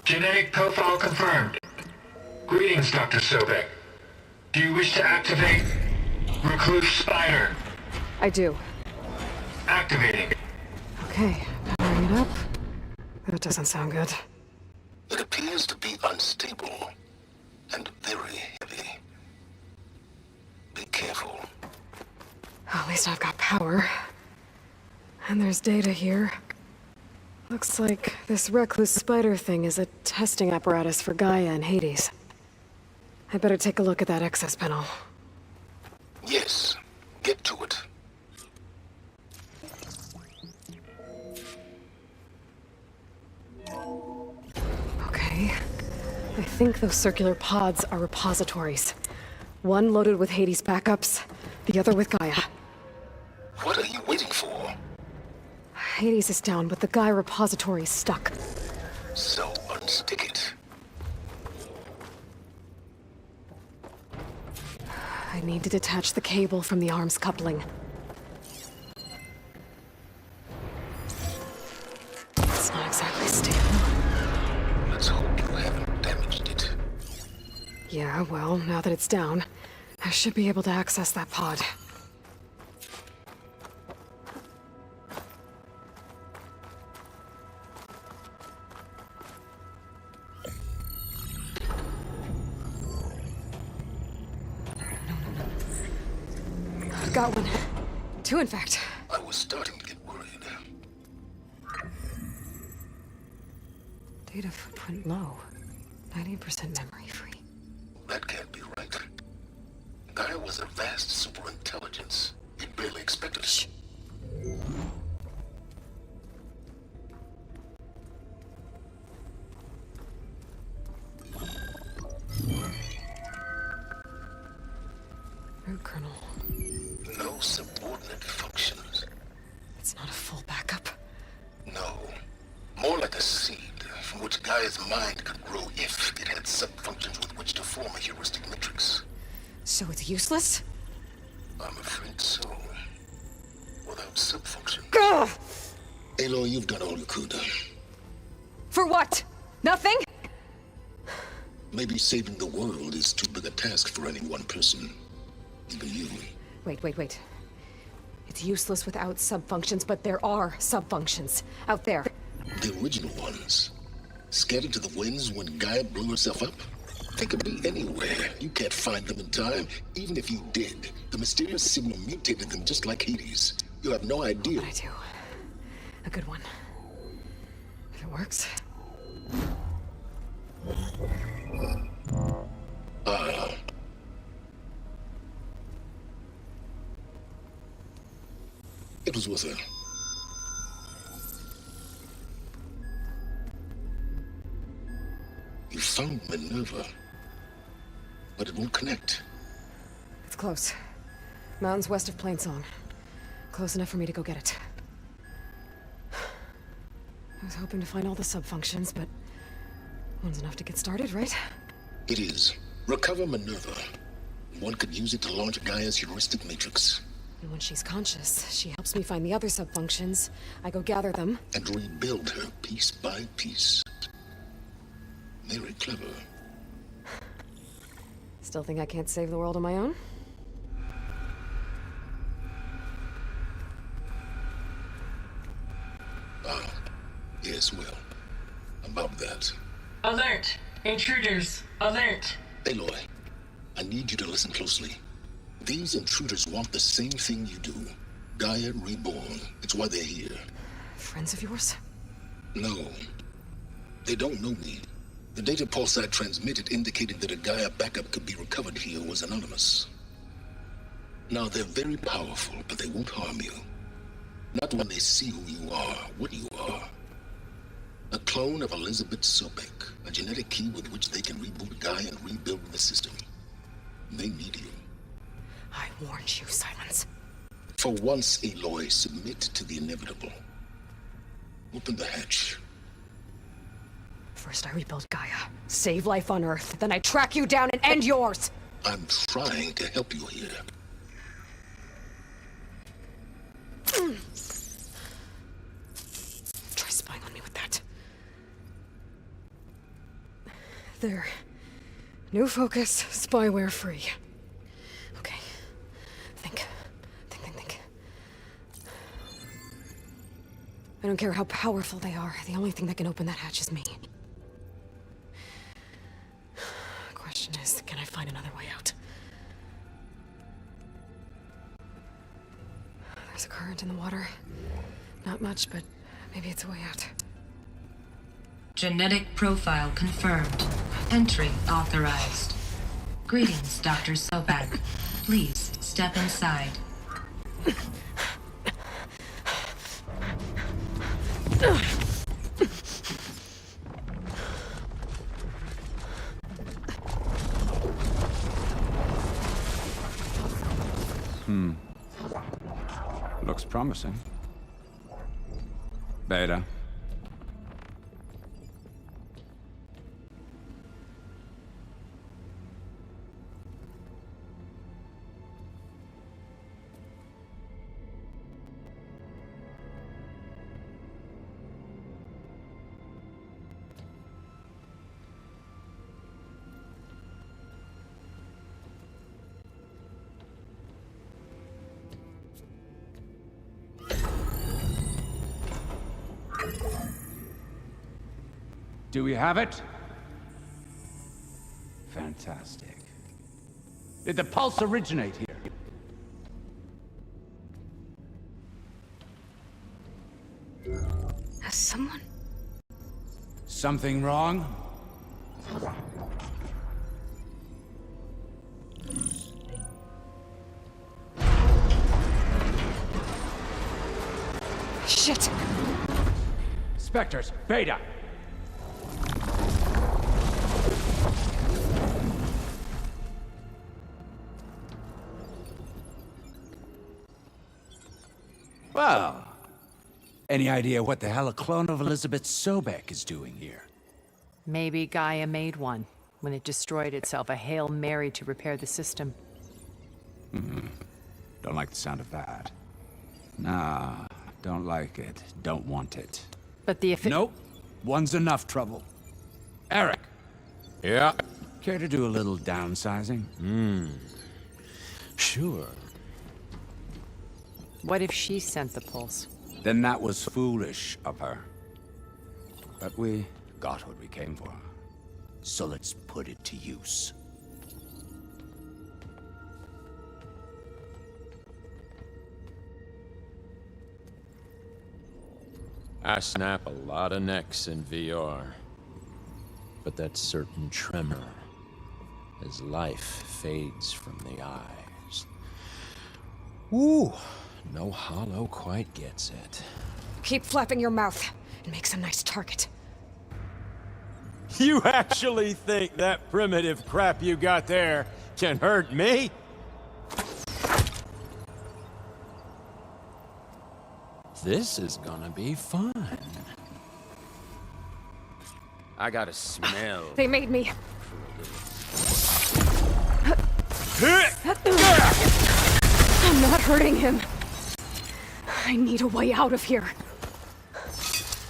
Genetic profile confirmed. Greetings, Dr. Sobek. Do you wish to activate Recluse Spider? I do. Activating. Okay, powering it up. That doesn't sound good. It appears to be unstable and very heavy. Be careful. At least I've got power. And there's data here. Looks like this Recluse Spider thing is a testing apparatus for Gaia and Hades. I better take a look at that access panel. Yes, get to it. Okay. I think those circular pods are repositories. One loaded with Hades backups, the other with Gaia. What are you waiting for? Hades is down, but the Gaia repository is stuck. So unstick it. I need to detach the cable from the arms coupling. It's not exactly stable. Let's hope you haven't damaged it. Yeah, well, now that it's down, I should be able to access that pod. Got one. Two, in fact. I was starting to get worried. Data footprint low. 90% memory free. That can't be right. Gaia was a vast superintelligence. You barely expected it. No subordinate functions. It's not a full backup. No. More like a seed from which Gaia's mind could grow if it had sub-functions with which to form a heuristic matrix. So it's useless? I'm afraid so. Without sub-functions. Gah! Aloy, you've done all you could. For what? Nothing? Maybe saving the world is too big a task for any one person. Even you. Wait. It's useless without sub-functions, but there are sub-functions out there. The original ones. Scattered to the winds when Gaia blew herself up? They could be anywhere. You can't find them in time. Even if you did, the mysterious signal mutated them just like Hades. You have no idea. But I do. A good one. If it works. It was with her. You found Minerva, but it won't connect. It's close. Mountains west of Plainsong. Close enough for me to go get it. I was hoping to find all the sub-functions, but one's enough to get started, right? It is. Recover Minerva. One could use it to launch Gaia's heuristic matrix. And when she's conscious, she helps me find the other sub-functions. I go gather them. And rebuild her piece by piece. Very clever. Still think I can't save the world on my own? Yes, well. About that. Alert! Intruders! Alert! Aloy, I need you to listen closely. These intruders want the same thing you do. Gaia reborn. It's why they're here. Friends of yours? No. They don't know me. The data pulse I transmitted indicating that a Gaia backup could be recovered here was anonymous. Now, they're very powerful, but they won't harm you. Not when they see who you are, what you are. A clone of Elizabeth Sobek, a genetic key with which they can reboot Gaia and rebuild the system. They need you. I warned you, Silence. For once, Aloy, submit to the inevitable. Open the hatch. First I rebuild Gaia, save life on Earth, then I track you down and end yours! I'm trying to help you here. Try spying on me with that. There. New focus, spyware free. Okay. Think. I don't care how powerful they are. The only thing that can open that hatch is me. Question is, can I find another way out? There's a current in the water. Not much, but maybe it's a way out. Genetic profile confirmed. Entry authorized. Greetings, Dr. Sobek. Please step inside. Looks promising. Beta. Do we have it? Fantastic. Did the pulse originate here? Has someone... Something wrong? Shit! Spectres, Beta! Well, any idea what the hell a clone of Elizabeth Sobek is doing here? Maybe Gaia made one when it destroyed itself, a Hail Mary to repair the system. Don't like the sound of that. Nah, don't like it. Don't want it. But the Nope. One's enough trouble. Eric. Yeah? Care to do a little downsizing? Sure. What if she sent the pulse? Then that was foolish of her. But we got what we came for. So let's put it to use. I snap a lot of necks in VR. But that certain tremor as life fades from the eyes. Ooh, no hollow quite gets it. Keep flapping your mouth and make some nice target. You actually think that primitive crap you got there can hurt me? This is gonna be fun. I got a smell. They made me. I'm not hurting him. I need a way out of here.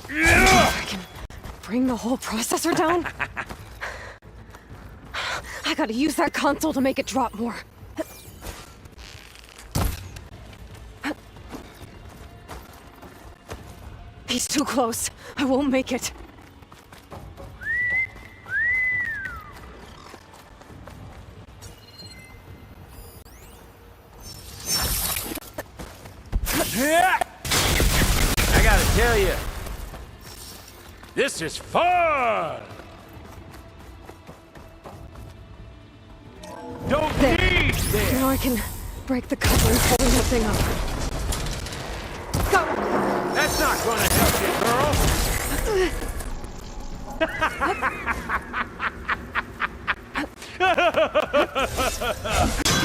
If I can bring the whole processor down. I gotta use that console to make it drop more. He's too close. I won't make it. I gotta tell you, this is fun! Don't need this! Now I can break the couplings holding the thing up. Go! That's not gonna help you, girl!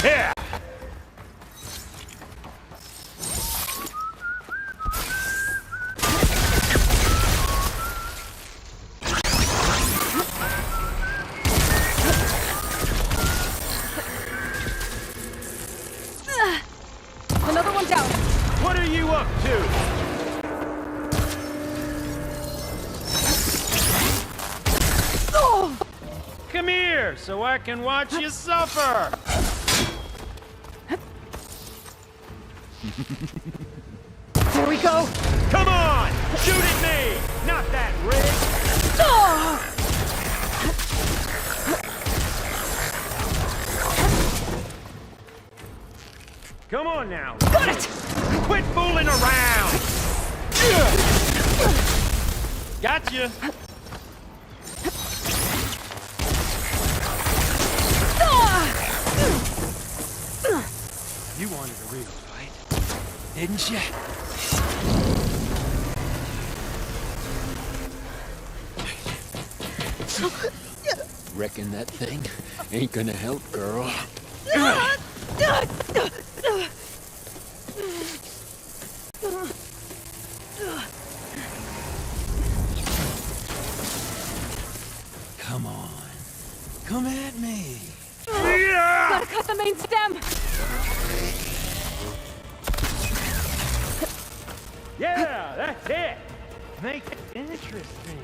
Yeah! Another one down. What are you up to? Oh! Come here, so I can watch you suffer! There we go. Come on! Shoot at me! Not that rig! Oh! Come on now! Got it! Quit fooling around! Gotcha! You wanted a real fight, didn't you? Reckon that thing ain't gonna help, girl. Come on. Come at me. Gotta cut the main stem. Yeah, that's it. Make it interesting.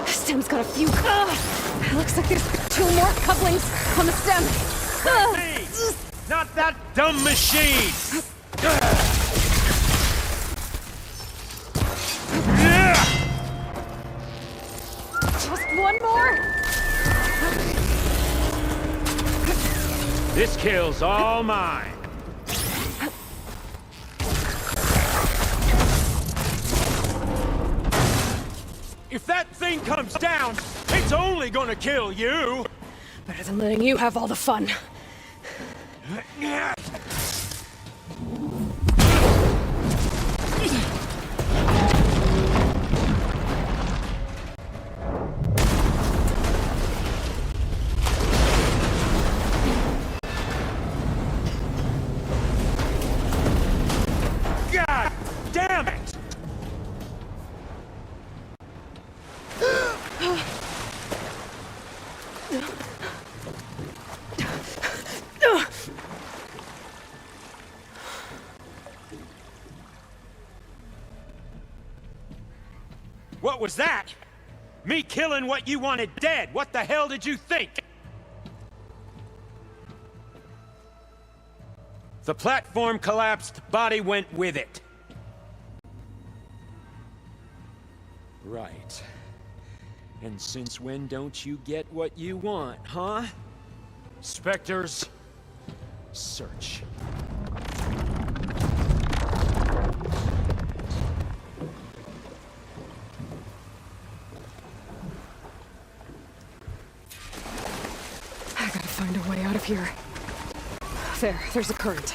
Stem's got a few. Looks like there's 2 more couplings on the stem. Me, not that dumb machine. Just one more. This kill's all mine. If that thing comes down, it's only gonna kill you. Better than letting you have all the fun. God What was that? Me killing what you wanted dead. What the hell did you think? The platform collapsed, body went with it. Right. And since when don't you get what you want, huh? Spectres, search. I gotta find a way out of here. There's a current.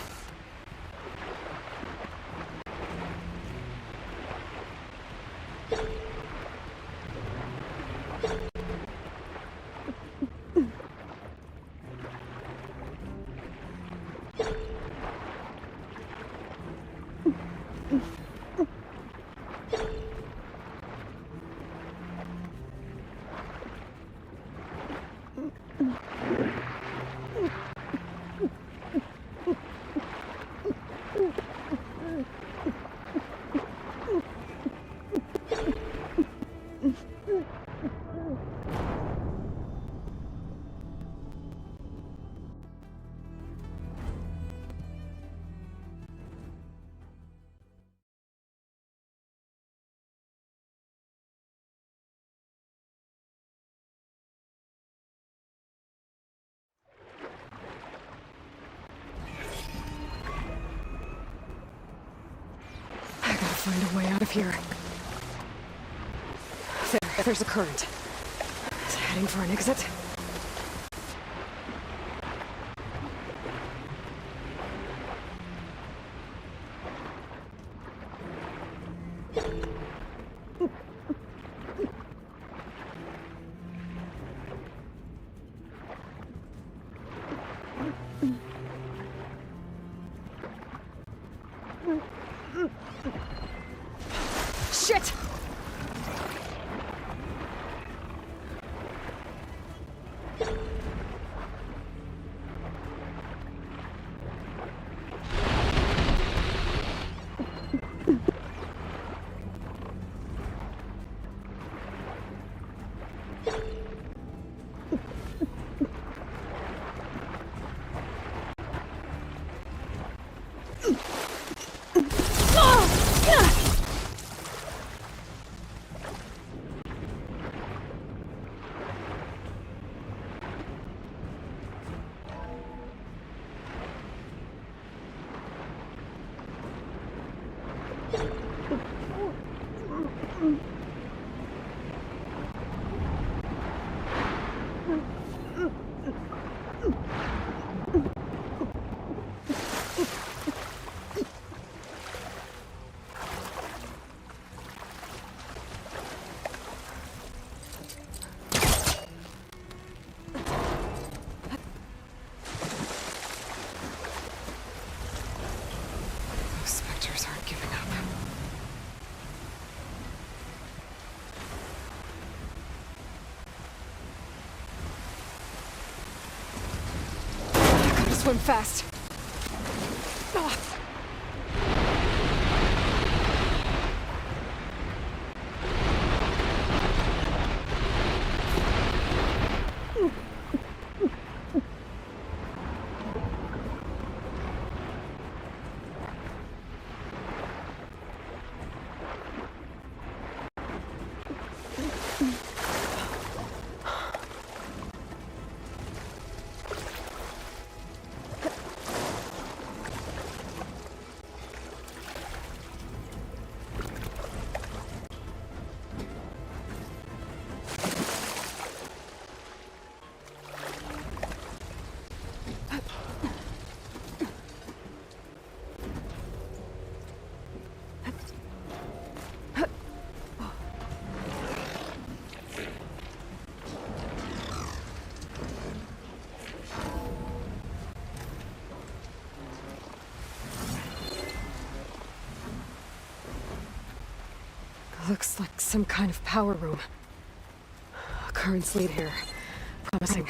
Find a way out of here. There's a current. It's heading for an exit. Shit! Swim fast. Looks like some kind of power room. Currents lead here. Promising.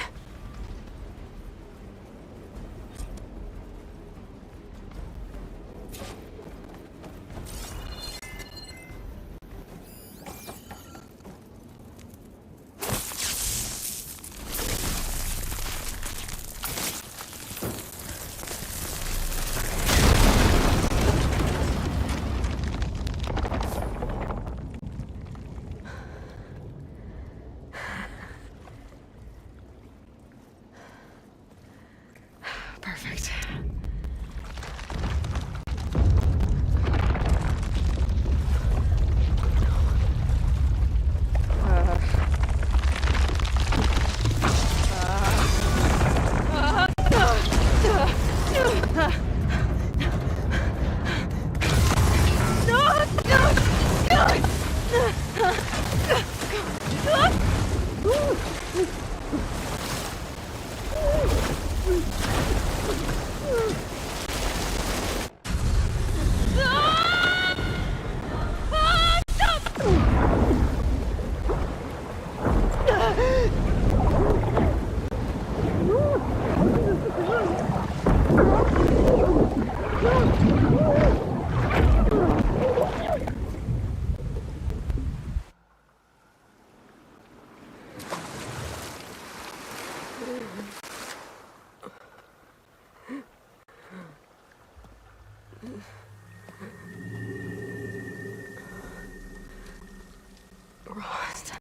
Rost.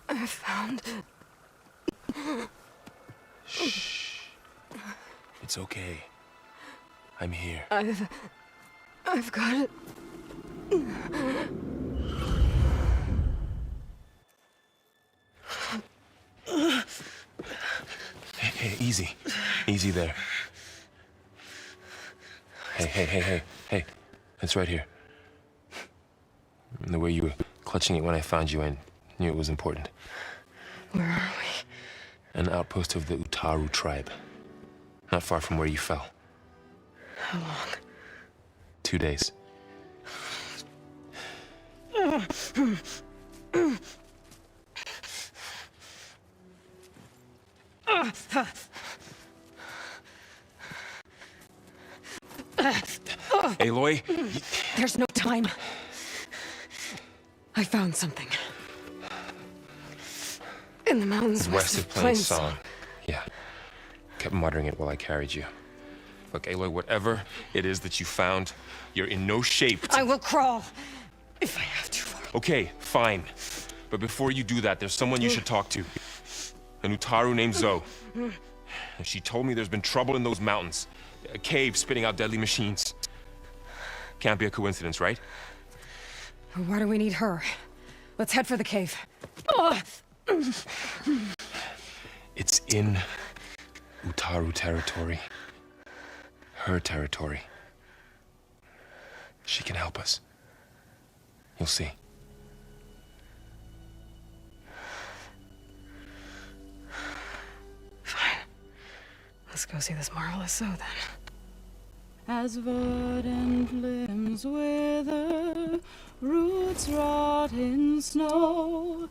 I found... Shh. It's okay. I'm here. I've got it. Hey, easy. Easy there. Hey. It's right here. And the way you were clutching it when I found you, I knew it was important. Where are we? An outpost of the Utaru tribe. Not far from where you fell. How long? 2 days. Aloy? There's no time. I found something. In the mountains West of Plainsong. Yeah. Kept muttering it while I carried you. Look, Aloy, whatever it is that you found, you're in no shape to... I will crawl, if I have to. Okay, fine. But before you do that, there's someone you should talk to. An Utaru named Zoe. And she told me there's been trouble in those mountains. A cave spitting out deadly machines. Can't be a coincidence, right? Why do we need her? Let's head for the cave. It's in Utaru territory. Her territory. She can help us. You'll see. Fine. Let's go see this marvelous Zoe then. As verdant limbs wither, roots rot in snow,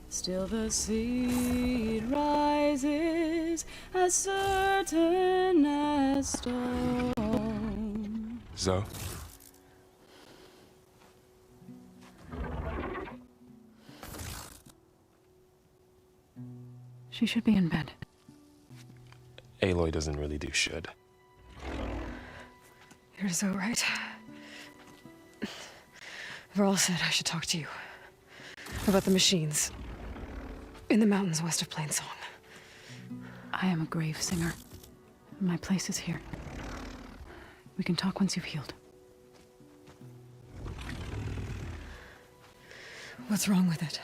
still the seed rises as certain as stone. Zoe? She should be in bed. Aloy doesn't really do should. You're so right. Varl said I should talk to you about the machines in the mountains west of Plainsong. I am a grave singer. My place is here. We can talk once you've healed. What's wrong with it?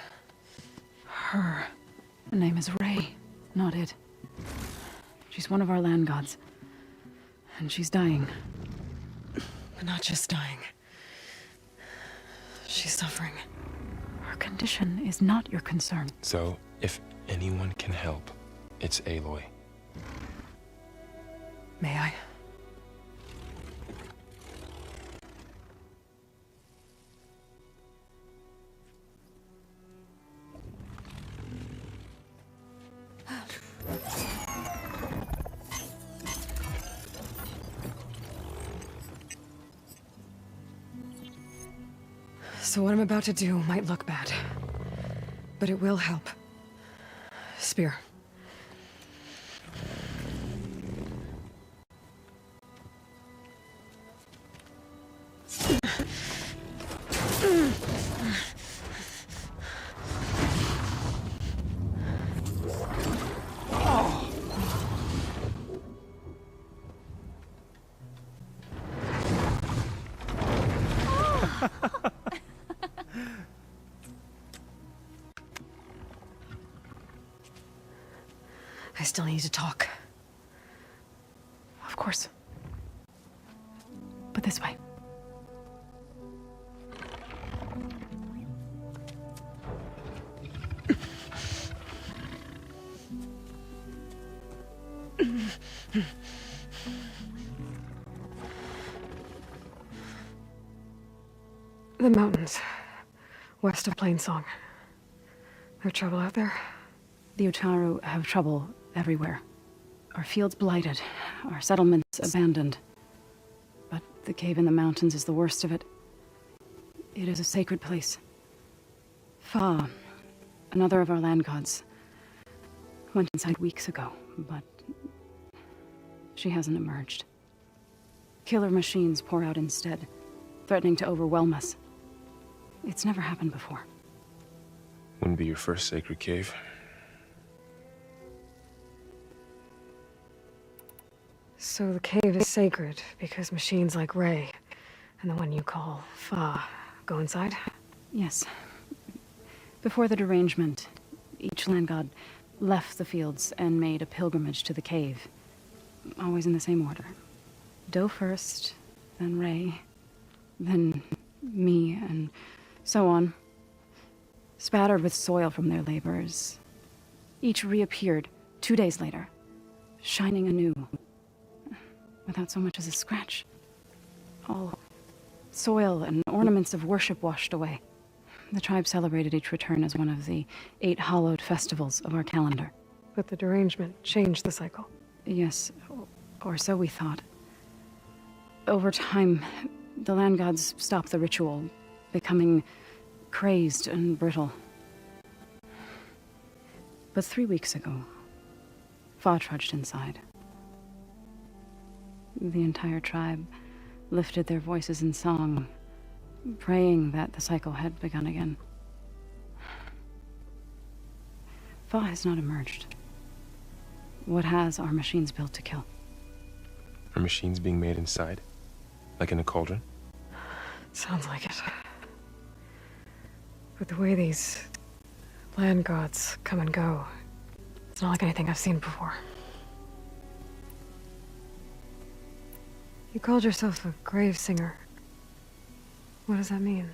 Her name is Ray, not it. She's one of our land gods. And she's dying. But not just dying. She's suffering. Her condition is not your concern. So, if anyone can help, it's Aloy. May I? So what I'm about to do might look bad, but it will help. Spear. I still need to talk. Of course. But this way. The mountains, west of Plainsong. No trouble out there? The Utaru have trouble everywhere. Our fields blighted, our settlements abandoned. But the cave in the mountains is the worst of it. It is a sacred place. Fa, another of our land gods, went inside weeks ago, but she hasn't emerged. Killer machines pour out instead, threatening to overwhelm us. It's never happened before. Wouldn't be your first sacred cave. So the cave is sacred because machines like Ray and the one you call Fa go inside? Yes. Before the derangement, each land god left the fields and made a pilgrimage to the cave. Always in the same order. Do first, then Ray, then me, and so on. Spattered with soil from their labors. Each reappeared 2 days later, shining anew, without so much as a scratch. All soil and ornaments of worship washed away. The tribe celebrated each return as one of the 8 hallowed festivals of our calendar. But the derangement changed the cycle. Yes, or so we thought. Over time, the land gods stopped the ritual, becoming crazed and brittle. But 3 weeks ago, Fa trudged inside. The entire tribe lifted their voices in song, praying that the cycle had begun again. Fa has not emerged. What has are machines built to kill? Are machines being made inside? Like in a cauldron? Sounds like it. But the way these land gods come and go, it's not like anything I've seen before. You called yourself a grave singer. What does that mean?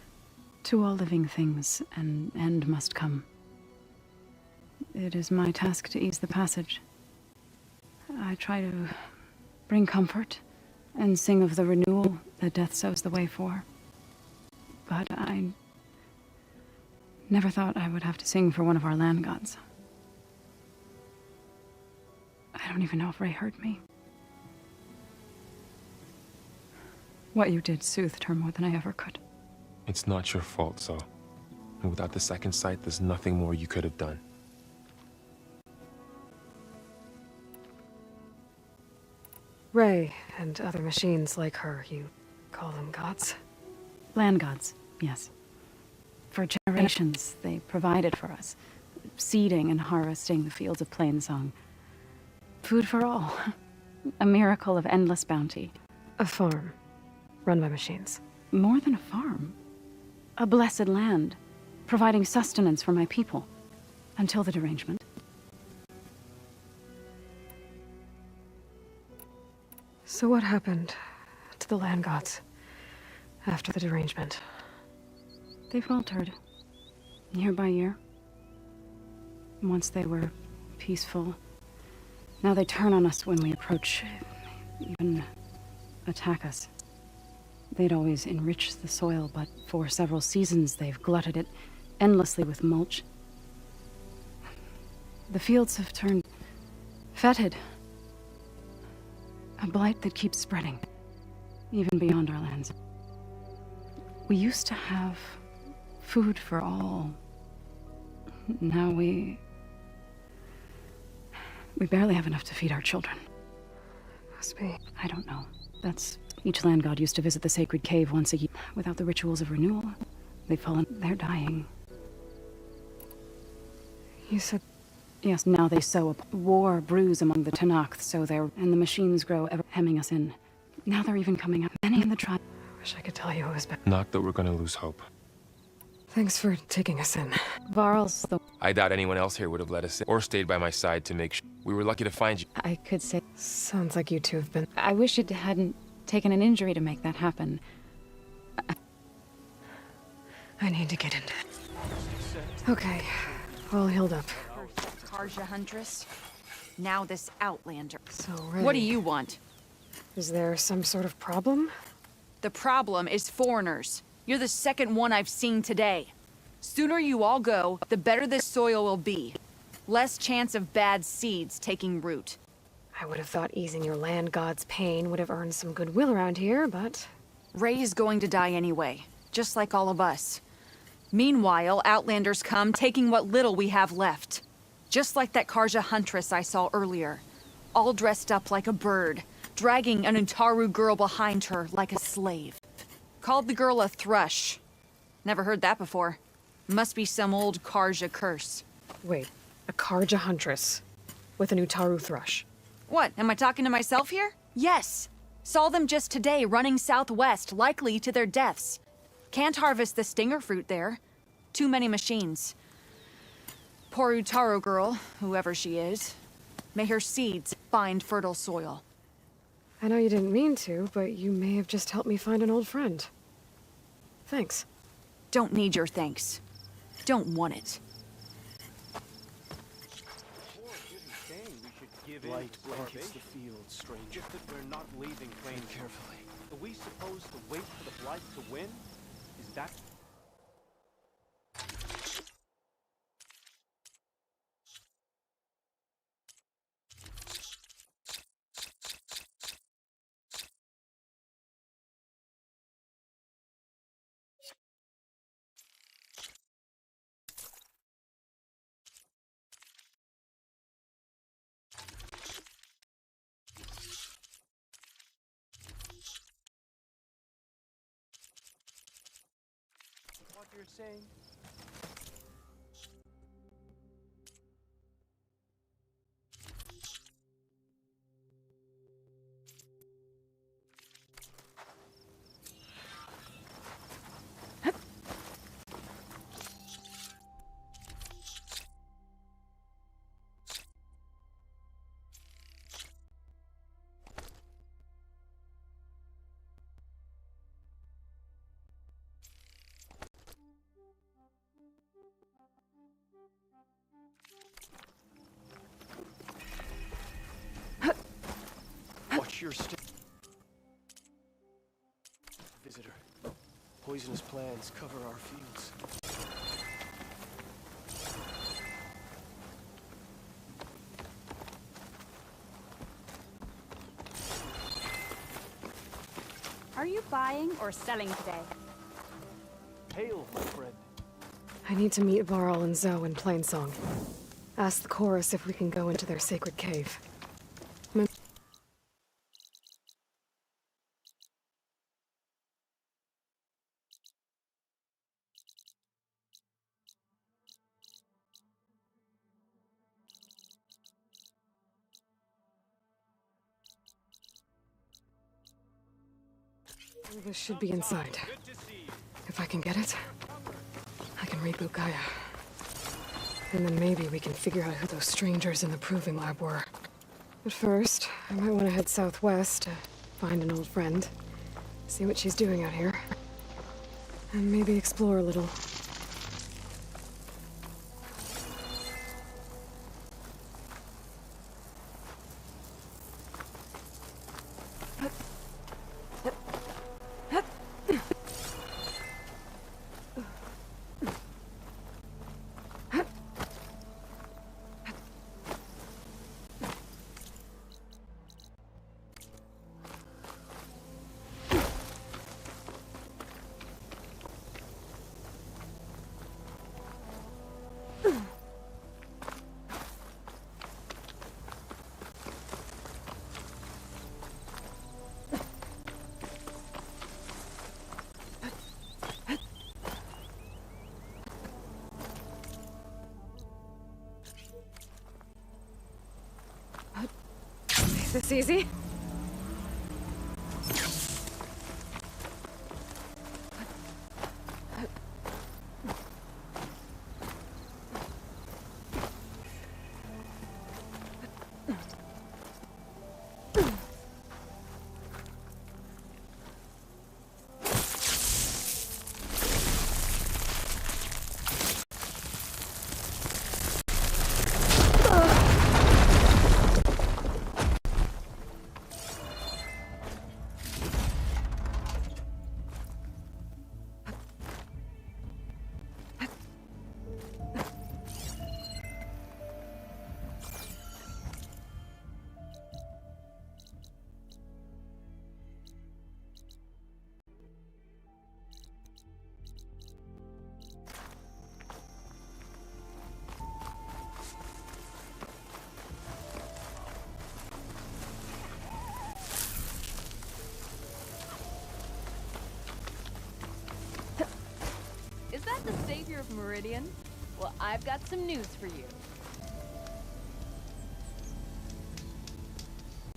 To all living things, an end must come. It is my task to ease the passage. I try to bring comfort and sing of the renewal that death sows the way for. But I never thought I would have to sing for one of our land gods. I don't even know if Ray heard me. What you did soothed her more than I ever could. It's not your fault, Zo. And without the second sight, there's nothing more you could have done. Ray and other machines like her, you call them gods? Land gods, yes. For generations, they provided for us, seeding and harvesting the fields of Plainsong. Food for all. A miracle of endless bounty. A farm, run by machines. More than a farm. A blessed land, providing sustenance for my people. Until the derangement. So what happened to the land gods after the derangement? They faltered, year by year. Once they were peaceful. Now they turn on us when we approach, even attack us. They'd always enriched the soil, but for several seasons they've glutted it endlessly with mulch. The fields have turned fetid. A blight that keeps spreading, even beyond our lands. We used to have food for all. Now we barely have enough to feed our children. Must be. I don't know. That's... Each land god used to visit the sacred cave once a year. Without the rituals of renewal, they've fallen... They're dying. You said... Yes, now they sow a war brews among the Tanakh, so they're... And the machines grow ever hemming us in. Now they're even coming out. Many in the tribe... Wish I could tell you it was better. Not that we're gonna lose hope. Thanks for taking us in. Varl's the... I doubt anyone else here would have let us in, or stayed by my side to make sure. We were lucky to find you. I could say... Sounds like you two have been... I wish it hadn't taken an injury to make that happen. I need to get into it. Okay, all healed up. Karja Huntress. Now this Outlander. So, Ray, what do you want? Is there some sort of problem? The problem is foreigners. You're the second one I've seen today. Sooner you all go, the better this soil will be. Less chance of bad seeds taking root. I would have thought easing your land god's pain would have earned some goodwill around here, but... Ray is going to die anyway, just like all of us. Meanwhile, Outlanders come, taking what little we have left. Just like that Karja huntress I saw earlier. All dressed up like a bird, dragging an Utaru girl behind her like a slave. Called the girl a thrush. Never heard that before. Must be some old Karja curse. Wait, a Karja huntress with an Utaru thrush. What, am I talking to myself here? Yes. Saw them just today running southwest, likely to their deaths. Can't harvest the stinger fruit there. Too many machines. Poor Utaru girl, whoever she is. May her seeds find fertile soil. I know you didn't mean to, but you may have just helped me find an old friend. Thanks. Don't need your thanks. Don't want it. Light blankets the field, stranger. Just that we're not leaving Crane carefully. Are we supposed to wait for the Blight to win? Is that... what you're saying? Watch your step. Visitor, poisonous plants cover our fields. Are you buying or selling today? Hail, my friend. I need to meet Varl and Zoe in Plainsong. Ask the chorus if we can go into their sacred cave. This should be inside. If I can get it, I can reboot Gaia. And then maybe we can figure out who those strangers in the proving lab were. But first, I might want to head southwest to find an old friend. See what she's doing out here. And maybe explore a little. Is this easy? Meridian? Well, I've got some news for you.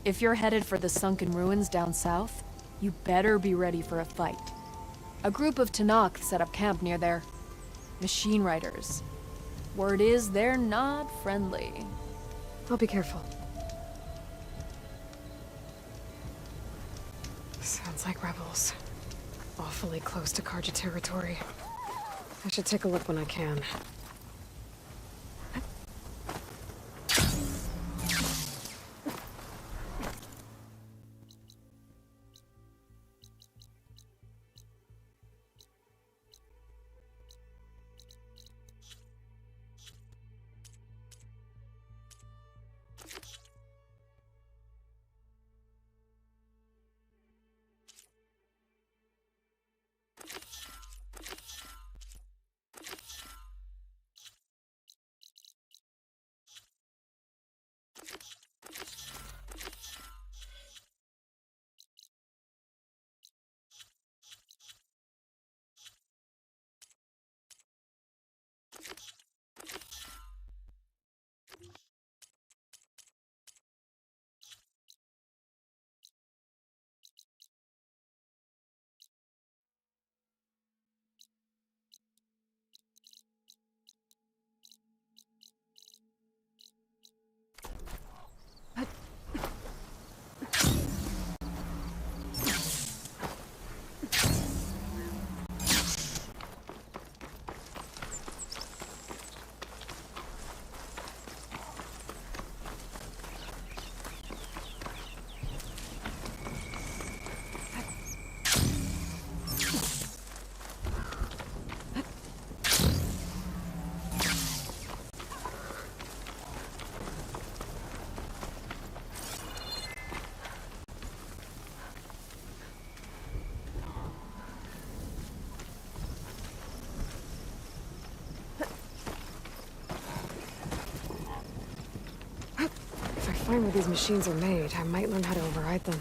If you're headed for the sunken ruins down south, you better be ready for a fight. A group of Tenakth set up camp near there. Machine riders. Word is they're not friendly. I'll be careful. Sounds like rebels. Awfully close to Karja territory. I should take a look when I can. If I find where these machines are made, I might learn how to override them.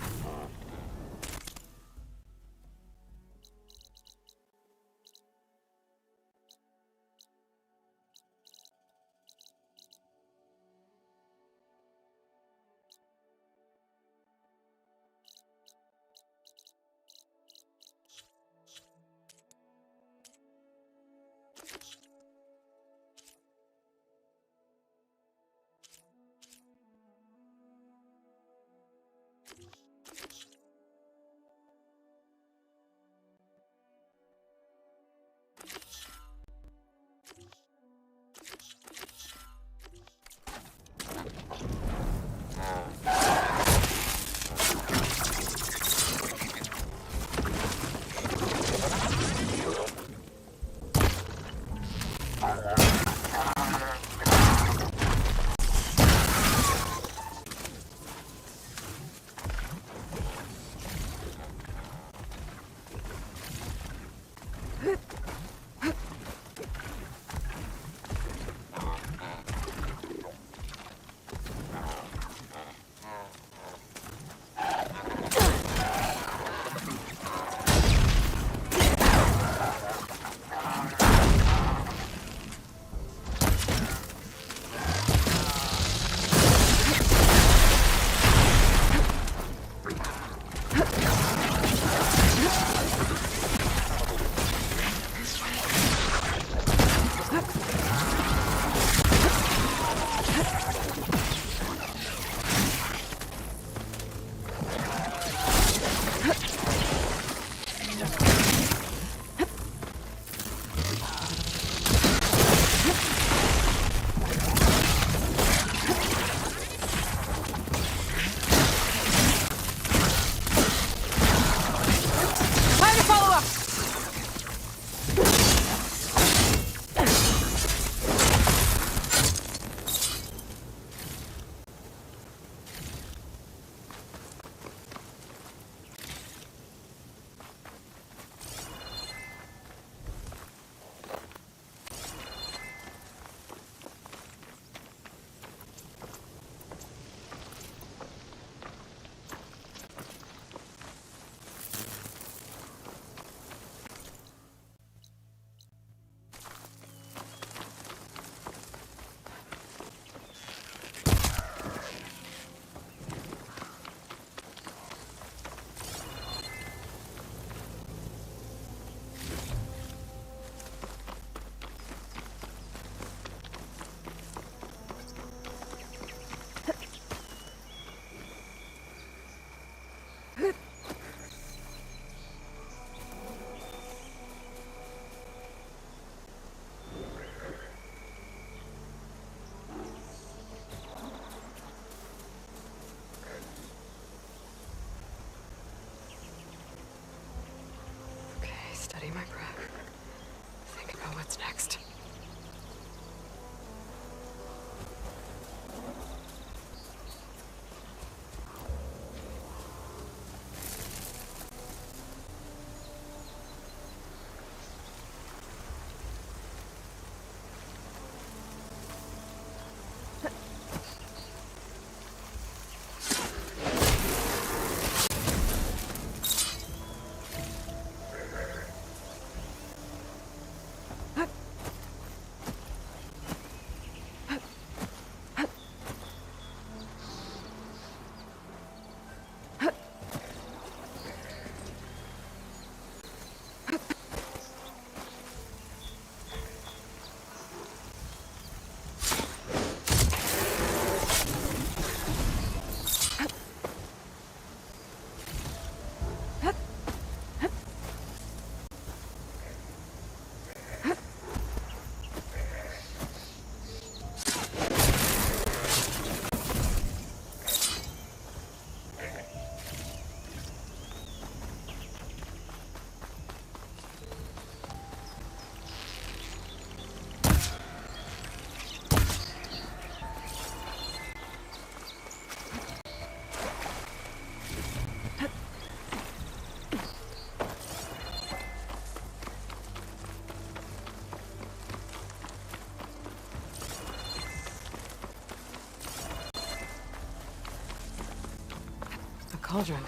cauldron.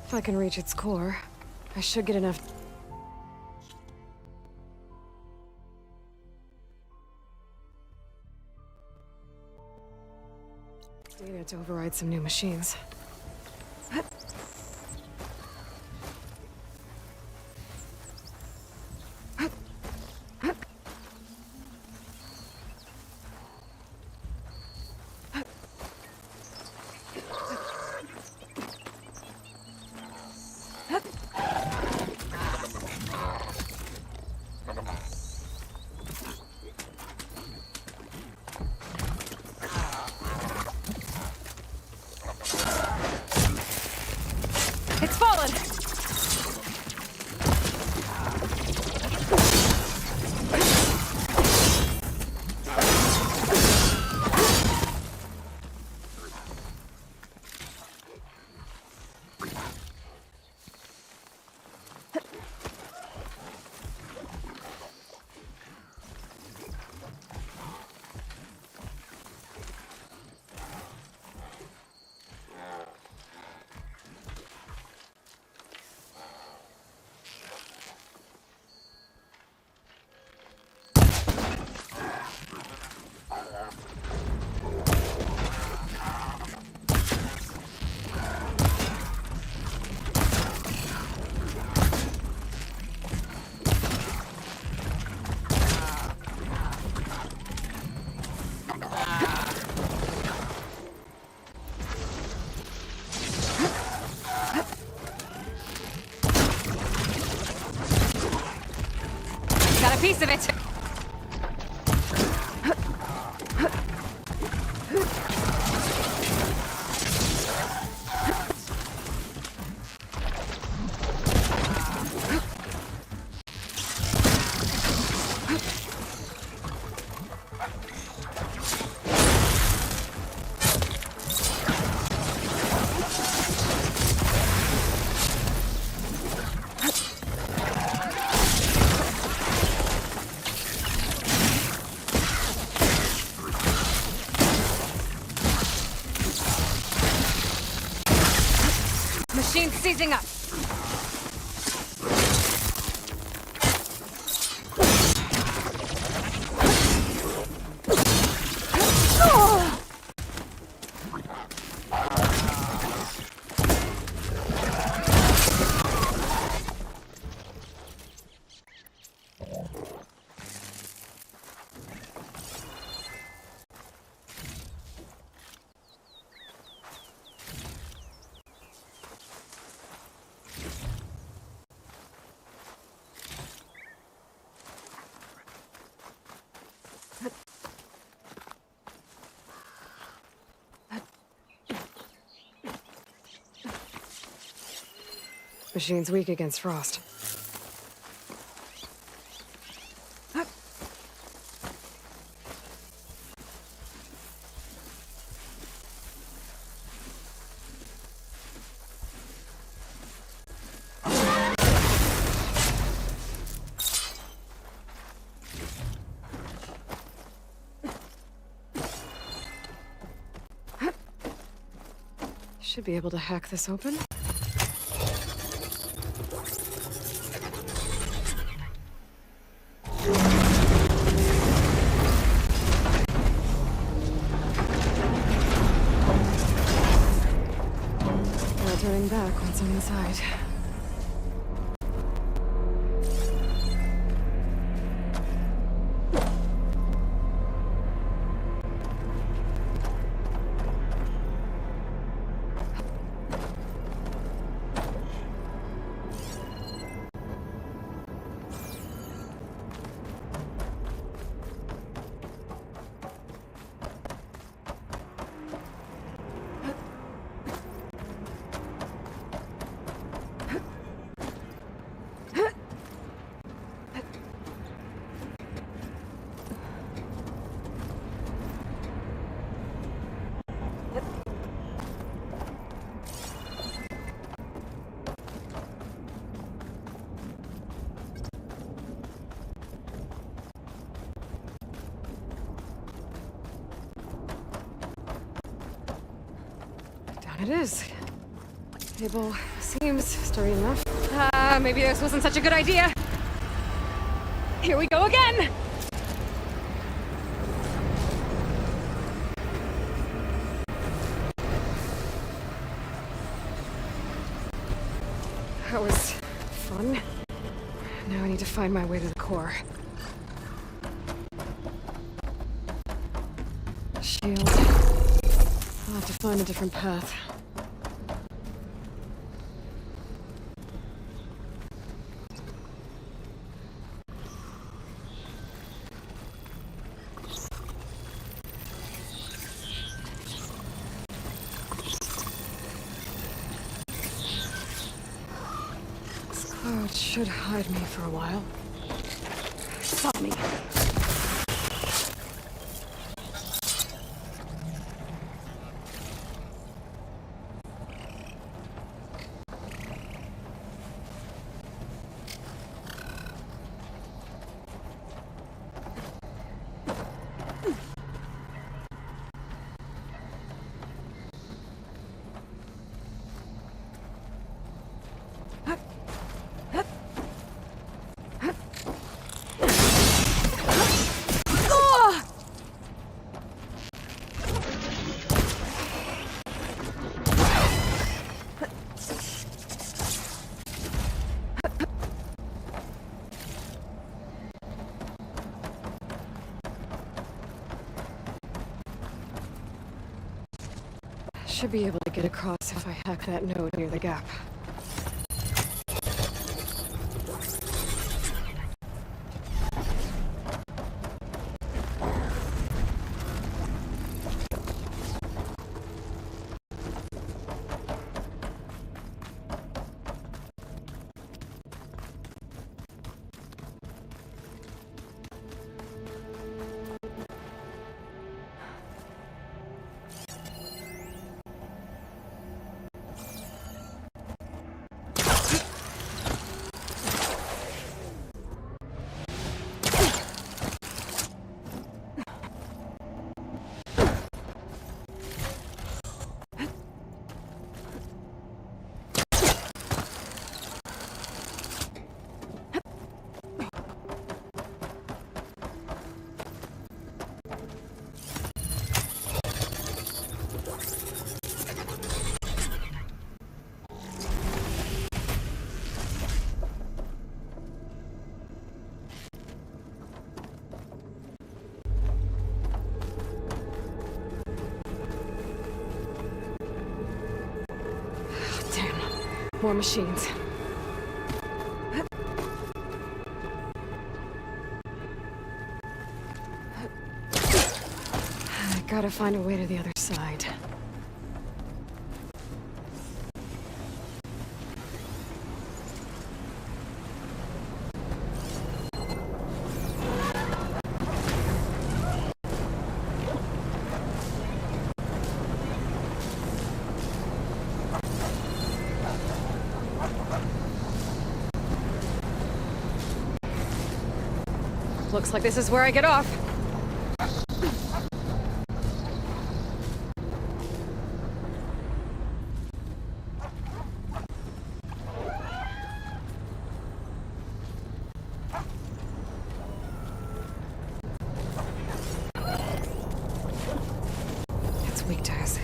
If I can reach its core, I should get enough... data to override some new machines. It's fallen! Got a piece of it! Machine seizing up! Machine's weak against frost. Should be able to hack this open. No turning back once I'm inside. It is. Table seems sturdy enough. Maybe this wasn't such a good idea. Here we go again! That was fun. Now I need to find my way to the core. Shield. I'll have to find a different path. Cloud should hide me for a while. Stop me. Should be able to get across if I hack that node near the gap. More machines. I gotta find a way to the other side. Looks like this is where I get off. It's weak to acid.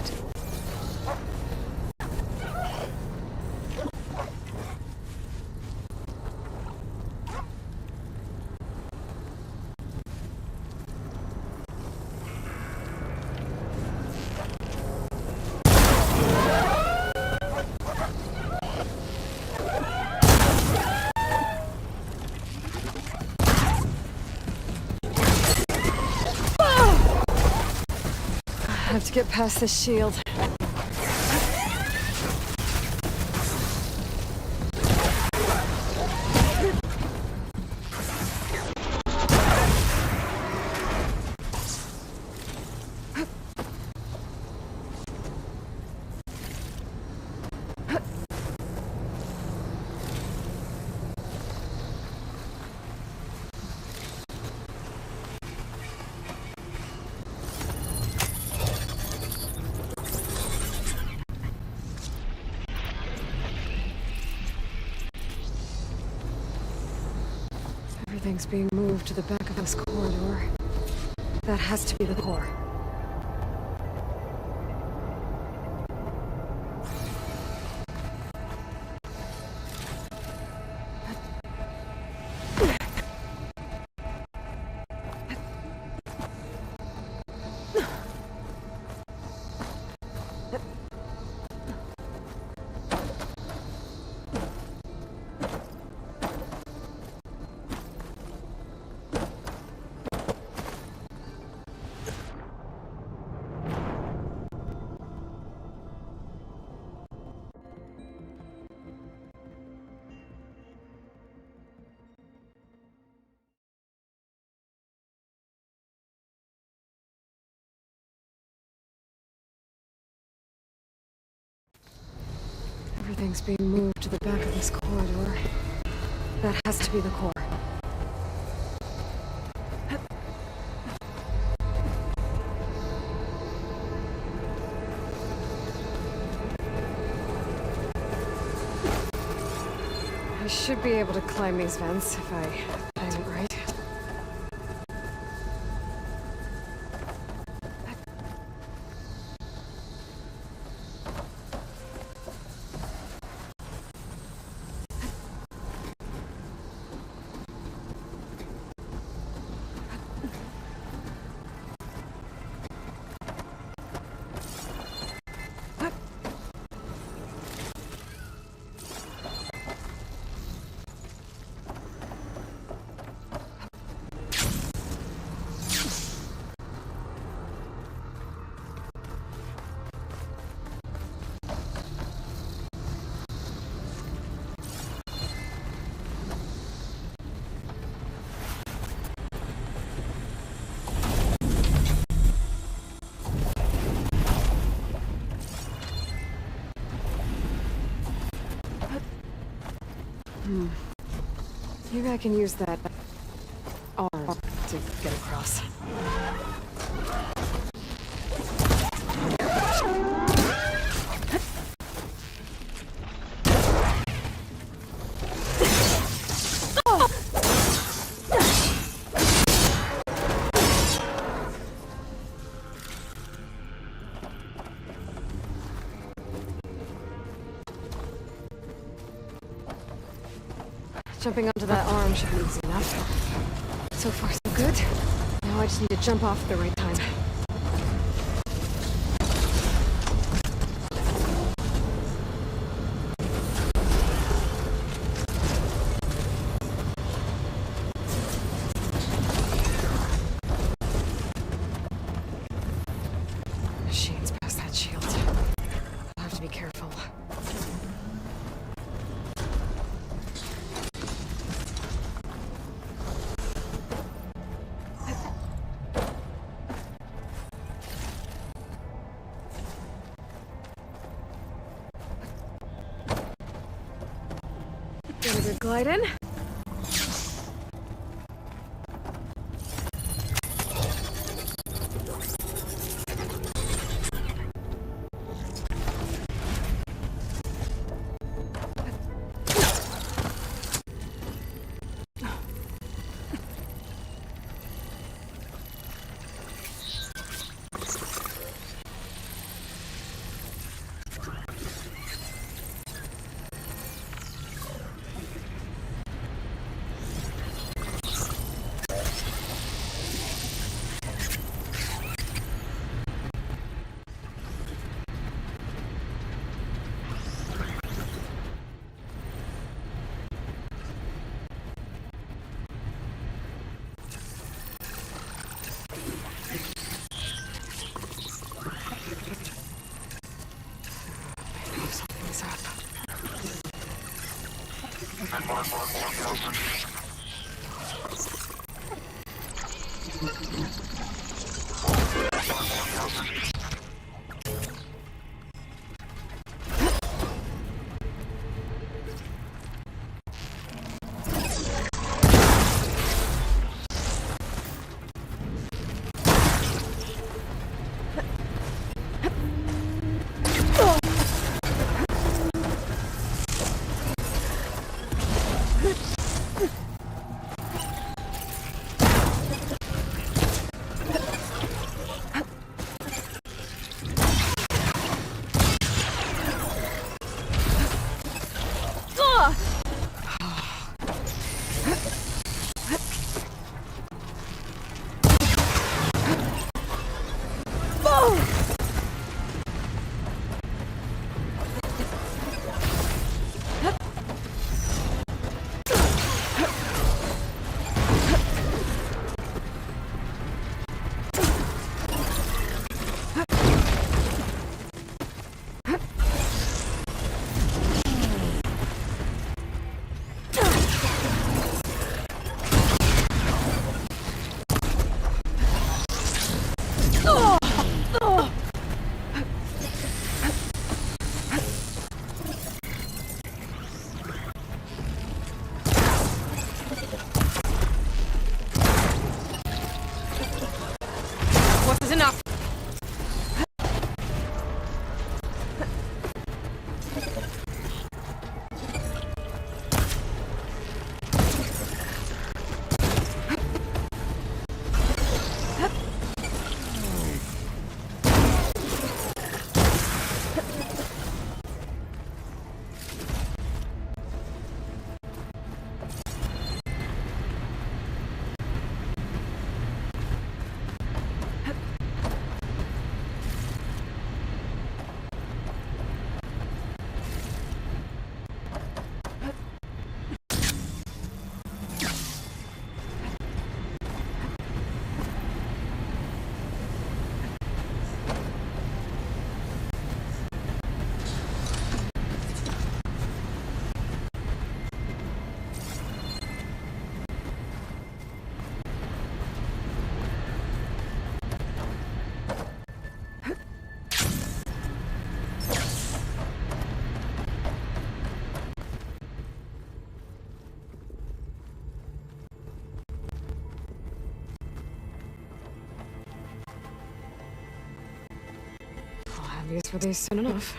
I have to get past this shield. Everything's being moved to the back of this corridor. That has to be the core. Everything's being moved to the back of this corridor. That has to be the core. I should be able to climb these vents if I time it right. Maybe I can use that arm to get across. Jumping onto that arm should be easy enough. So far, so good. Now I just need to jump off at the right time. Machines past that shield. I'll have to be careful. Get a good glide in. Have these released soon enough.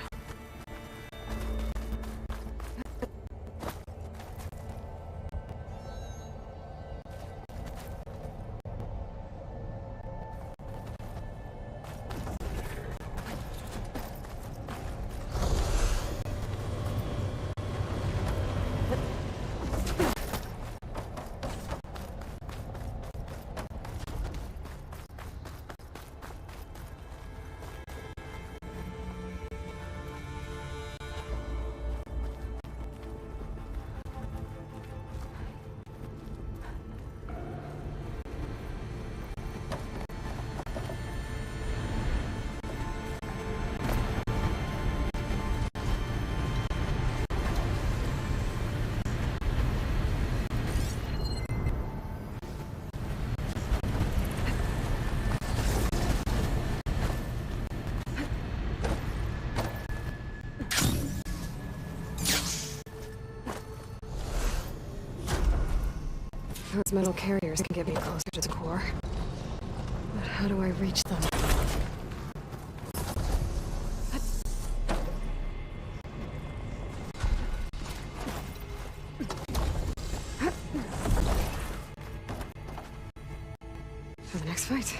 Those metal carriers can get me closer to the core. But how do I reach them? For the next fight.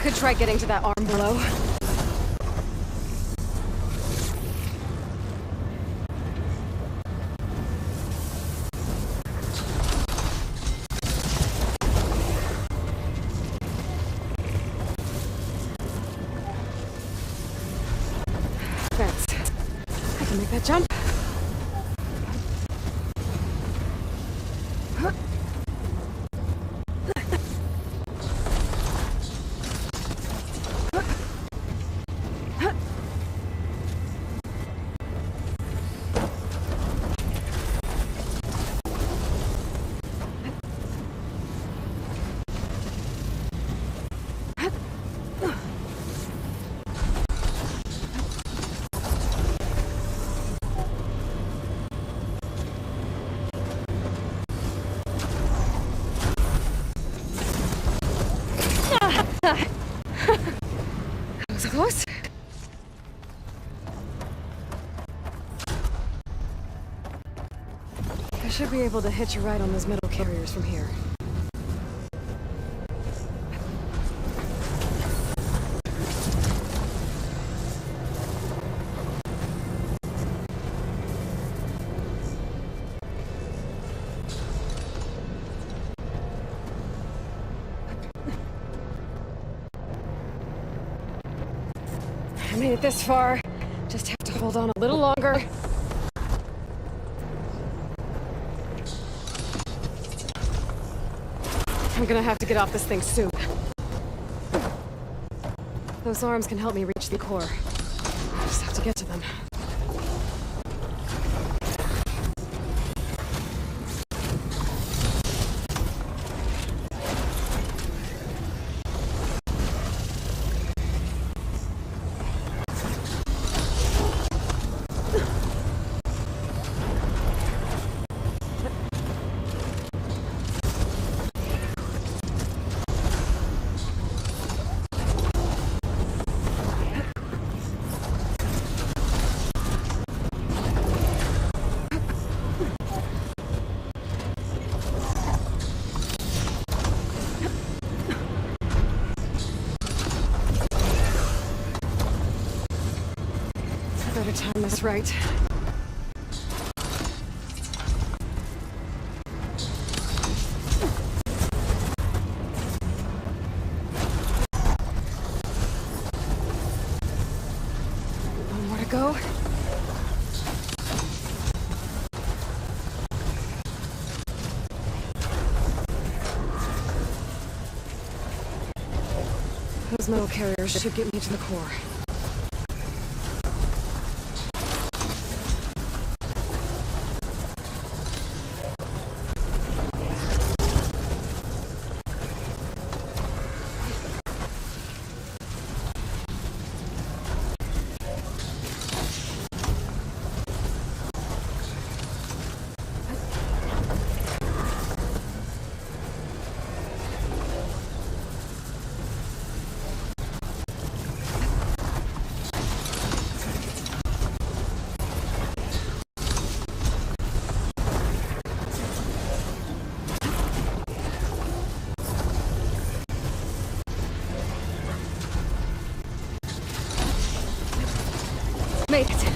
Could try getting to that arm below. Thanks. I can make that jump. That was close. I should be able to hitch a ride on those metal carriers from here. I made it this far. Just have to hold on a little longer. I'm gonna have to get off this thing soon. Those arms can help me reach the core. I just have to get to them. Better time this right. One more to go. Those metal carriers should get me to the core. made it.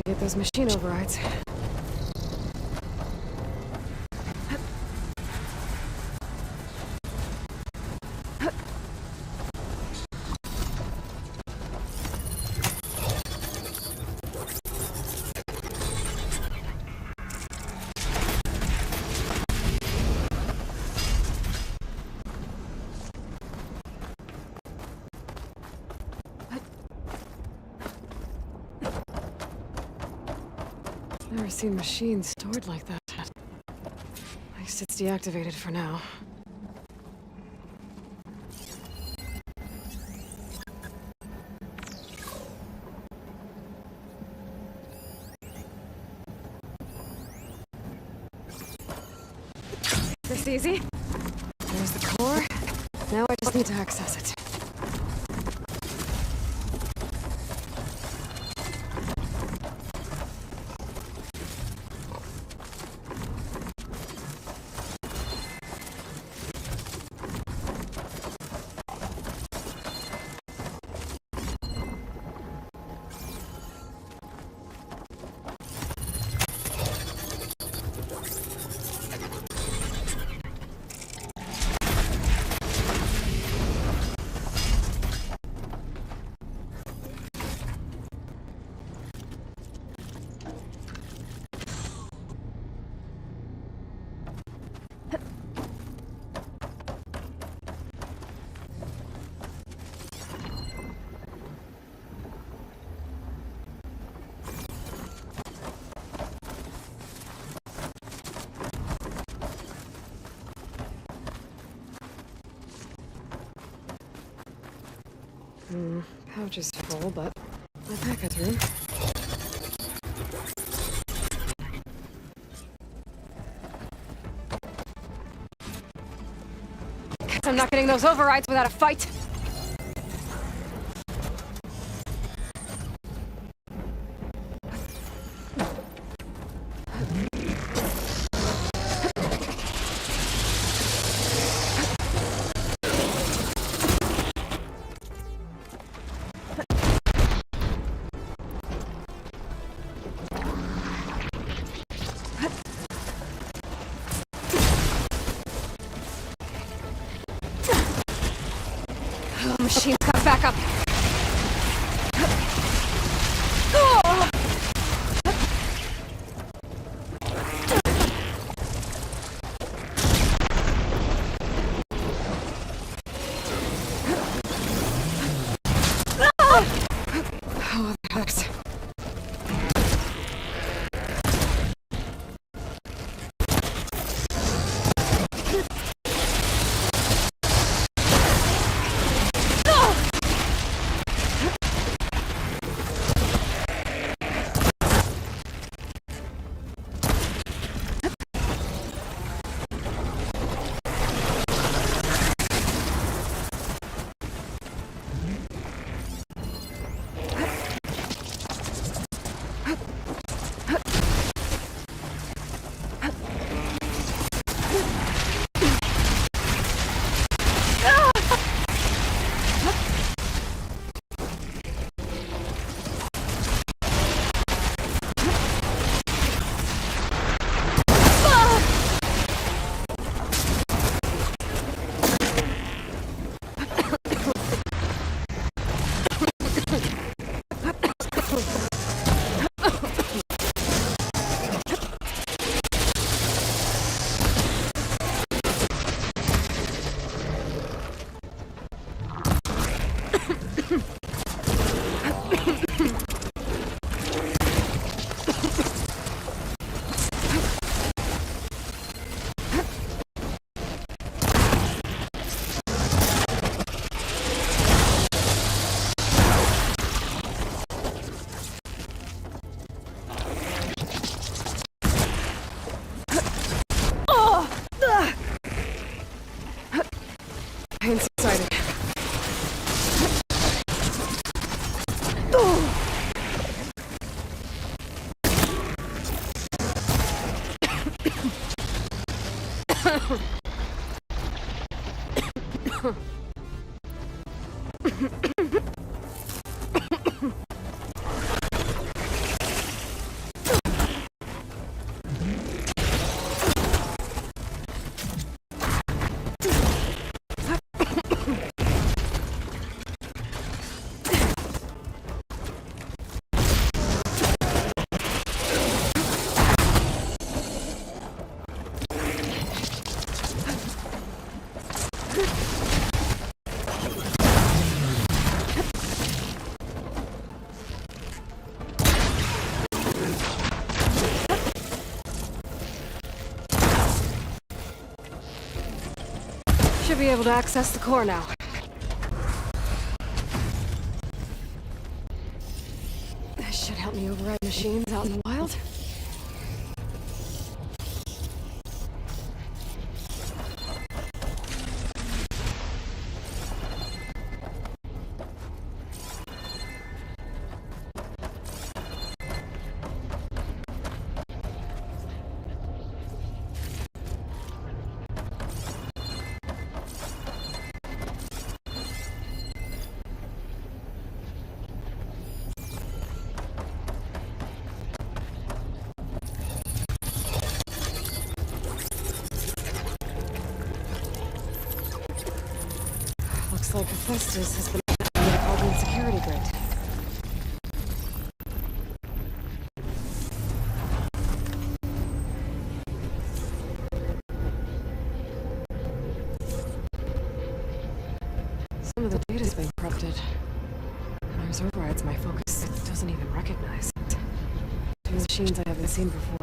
Get those machine overrides. Never seen machines stored like that. I guess it's deactivated for now. This easy. There's the core. Now I just need to access it. Pouch is full, but my pack has room. Guess I'm not getting those overrides without a fight. Machine's got backup. Oh, that hurts. I'm so excited. Should be able to access the core now. This should help me override machines out in the wild. Looks like Hephaestus has been under the Cauldron security grid. Some of the data's been corrupted. And there's overrides my focus doesn't even recognize. Two machines I haven't seen before.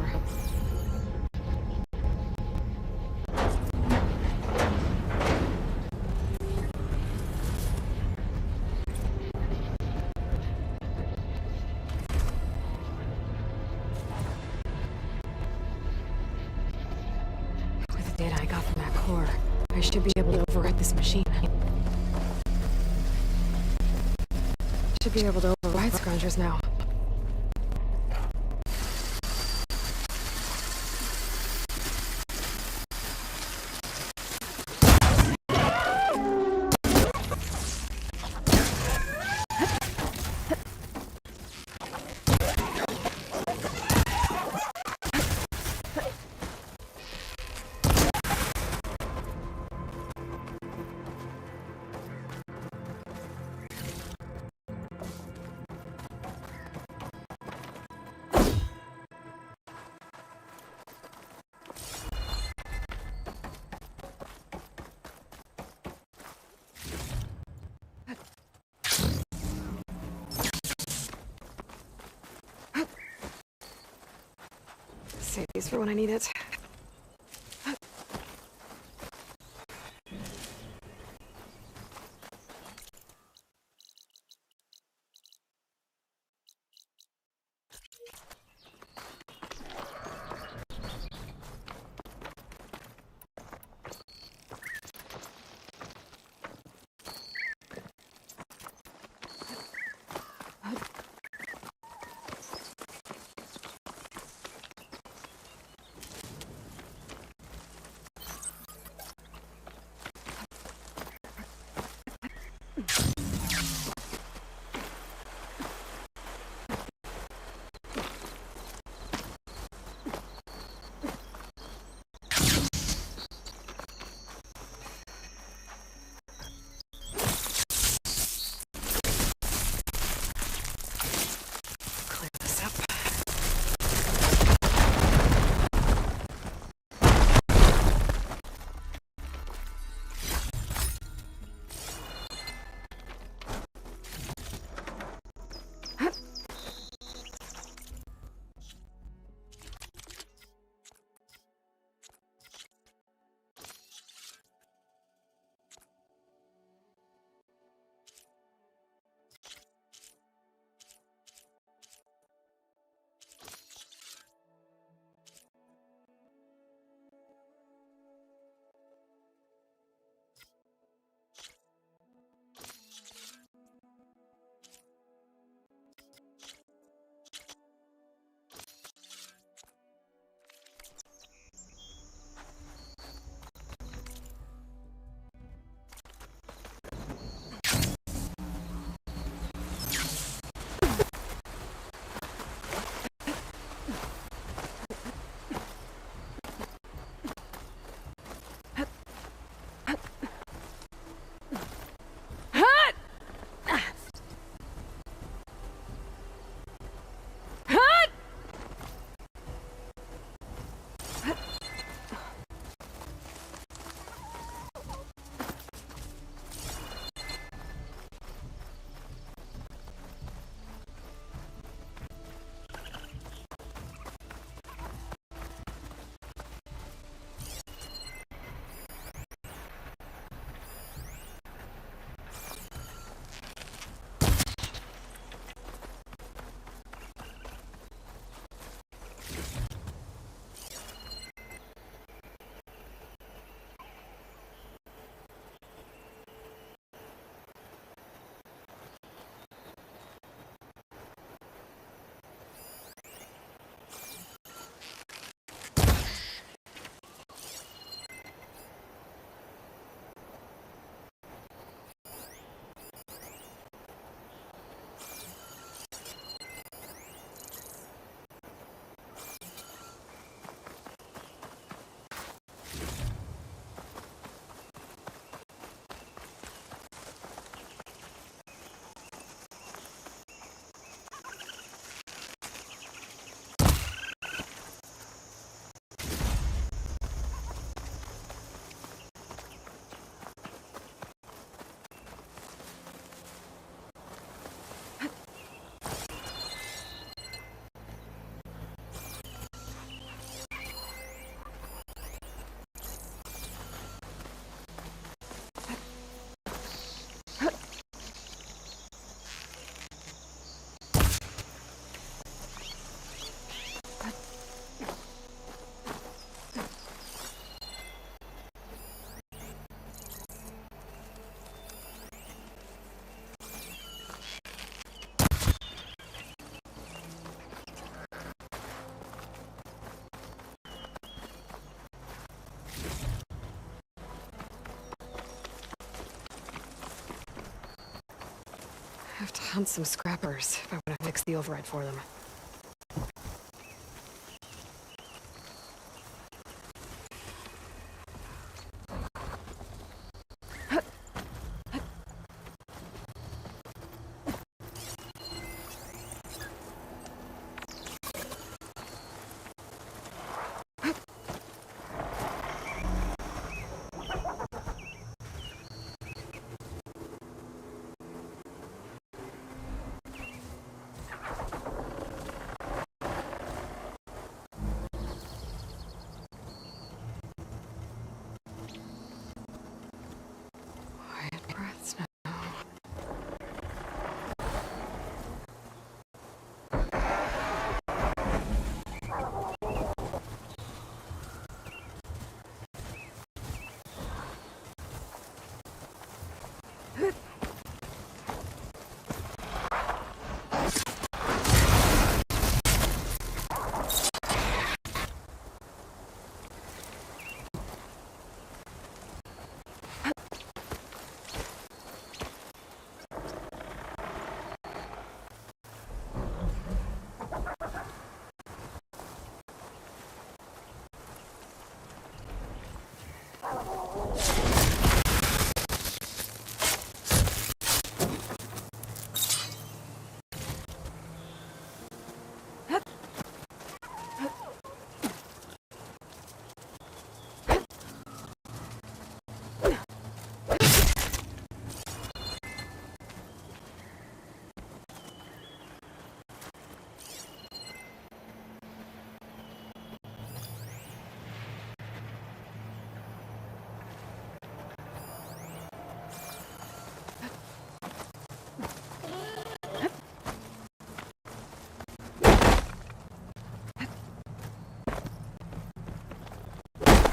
I should be able to override this machine. Should be able to override scroungers now. Save these for when I need it. have to hunt some scrappers if I want to fix the override for them. Breaths now.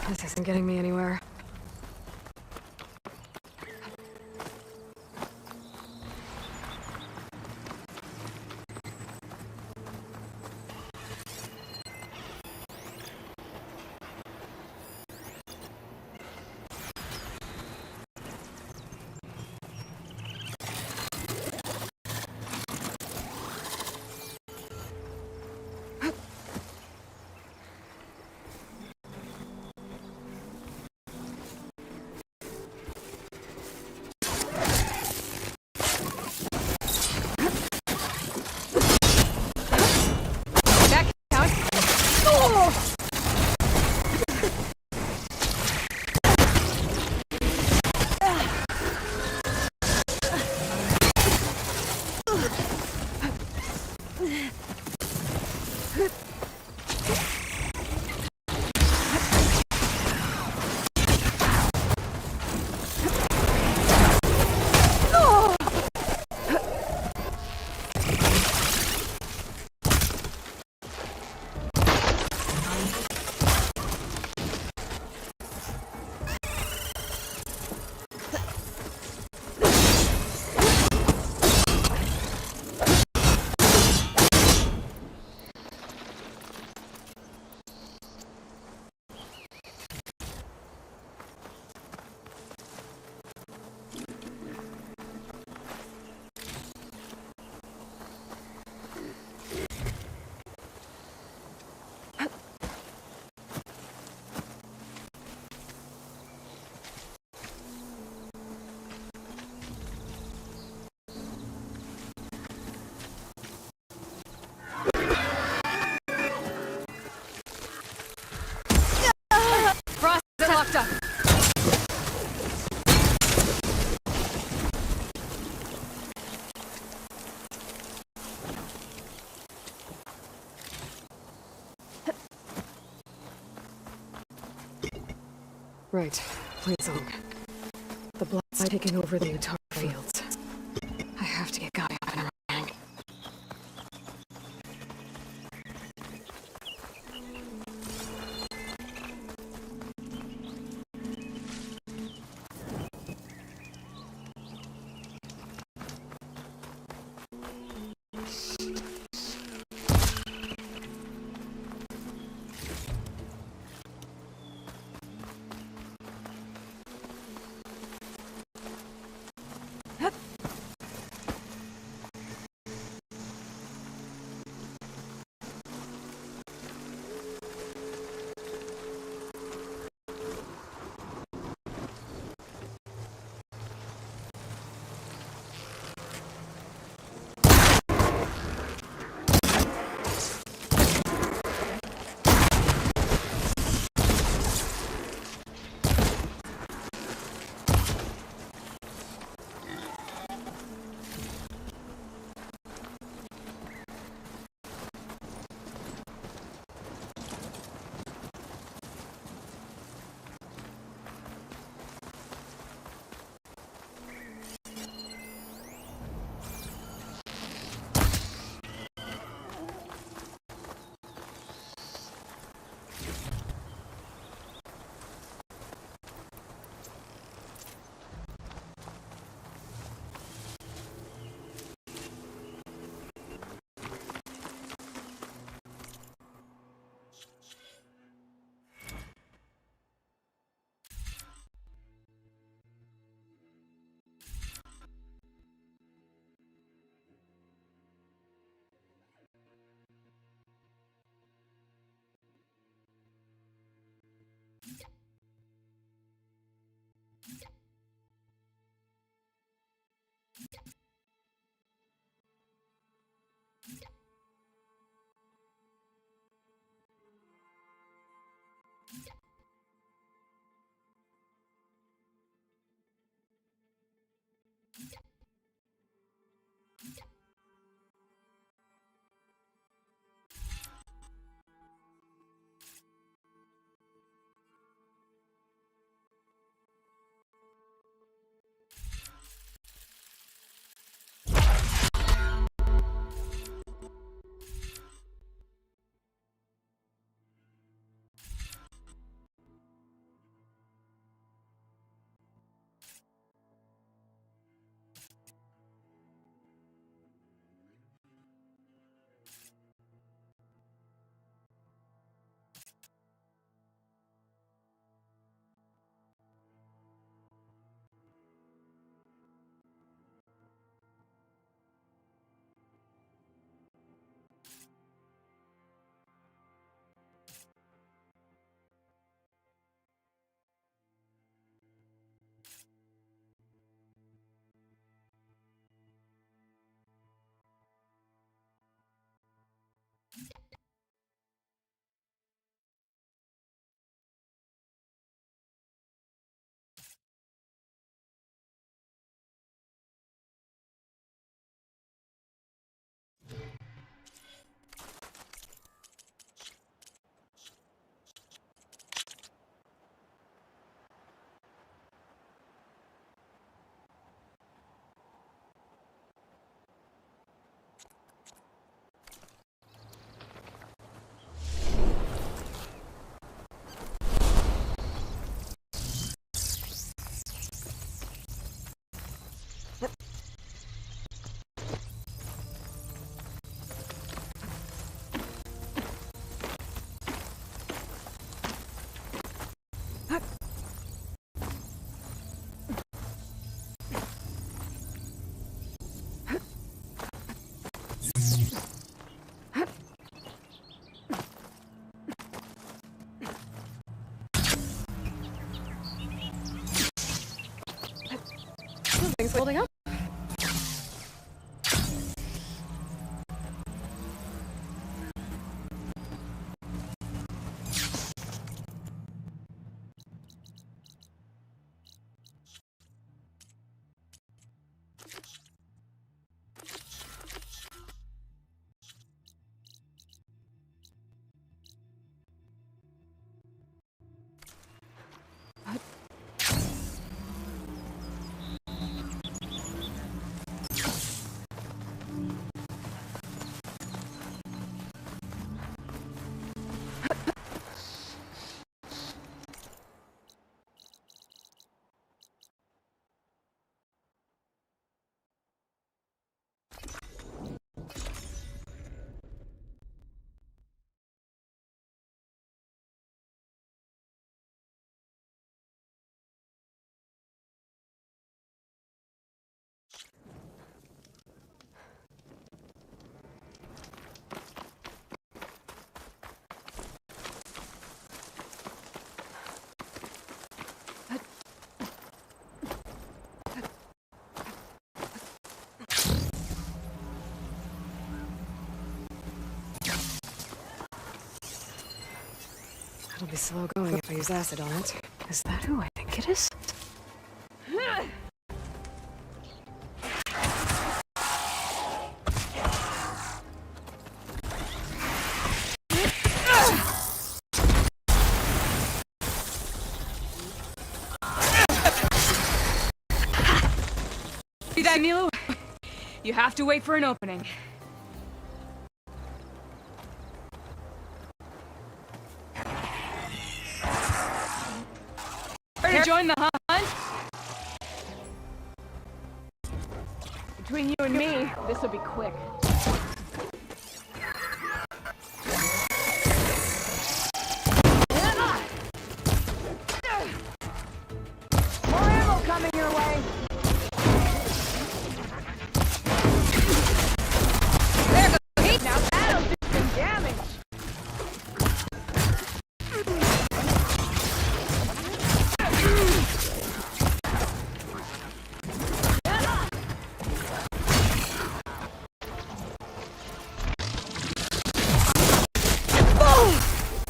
This isn't getting me anywhere. Locked up. Right, Planesong. The Blood's taking over the Utah fields. I have to get Gaia up and running. Things holding up? It'll be slow going if I use acid on it. Is that who I think it is? See that, Milo? You have to wait for an opening. Ready to join the hunt? Between you and me, this will be quick. More ammo coming your way. There goes Pete. Now that'll do some damage.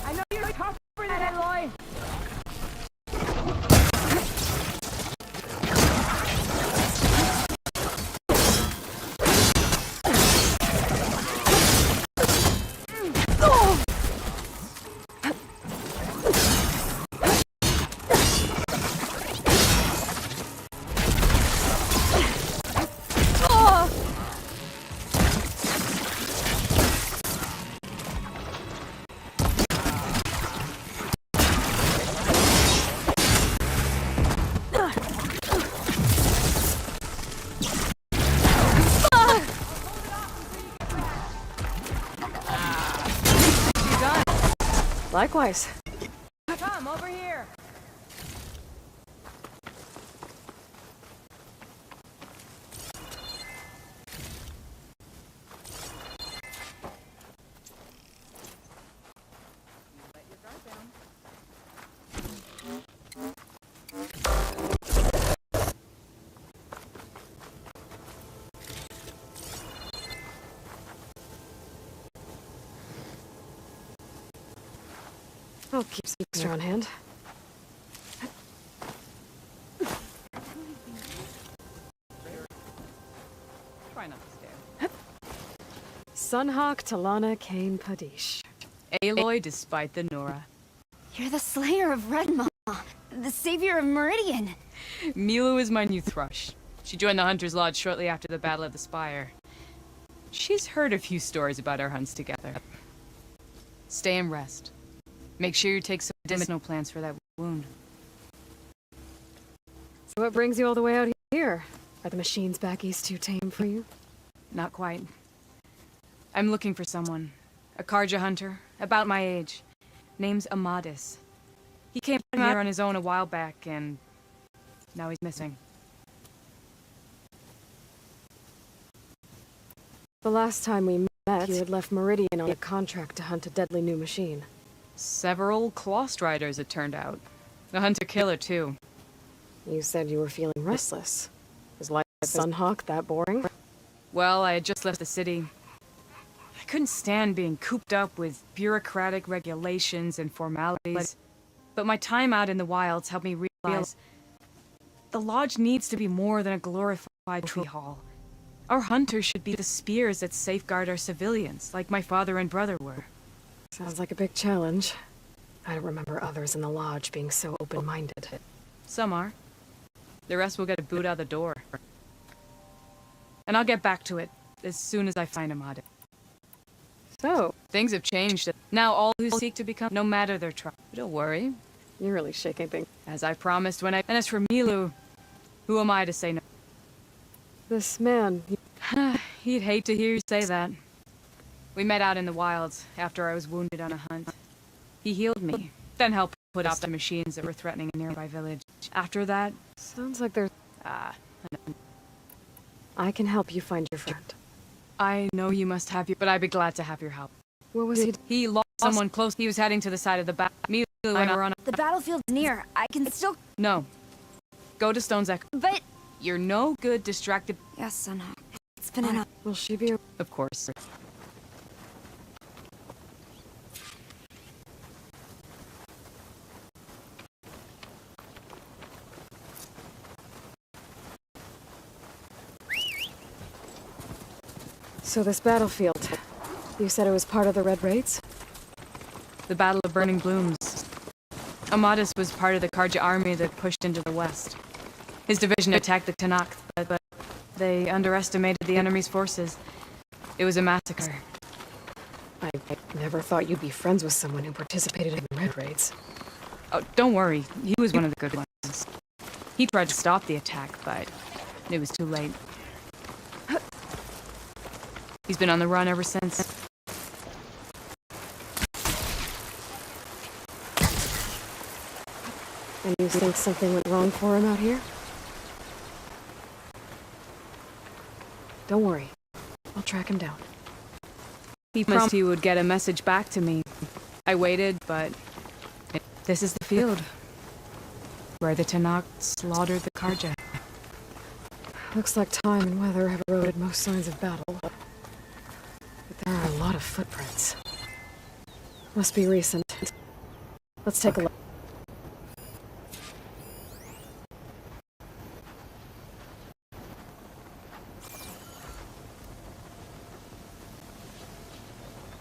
I know you're tough for that, Aloy. Likewise. Come over here. I'll keep some extra on hand. Try not to stare. Sunhawk Talana Kane Padish. Aloy despite the Nora. You're the slayer of Redmaw, the savior of Meridian. Milo is my new thrush. She joined the Hunter's Lodge shortly after the Battle of the Spire. She's heard a few stories about our hunts together. Stay and rest. Make sure you take some medicinal plants for that wound. So what brings you all the way out here? Are the machines back east too tame for you? Not quite. I'm looking for someone. A Karja hunter, about my age. Name's Amadis. He came here on his own a while back, and now he's missing. The last time we met, you had left Meridian on a contract to hunt a deadly new machine. Several Clost Riders, it turned out. A hunter-killer, too. You said you were feeling restless. Is life Sunhawk that boring? Well, I had just left the city. I couldn't stand being cooped up with bureaucratic regulations and formalities. But my time out in the wilds helped me realize the Lodge needs to be more than a glorified tree hall. Our hunters should be the spears that safeguard our civilians, like my father and brother were. Sounds like a big challenge. I don't remember others in the Lodge being so open-minded. Some are. The rest will get a boot out the door. And I'll get back to it as soon as I find Amadis. So, things have changed. Now all who seek to become, no matter their tribe. Don't worry. You're really shaking things. As I promised when I... And as for Milu, who am I to say no? This man... He'd hate to hear you say that. We met out in the wilds after I was wounded on a hunt. He healed me, then helped put out the machines that were threatening a nearby village. After that... Sounds like there's... I can help you find your friend. I know you must have your... But I'd be glad to have your help. What was he... He lost someone close. He was heading to the side of the battle. Milu and I were on a... The battlefield's near. I can still... No. Go to Stone's Echo. But... You're no good distracted... Yes, Sunhawk. It's been enough. Will she be... Of course. So this battlefield, you said it was part of the Red Raids? The Battle of Burning Blooms. Amadis was part of the Karja army that pushed into the west. His division attacked the Tanakh, but they underestimated the enemy's forces. It was a massacre. I never thought you'd be friends with someone who participated in the Red Raids. Oh, don't worry. He was one of the good ones. He tried to stop the attack, but it was too late. He's been on the run ever since. And you think something went wrong for him out here? Don't worry. I'll track him down. He promised he would get a message back to me. I waited, but... This is the field. Where the Tanakh slaughtered the Karja. Looks like time and weather have eroded most signs of battle. But there are a lot of footprints. Must be recent. Let's take a look.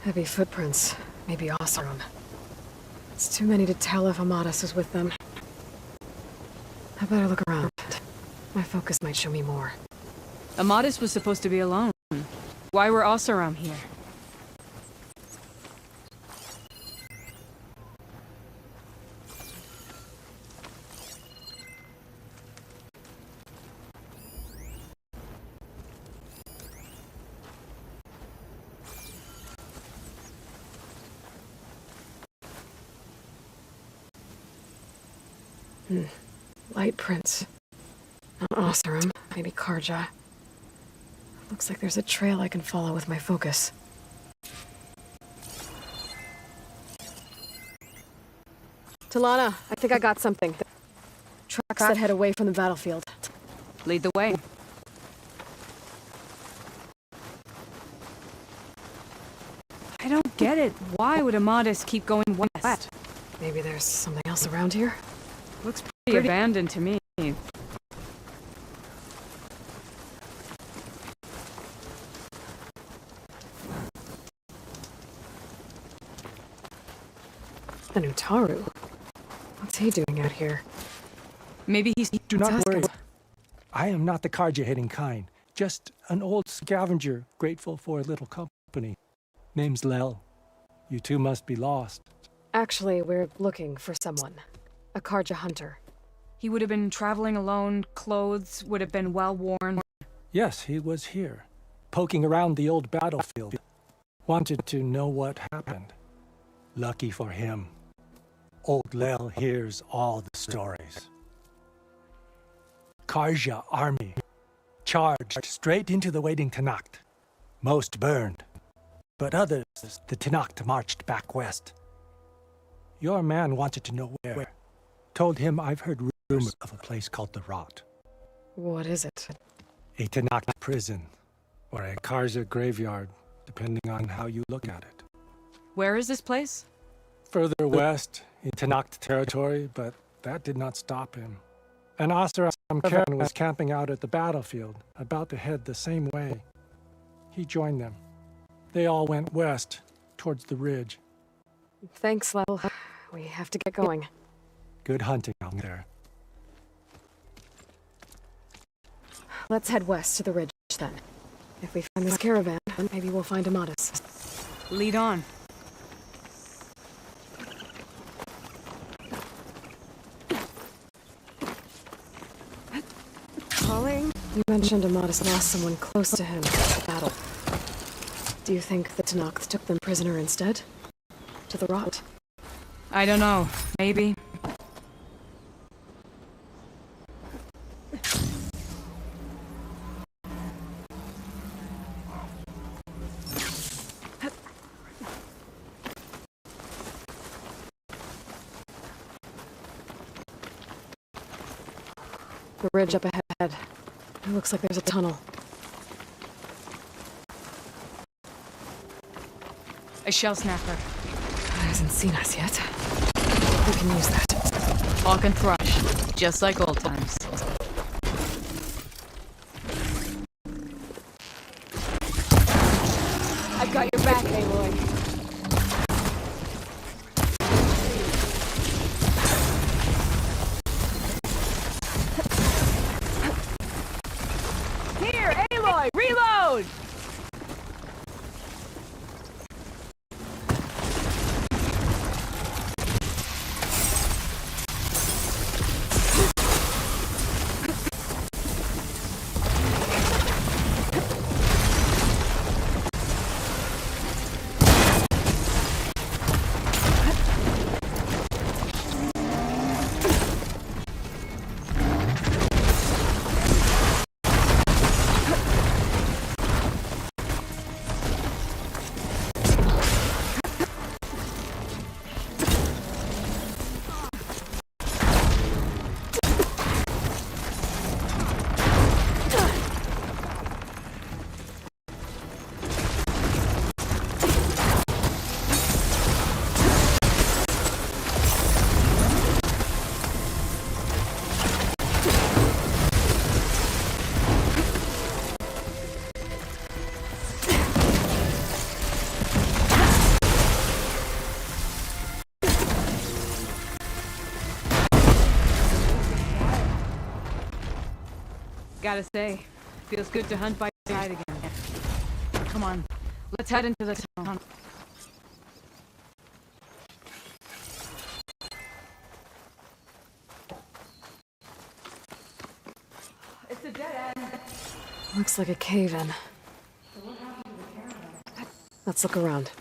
Heavy footprints. Maybe Oseram. It's too many to tell if Amadis is with them. I better look around. My focus might show me more. Amadis was supposed to be alone. Why were Oseram here? Light prints. Not Oseram, maybe Karja. Looks like there's a trail I can follow with my focus. Talana, I think I got something. Tracks that head away from the battlefield. Lead the way. I don't get it. Why would Amadis keep going west? Maybe there's something else around here? Looks pretty abandoned to me. An Utaru? What's he doing out here? Maybe he's... Do not worry. I am not the Karja-hitting kind. Just an old scavenger grateful for a little company. Name's Lel. You two must be lost. Actually, we're looking for someone. A Karja hunter. He would have been traveling alone, clothes would have been well worn. Yes, he was here, poking around the old battlefield. Wanted to know what happened. Lucky for him, old Lel hears all the stories. Karja army charged straight into the waiting Tanakh. Most burned, but others, the Tanakh marched back west. Your man wanted to know where. Told him I've heard rumors of a place called the Rot. What is it? a Tenakth prison, or a Karja graveyard, depending on how you look at it. Where is this place? Further west, in Tenakth territory, but that did not stop him. An Oseram Karen was camping out at the battlefield, about to head the same way. He joined them. They all went west, towards the ridge. Thanks, Lel. We have to get going. Good hunting out there. Let's head west to the ridge, then. If we find this caravan, maybe we'll find Amatis. Lead on. Calling? You mentioned Amatis lost someone close to him in the battle. Do you think the Tenakth took them prisoner instead? To the rot? I don't know. Maybe. The ridge up ahead. It looks like there's a tunnel. A shell snapper. It hasn't seen us yet. We can use that. Hawk and thrush. Just like old times. I've got your back, Aloy. Here, Aloy, reload! Gotta say, feels good to hunt by your side again. Come on, let's head into the town. It's a dead end. Looks like a cave-in. Let's look around.